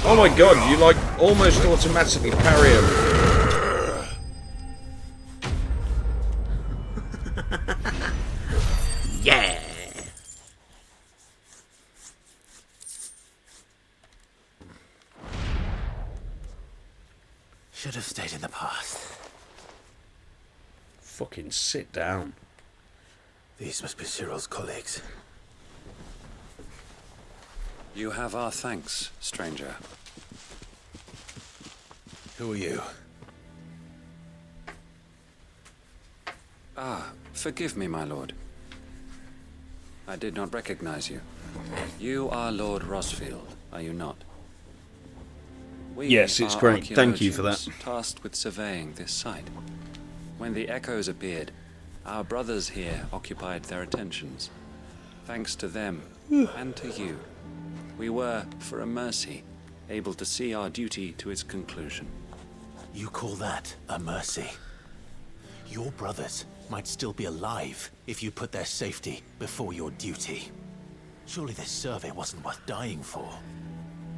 Oh my god, you like almost automatically parry him. Yeah. Should have stayed in the past. Fucking sit down. These must be Cyril's colleagues. You have our thanks, stranger. Who are you? Ah, forgive me, my lord. I did not recognize you. You are Lord Rosfield, are you not? We Yes, it's are great. Thank you for that. archaeologians tasked with surveying this site. When the echoes appeared, our brothers here occupied their attentions. Thanks to them, and to you, we were, for a mercy, able to see our duty to its conclusion. You call that a mercy? Your brothers might still be alive if you put their safety before your duty. Surely this survey wasn't worth dying for.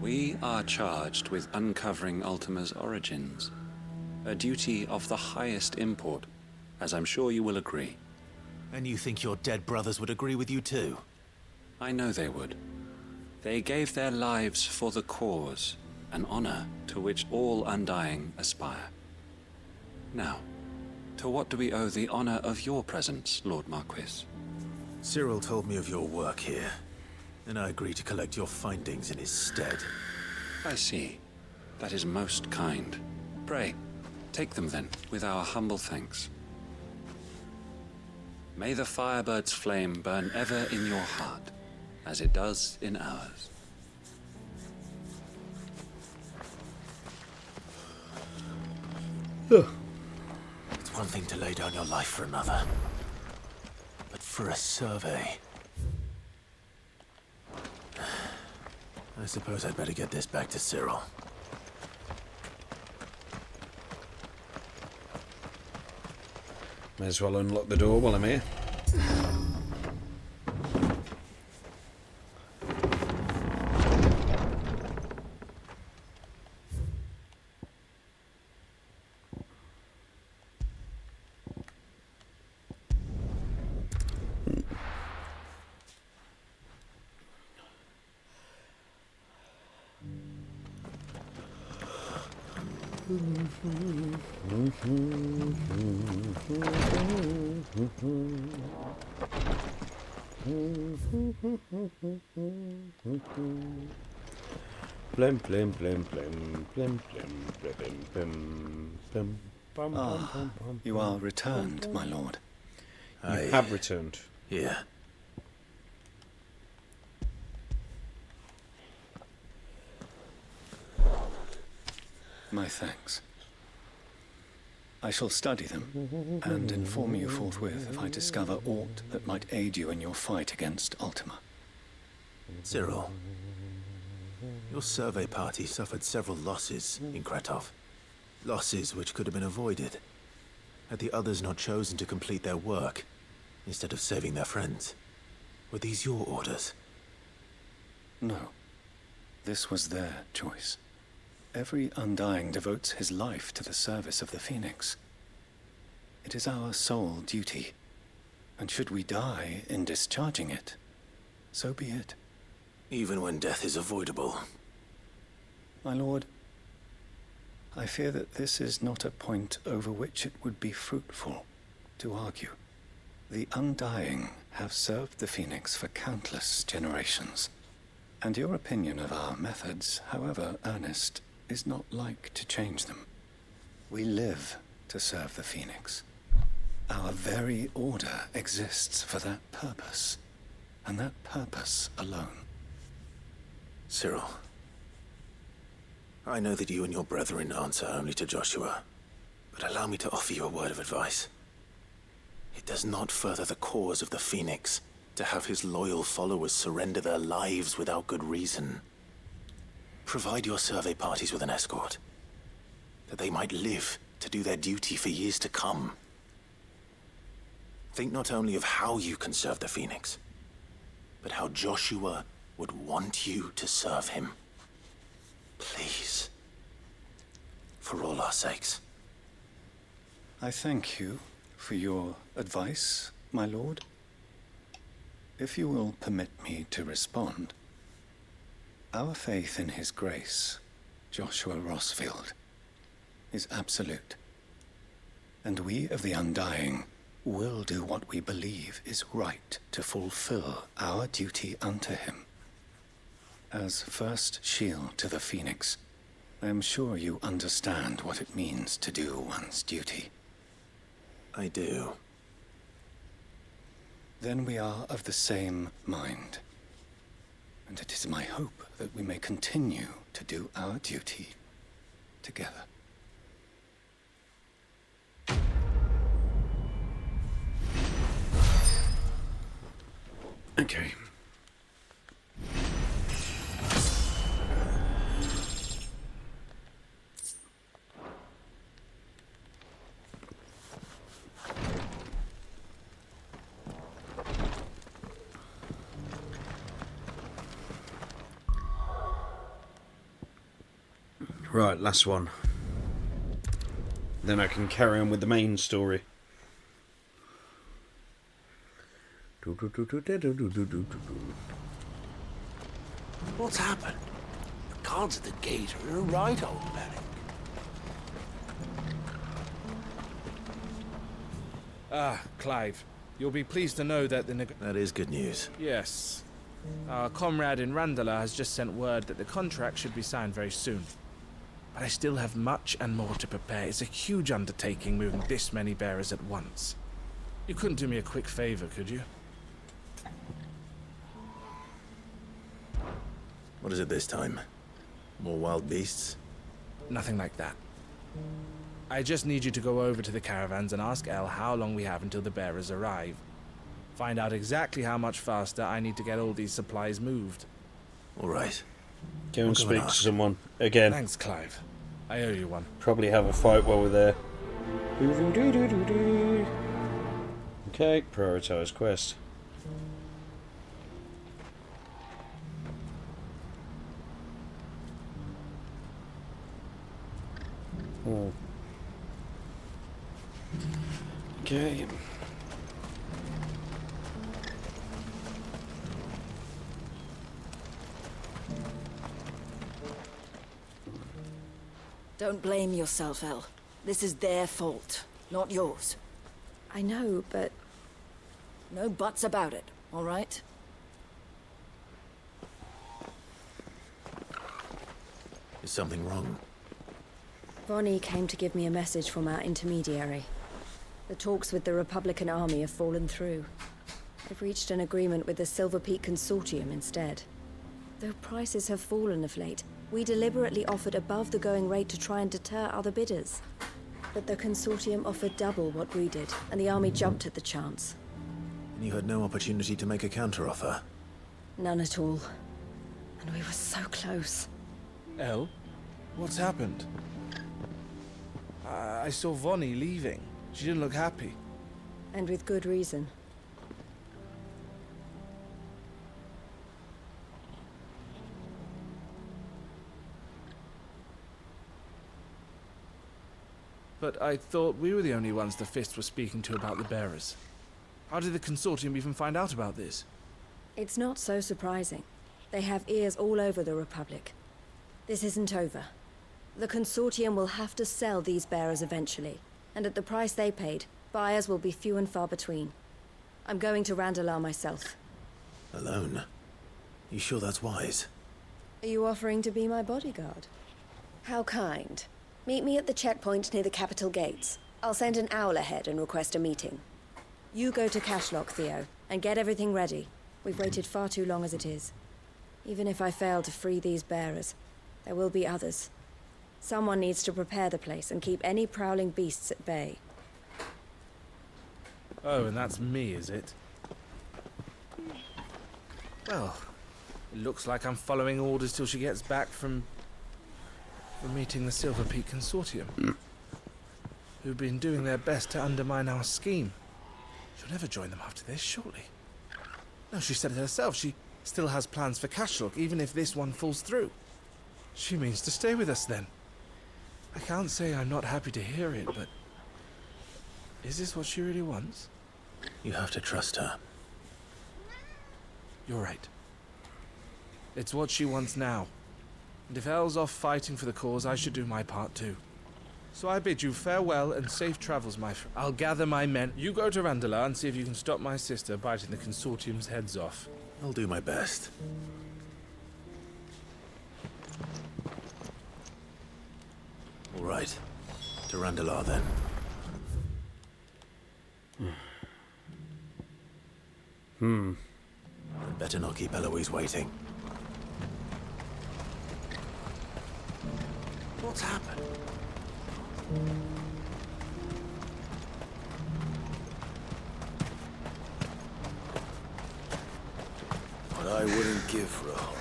We are charged with uncovering Ultima's origins. A duty of the highest import, as I'm sure you will agree. And you think your dead brothers would agree with you too? I know they would. They gave their lives for the cause, an honor to which all undying aspire. Now, to what do we owe the honor of your presence, Lord Marquis? Cyril told me of your work here, and I agreed to collect your findings in his stead. I see. That is most kind. Pray, take them then, with our humble thanks. May the Firebird's flame burn ever in your heart, as it does in ours. It's one thing to lay down your life for another, but for a survey... I suppose I'd better get this back to Cyril. May as well unlock the door while I'm here. Blim, blim, blim, blim, blim, blim, blim, blim, blim, bum, bum, bum, bum. You are returned, my lord. You have returned. Yeah. My thanks. I shall study them and inform you forthwith if I discover aught that might aid you in your fight against Ultima. Cyril, your survey party suffered several losses in Kratov. Losses which could have been avoided had the others not chosen to complete their work instead of saving their friends. Were these your orders? No. This was their choice. Every Undying devotes his life to the service of the Phoenix. It is our sole duty, and should we die in discharging it, so be it. Even when death is avoidable. My lord, I fear that this is not a point over which it would be fruitful to argue. The Undying have served the Phoenix for countless generations, and your opinion of our methods, however earnest, is not like to change them. We live to serve the Phoenix. Our very order exists for that purpose, and that purpose alone. Cyril, I know that you and your brethren answer only to Joshua, but allow me to offer you a word of advice. It does not further the cause of the Phoenix to have his loyal followers surrender their lives without good reason. Provide your survey parties with an escort, that they might live to do their duty for years to come. Think not only of how you can serve the Phoenix, but how Joshua would want you to serve him. Please. For all our sakes. I thank you for your advice, my lord. If you will permit me to respond, our faith in his grace, Joshua Rossfield, is absolute. And we of the Undying will do what we believe is right to fulfill our duty unto him. As first shield to the Phoenix, I am sure you understand what it means to do one's duty. I do. Then we are of the same mind. And it is my hope that we may continue to do our duty together. Okay. Right, last one. Then I can carry on with the main story. What's happened? The guards at the gate are in a right old panic. Ah, Clive. You'll be pleased to know that That is good news. Yes. Our comrade in Randala has just sent word that the contract should be signed very soon. But I still have much and more to prepare. It's a huge undertaking moving this many bearers at once. You couldn't do me a quick favor, could you? What is it this time? More wild beasts? Nothing like that. I just need you to go over to the caravans and ask Elle how long we have until the bearers arrive. Find out exactly how much faster I need to get all these supplies moved. All right. Go and speak to someone again. Thanks, Clive. I owe you one. Probably have a fight while we're there. Okay, prioritize quest. Oh. Okay. Don't blame yourself, Elle. This is their fault, not yours. I know, but... No buts about it, all right? Is something wrong? Bonnie came to give me a message from our intermediary. The talks with the Republican Army have fallen through. They've reached an agreement with the Silver Peak Consortium instead. Though prices have fallen of late, we deliberately offered above the going rate to try and deter other bidders. But the Consortium offered double what we did, and the Army jumped at the chance. And you had no opportunity to make a counteroffer? None at all. And we were so close. Elle? What's happened? I saw Vonnie leaving. She didn't look happy. And with good reason. But I thought we were the only ones the Fist were speaking to about the bearers. How did the Consortium even find out about this? It's not so surprising. They have ears all over the Republic. This isn't over. The Consortium will have to sell these bearers eventually, and at the price they paid, buyers will be few and far between. I'm going to Randalar myself. Alone? You sure that's wise? Are you offering to be my bodyguard? How kind. Meet me at the checkpoint near the capital gates. I'll send an owl ahead and request a meeting. You go to Cashlock, Theo, and get everything ready. We've waited far too long as it is. Even if I fail to free these bearers, there will be others. Someone needs to prepare the place and keep any prowling beasts at bay. Oh, and that's me, is it? Well, it looks like I'm following orders till she gets back from meeting the Silver Peak Consortium, who've been doing their best to undermine our scheme. She'll never join them after this, surely. No, she said it herself. She still has plans for Cashlock, even if this one falls through. She means to stay with us, then. I can't say I'm not happy to hear it, but... is this what she really wants? You have to trust her. You're right. It's what she wants now. And if Elle's off fighting for the cause, I should do my part too. So I bid you farewell and safe travels, my friend. I'll gather my men. You go to Randalar and see if you can stop my sister biting the Consortium's heads off. I'll do my best. All right. To Randalar, then. I'd better not keep Eloise waiting. What's happened? What I wouldn't give for a whole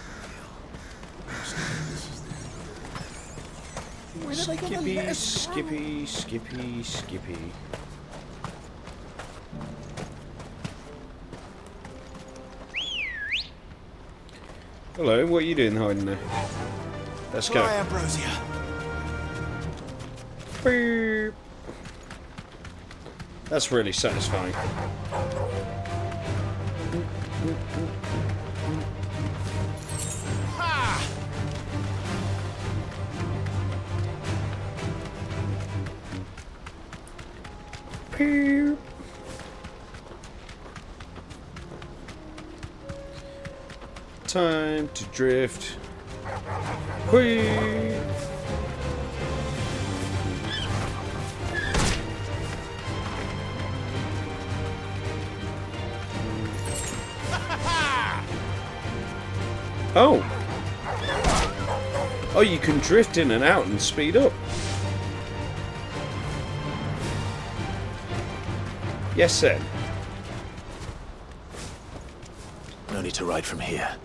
Skippy, Skippy, Skippy, Skippy. Hello, what are you doing hiding there? Let's go. Fly, Ambrosia. Beep. That's really satisfying. Ha! Beep. Time to drift. Whee! Oh! Oh, you can drift in and out and speed up. Yes, sir. No need to ride from here.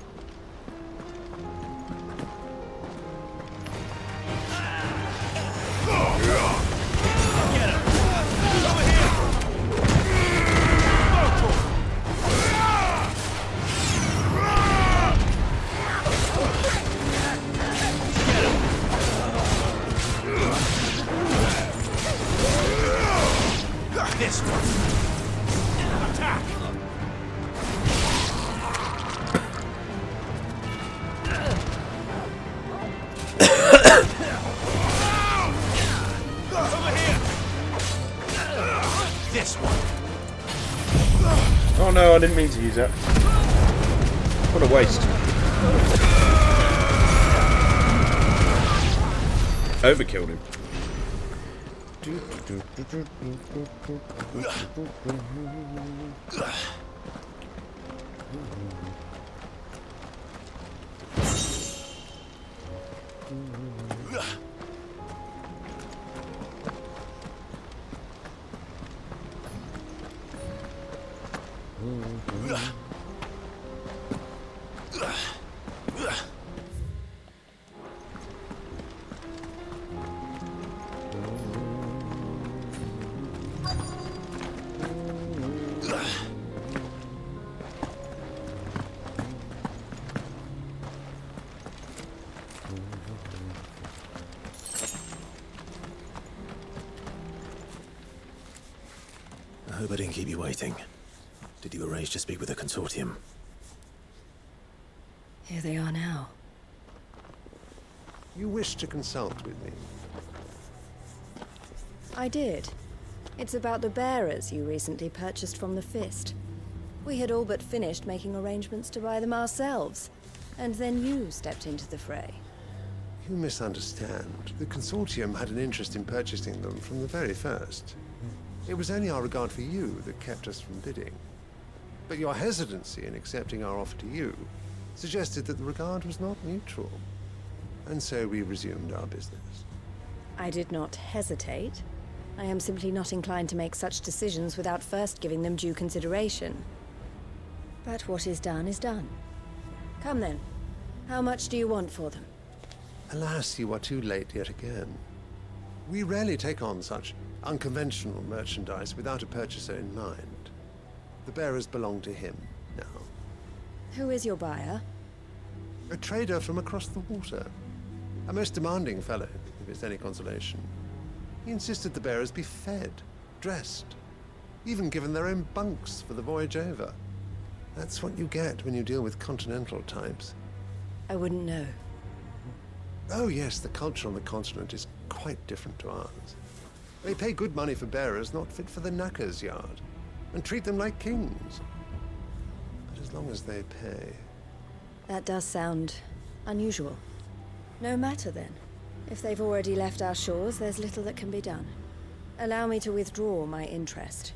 This one. Attack! Over here! This one. Oh no, I didn't mean to use that. What a waste. Overkilled him. I hope I didn't keep you waiting. Did you arrange to speak with the consortium? Here they are now. You wish to consult with me? I did. It's about the bearers you recently purchased from the Fist. We had all but finished making arrangements to buy them ourselves, and then you stepped into the fray. You misunderstand. The consortium had an interest in purchasing them from the very first. It was only our regard for you that kept us from bidding. But your hesitancy in accepting our offer to you suggested that the regard was not mutual. And so we resumed our business. I did not hesitate. I am simply not inclined to make such decisions without first giving them due consideration. But what is done is done. Come then. How much do you want for them? Alas, you are too late yet again. We rarely take on such unconventional merchandise without a purchaser in mind. The bearers belong to him now. Who is your buyer? A trader from across the water. A most demanding fellow, if it's any consolation. He insisted the bearers be fed, dressed, even given their own bunks for the voyage over. That's what you get when you deal with continental types. I wouldn't know. Oh yes, the culture on the continent is quite different to ours. They pay good money for bearers not fit for the knacker's yard, and treat them like kings. But as long as they pay... That does sound unusual. No matter then. If they've already left our shores, there's little that can be done. Allow me to withdraw my interest.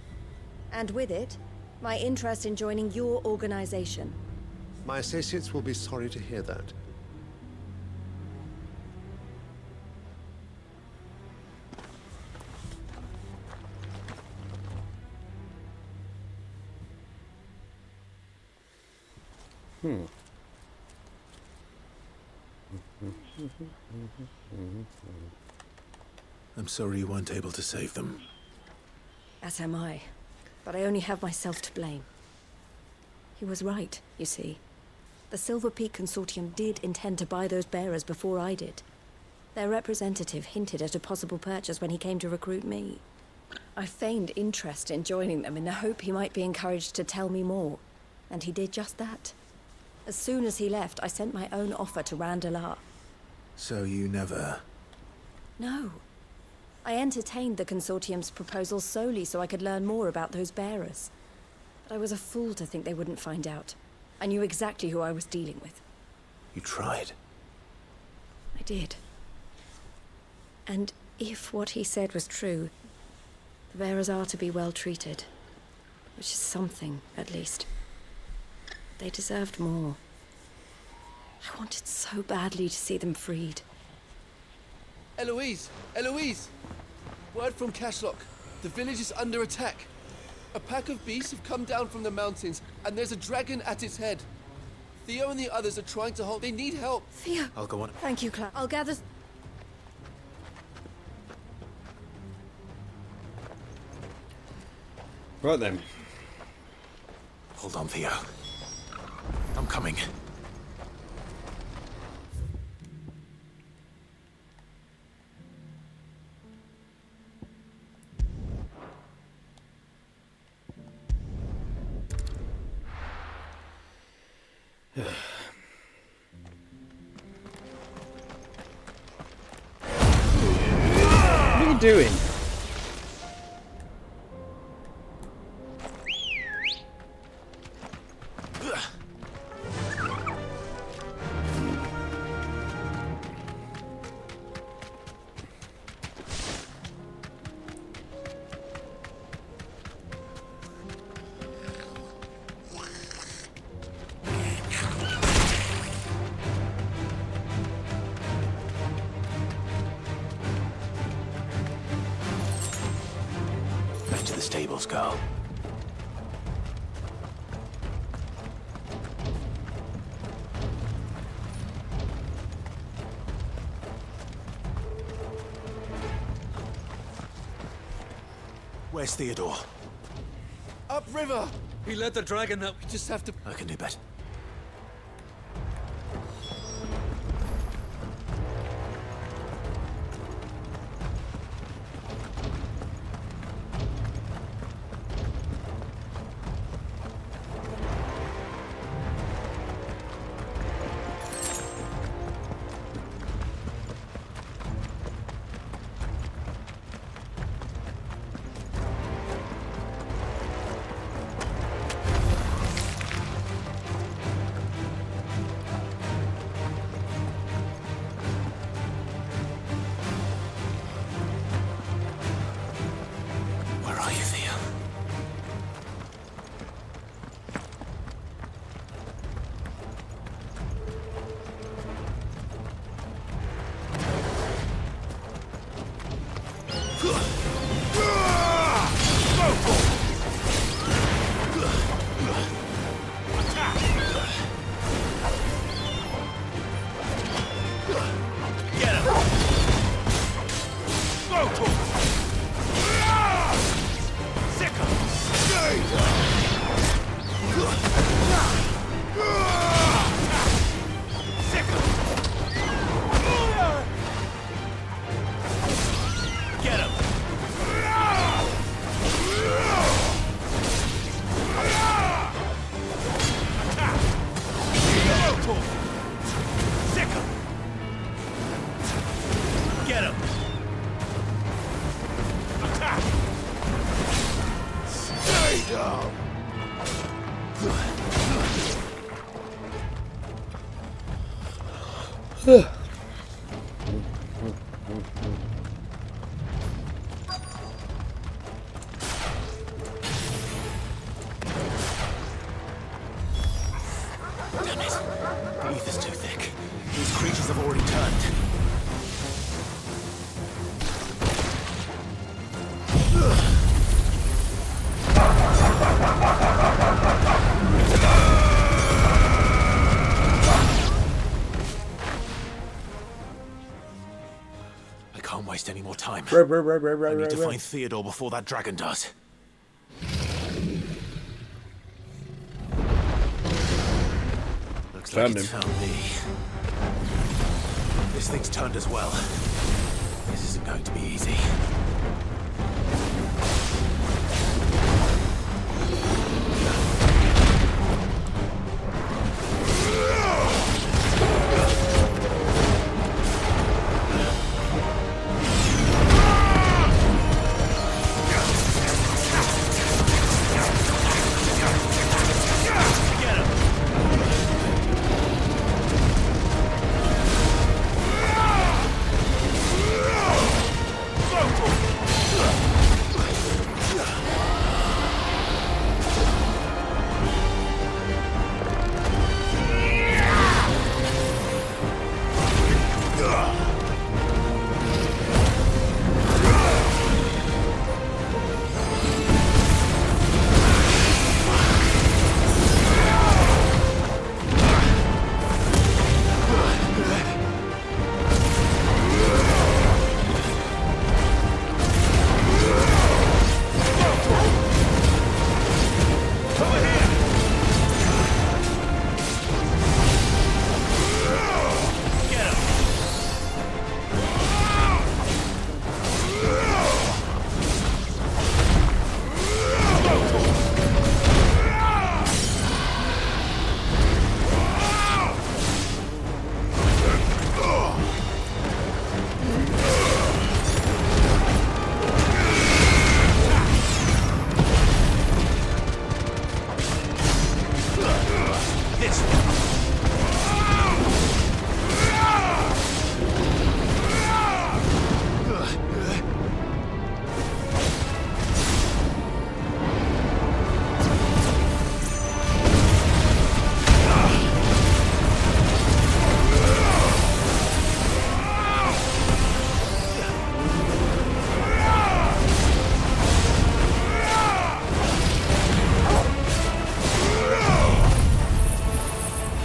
And with it, my interest in joining your organization. My associates will be sorry to hear that. I'm sorry you weren't able to save them. As am I. But I only have myself to blame. He was right, you see. The Silver Peak Consortium did intend to buy those bearers before I did. Their representative hinted at a possible purchase when he came to recruit me. I feigned interest in joining them in the hope he might be encouraged to tell me more. And he did just that. As soon as he left, I sent my own offer to Randalar. So you never... No. I entertained the Consortium's proposal solely so I could learn more about those bearers. But I was a fool to think they wouldn't find out. I knew exactly who I was dealing with. You tried. I did. And if what he said was true, the bearers are to be well treated. Which is something, at least. They deserved more. I wanted so badly to see them freed. Eloise! Eloise! Word from Cashlock. The village is under attack. A pack of beasts have come down from the mountains, and there's a dragon at its head. Theo and the others are trying to hold. They need help. Theo! I'll go on. Thank you, Clara. I'll gather... Right then. Hold on, Theo. I'm coming. What are you doing? Back to the stables, girl. Where's Theodore? Upriver! He led the dragon up. We just have to... I can do better. Where are you, Theo? Damn it. The ether's too thick. These creatures have already turned. I can't waste any more time. I need to find Theodore before that dragon does. Looks like it's found me. This thing's turned as well. This isn't going to be easy. Go!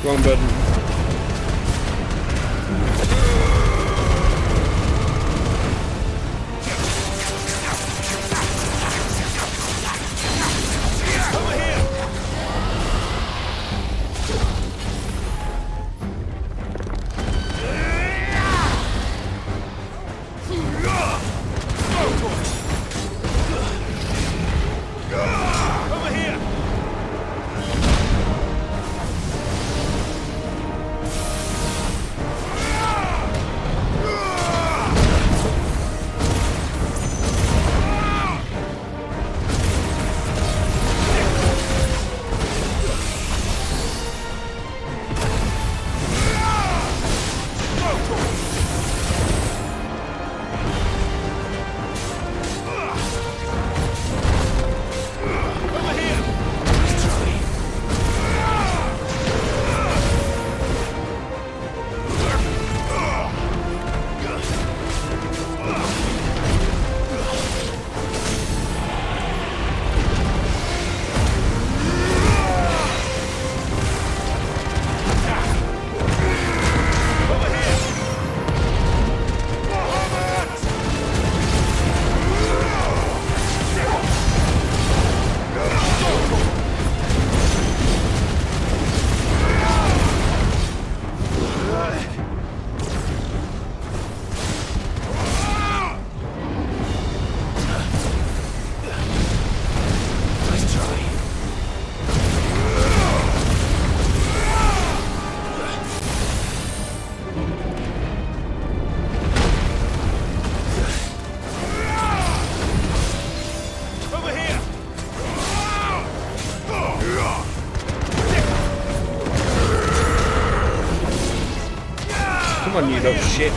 Wrong button. Come on, you little shit.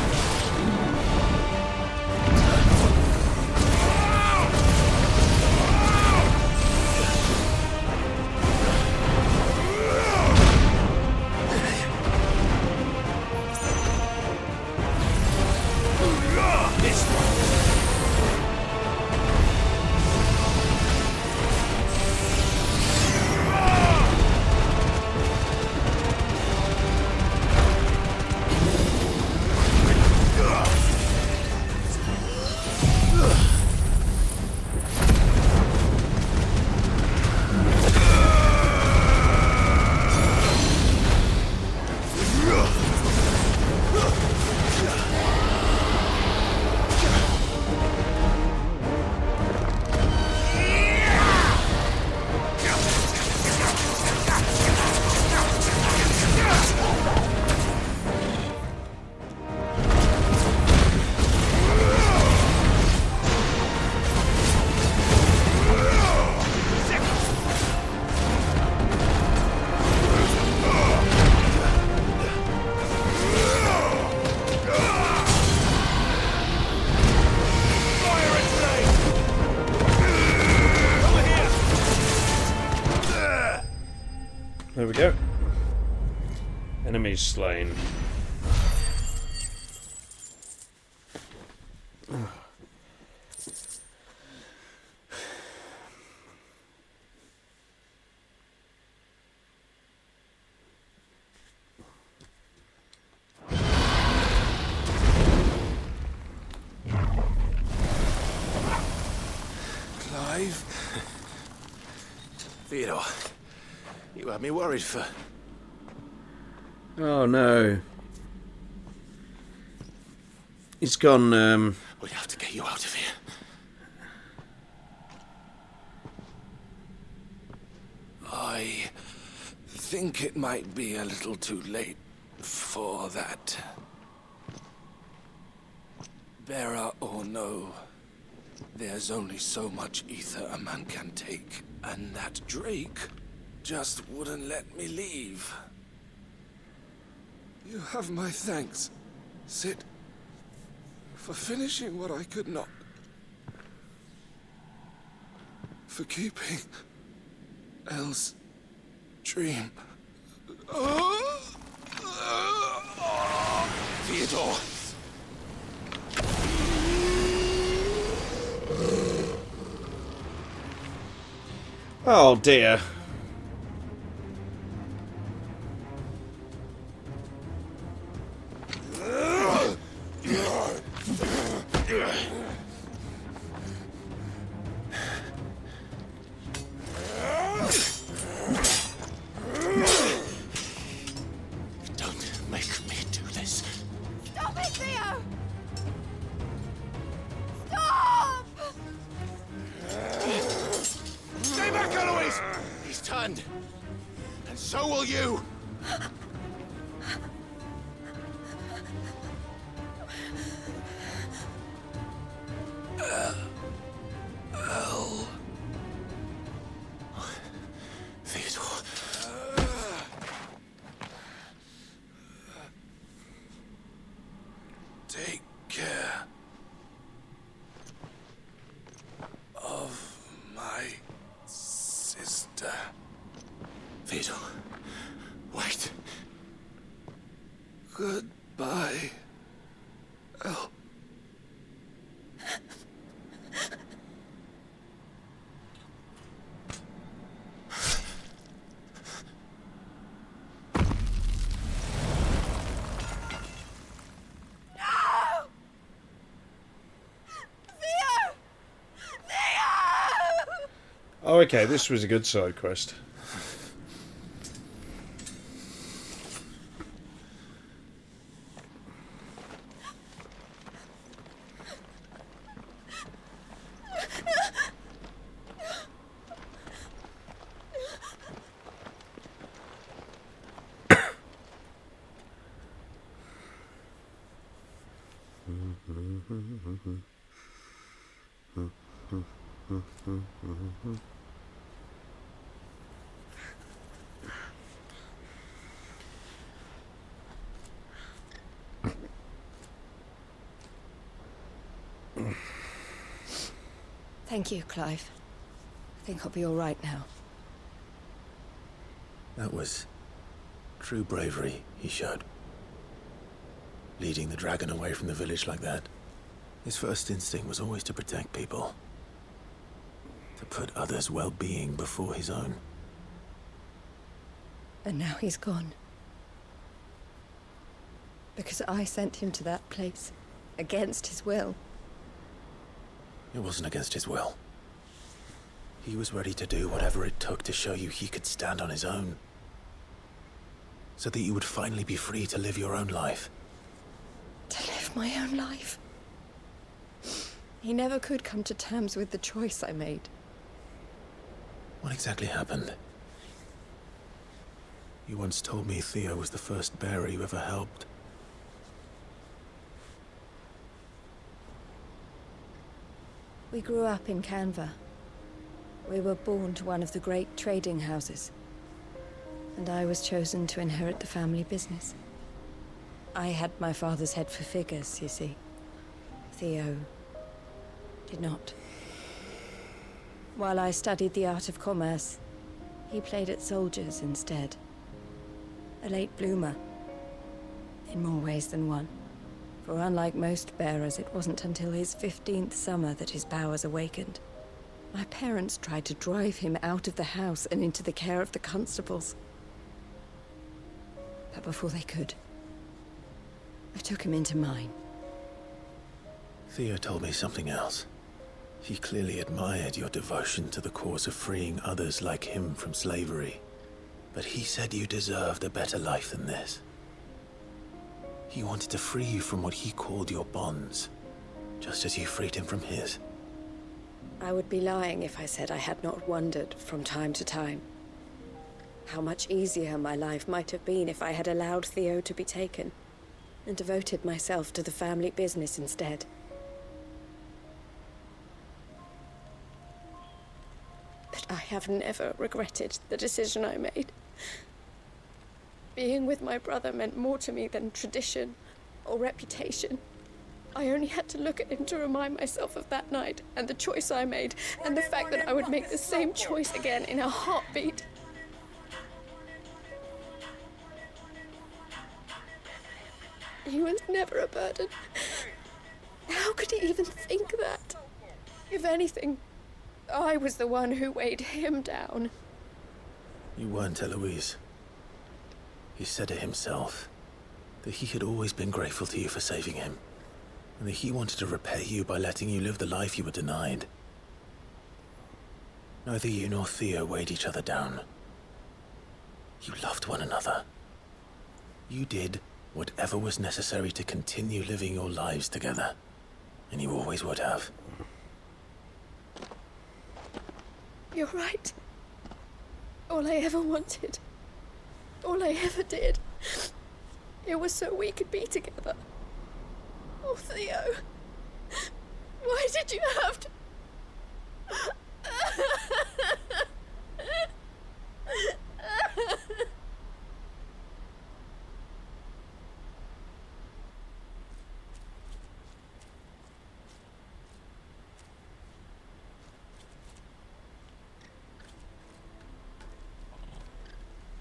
There we go. Enemies slain. Clive? Theodore, you had me worried for... Oh no. He's gone, We have to get you out of here. I think it might be a little too late for that. Bearer or no, there's only so much ether a man can take, and that Drake just wouldn't let me leave. You have my thanks, Sid, for finishing what I could not. For keeping Elle's dream. Theodore! oh dear. He's turned. And so will you. Theodore. Take care of my sister. Theodore. Wait. Goodbye, El. Oh, okay, this was a good side quest. Thank you, Clive. I think I'll be all right now. That was true bravery he showed. Leading the dragon away from the village like that. His first instinct was always to protect people. To put others' well-being before his own. And now he's gone. Because I sent him to that place. Against his will. It wasn't against his will. He was ready to do whatever it took to show you he could stand on his own. So that you would finally be free to live your own life. To live my own life. He never could come to terms with the choice I made. What exactly happened? You once told me Theo was the first bearer you ever helped. We grew up in Canva. We were born to one of the great trading houses. And I was chosen to inherit the family business. I had my father's head for figures, you see. Theo did not. While I studied the art of commerce, he played at soldiers instead. A late bloomer. In more ways than one. For unlike most bearers, it wasn't until his 15th summer that his powers awakened. My parents tried to drive him out of the house and into the care of the constables. But before they could, I took him into mine. Theo told me something else. He clearly admired your devotion to the cause of freeing others like him from slavery. But he said you deserved a better life than this. He wanted to free you from what he called your bonds, just as you freed him from his. I would be lying if I said I had not wondered from time to time how much easier my life might have been if I had allowed Theo to be taken and devoted myself to the family business instead. But I have never regretted the decision I made. Being with my brother meant more to me than tradition or reputation. I only had to look at him to remind myself of that night and the choice I made and the fact that I would make the same choice again in a heartbeat. He was never a burden. How could he even think that? If anything, I was the one who weighed him down. You weren't, Eloise. He said it himself, that he had always been grateful to you for saving him, and that he wanted to repay you by letting you live the life you were denied. Neither you nor Theo weighed each other down. You loved one another. You did whatever was necessary to continue living your lives together, and you always would have. You're right. All I ever wanted. All I ever did. It was so we could be together. Oh, Theo. Why did you have to...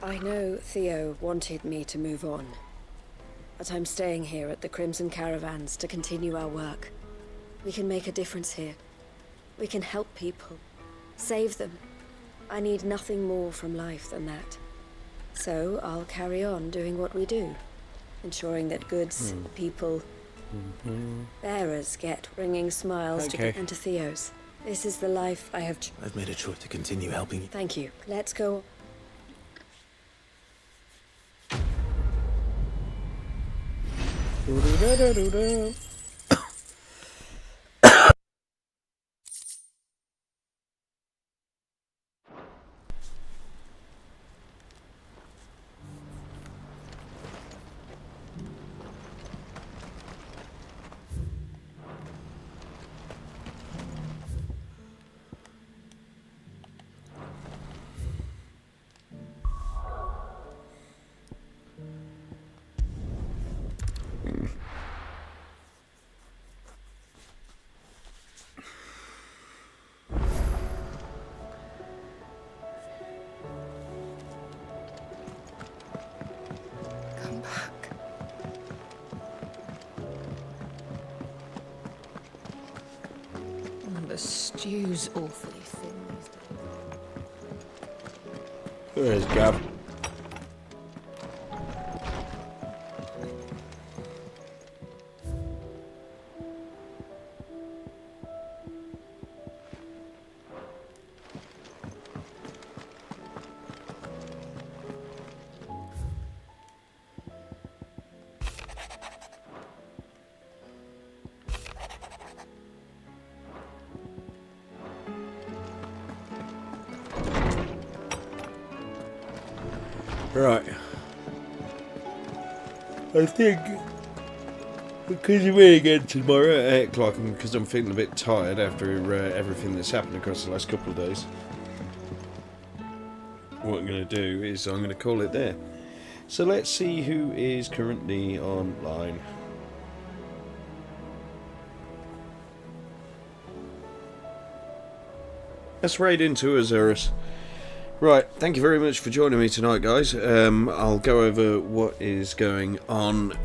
I know Theo wanted me to move on, but I'm staying here at the Crimson Caravans to continue our work. We can make a difference here. We can help people, save them. I need nothing more from life than that. So I'll carry on doing what we do, ensuring that goods, people, bearers get bringing smiles to Theo's. This is the life I have... I've made a choice to continue helping you. Thank you. Let's go. The stew's awfully thin these days. There's Gab. Right. I think because we're meet again tomorrow at 8 o'clock, and because I'm feeling a bit tired after everything that's happened across the last couple of days, what I'm going to do is I'm going to call it there. So let's see who is currently online. Let's raid into HURR. Right, thank you very much for joining me tonight, guys. I'll go over what is going on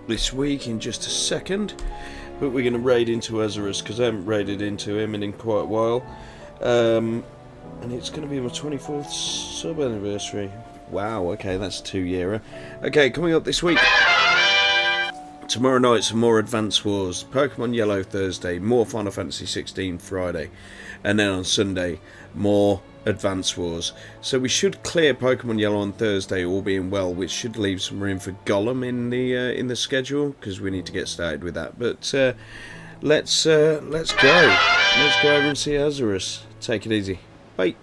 this week in just a second, but we're going to raid into HURR because I haven't raided into him in quite a while, and it's going to be my 24th sub anniversary. Wow, okay, that's 2 year. Okay, coming up this week. Tomorrow night, some more Advance Wars, Pokemon Yellow Thursday, more Final Fantasy 16 Friday, and then on Sunday, more Advance Wars. So we should clear Pokemon Yellow on Thursday, all being well, which should leave some room for Gollum in the schedule, because we need to get started with that. But let's go. Let's go over and see HURR. Take it easy. Bye.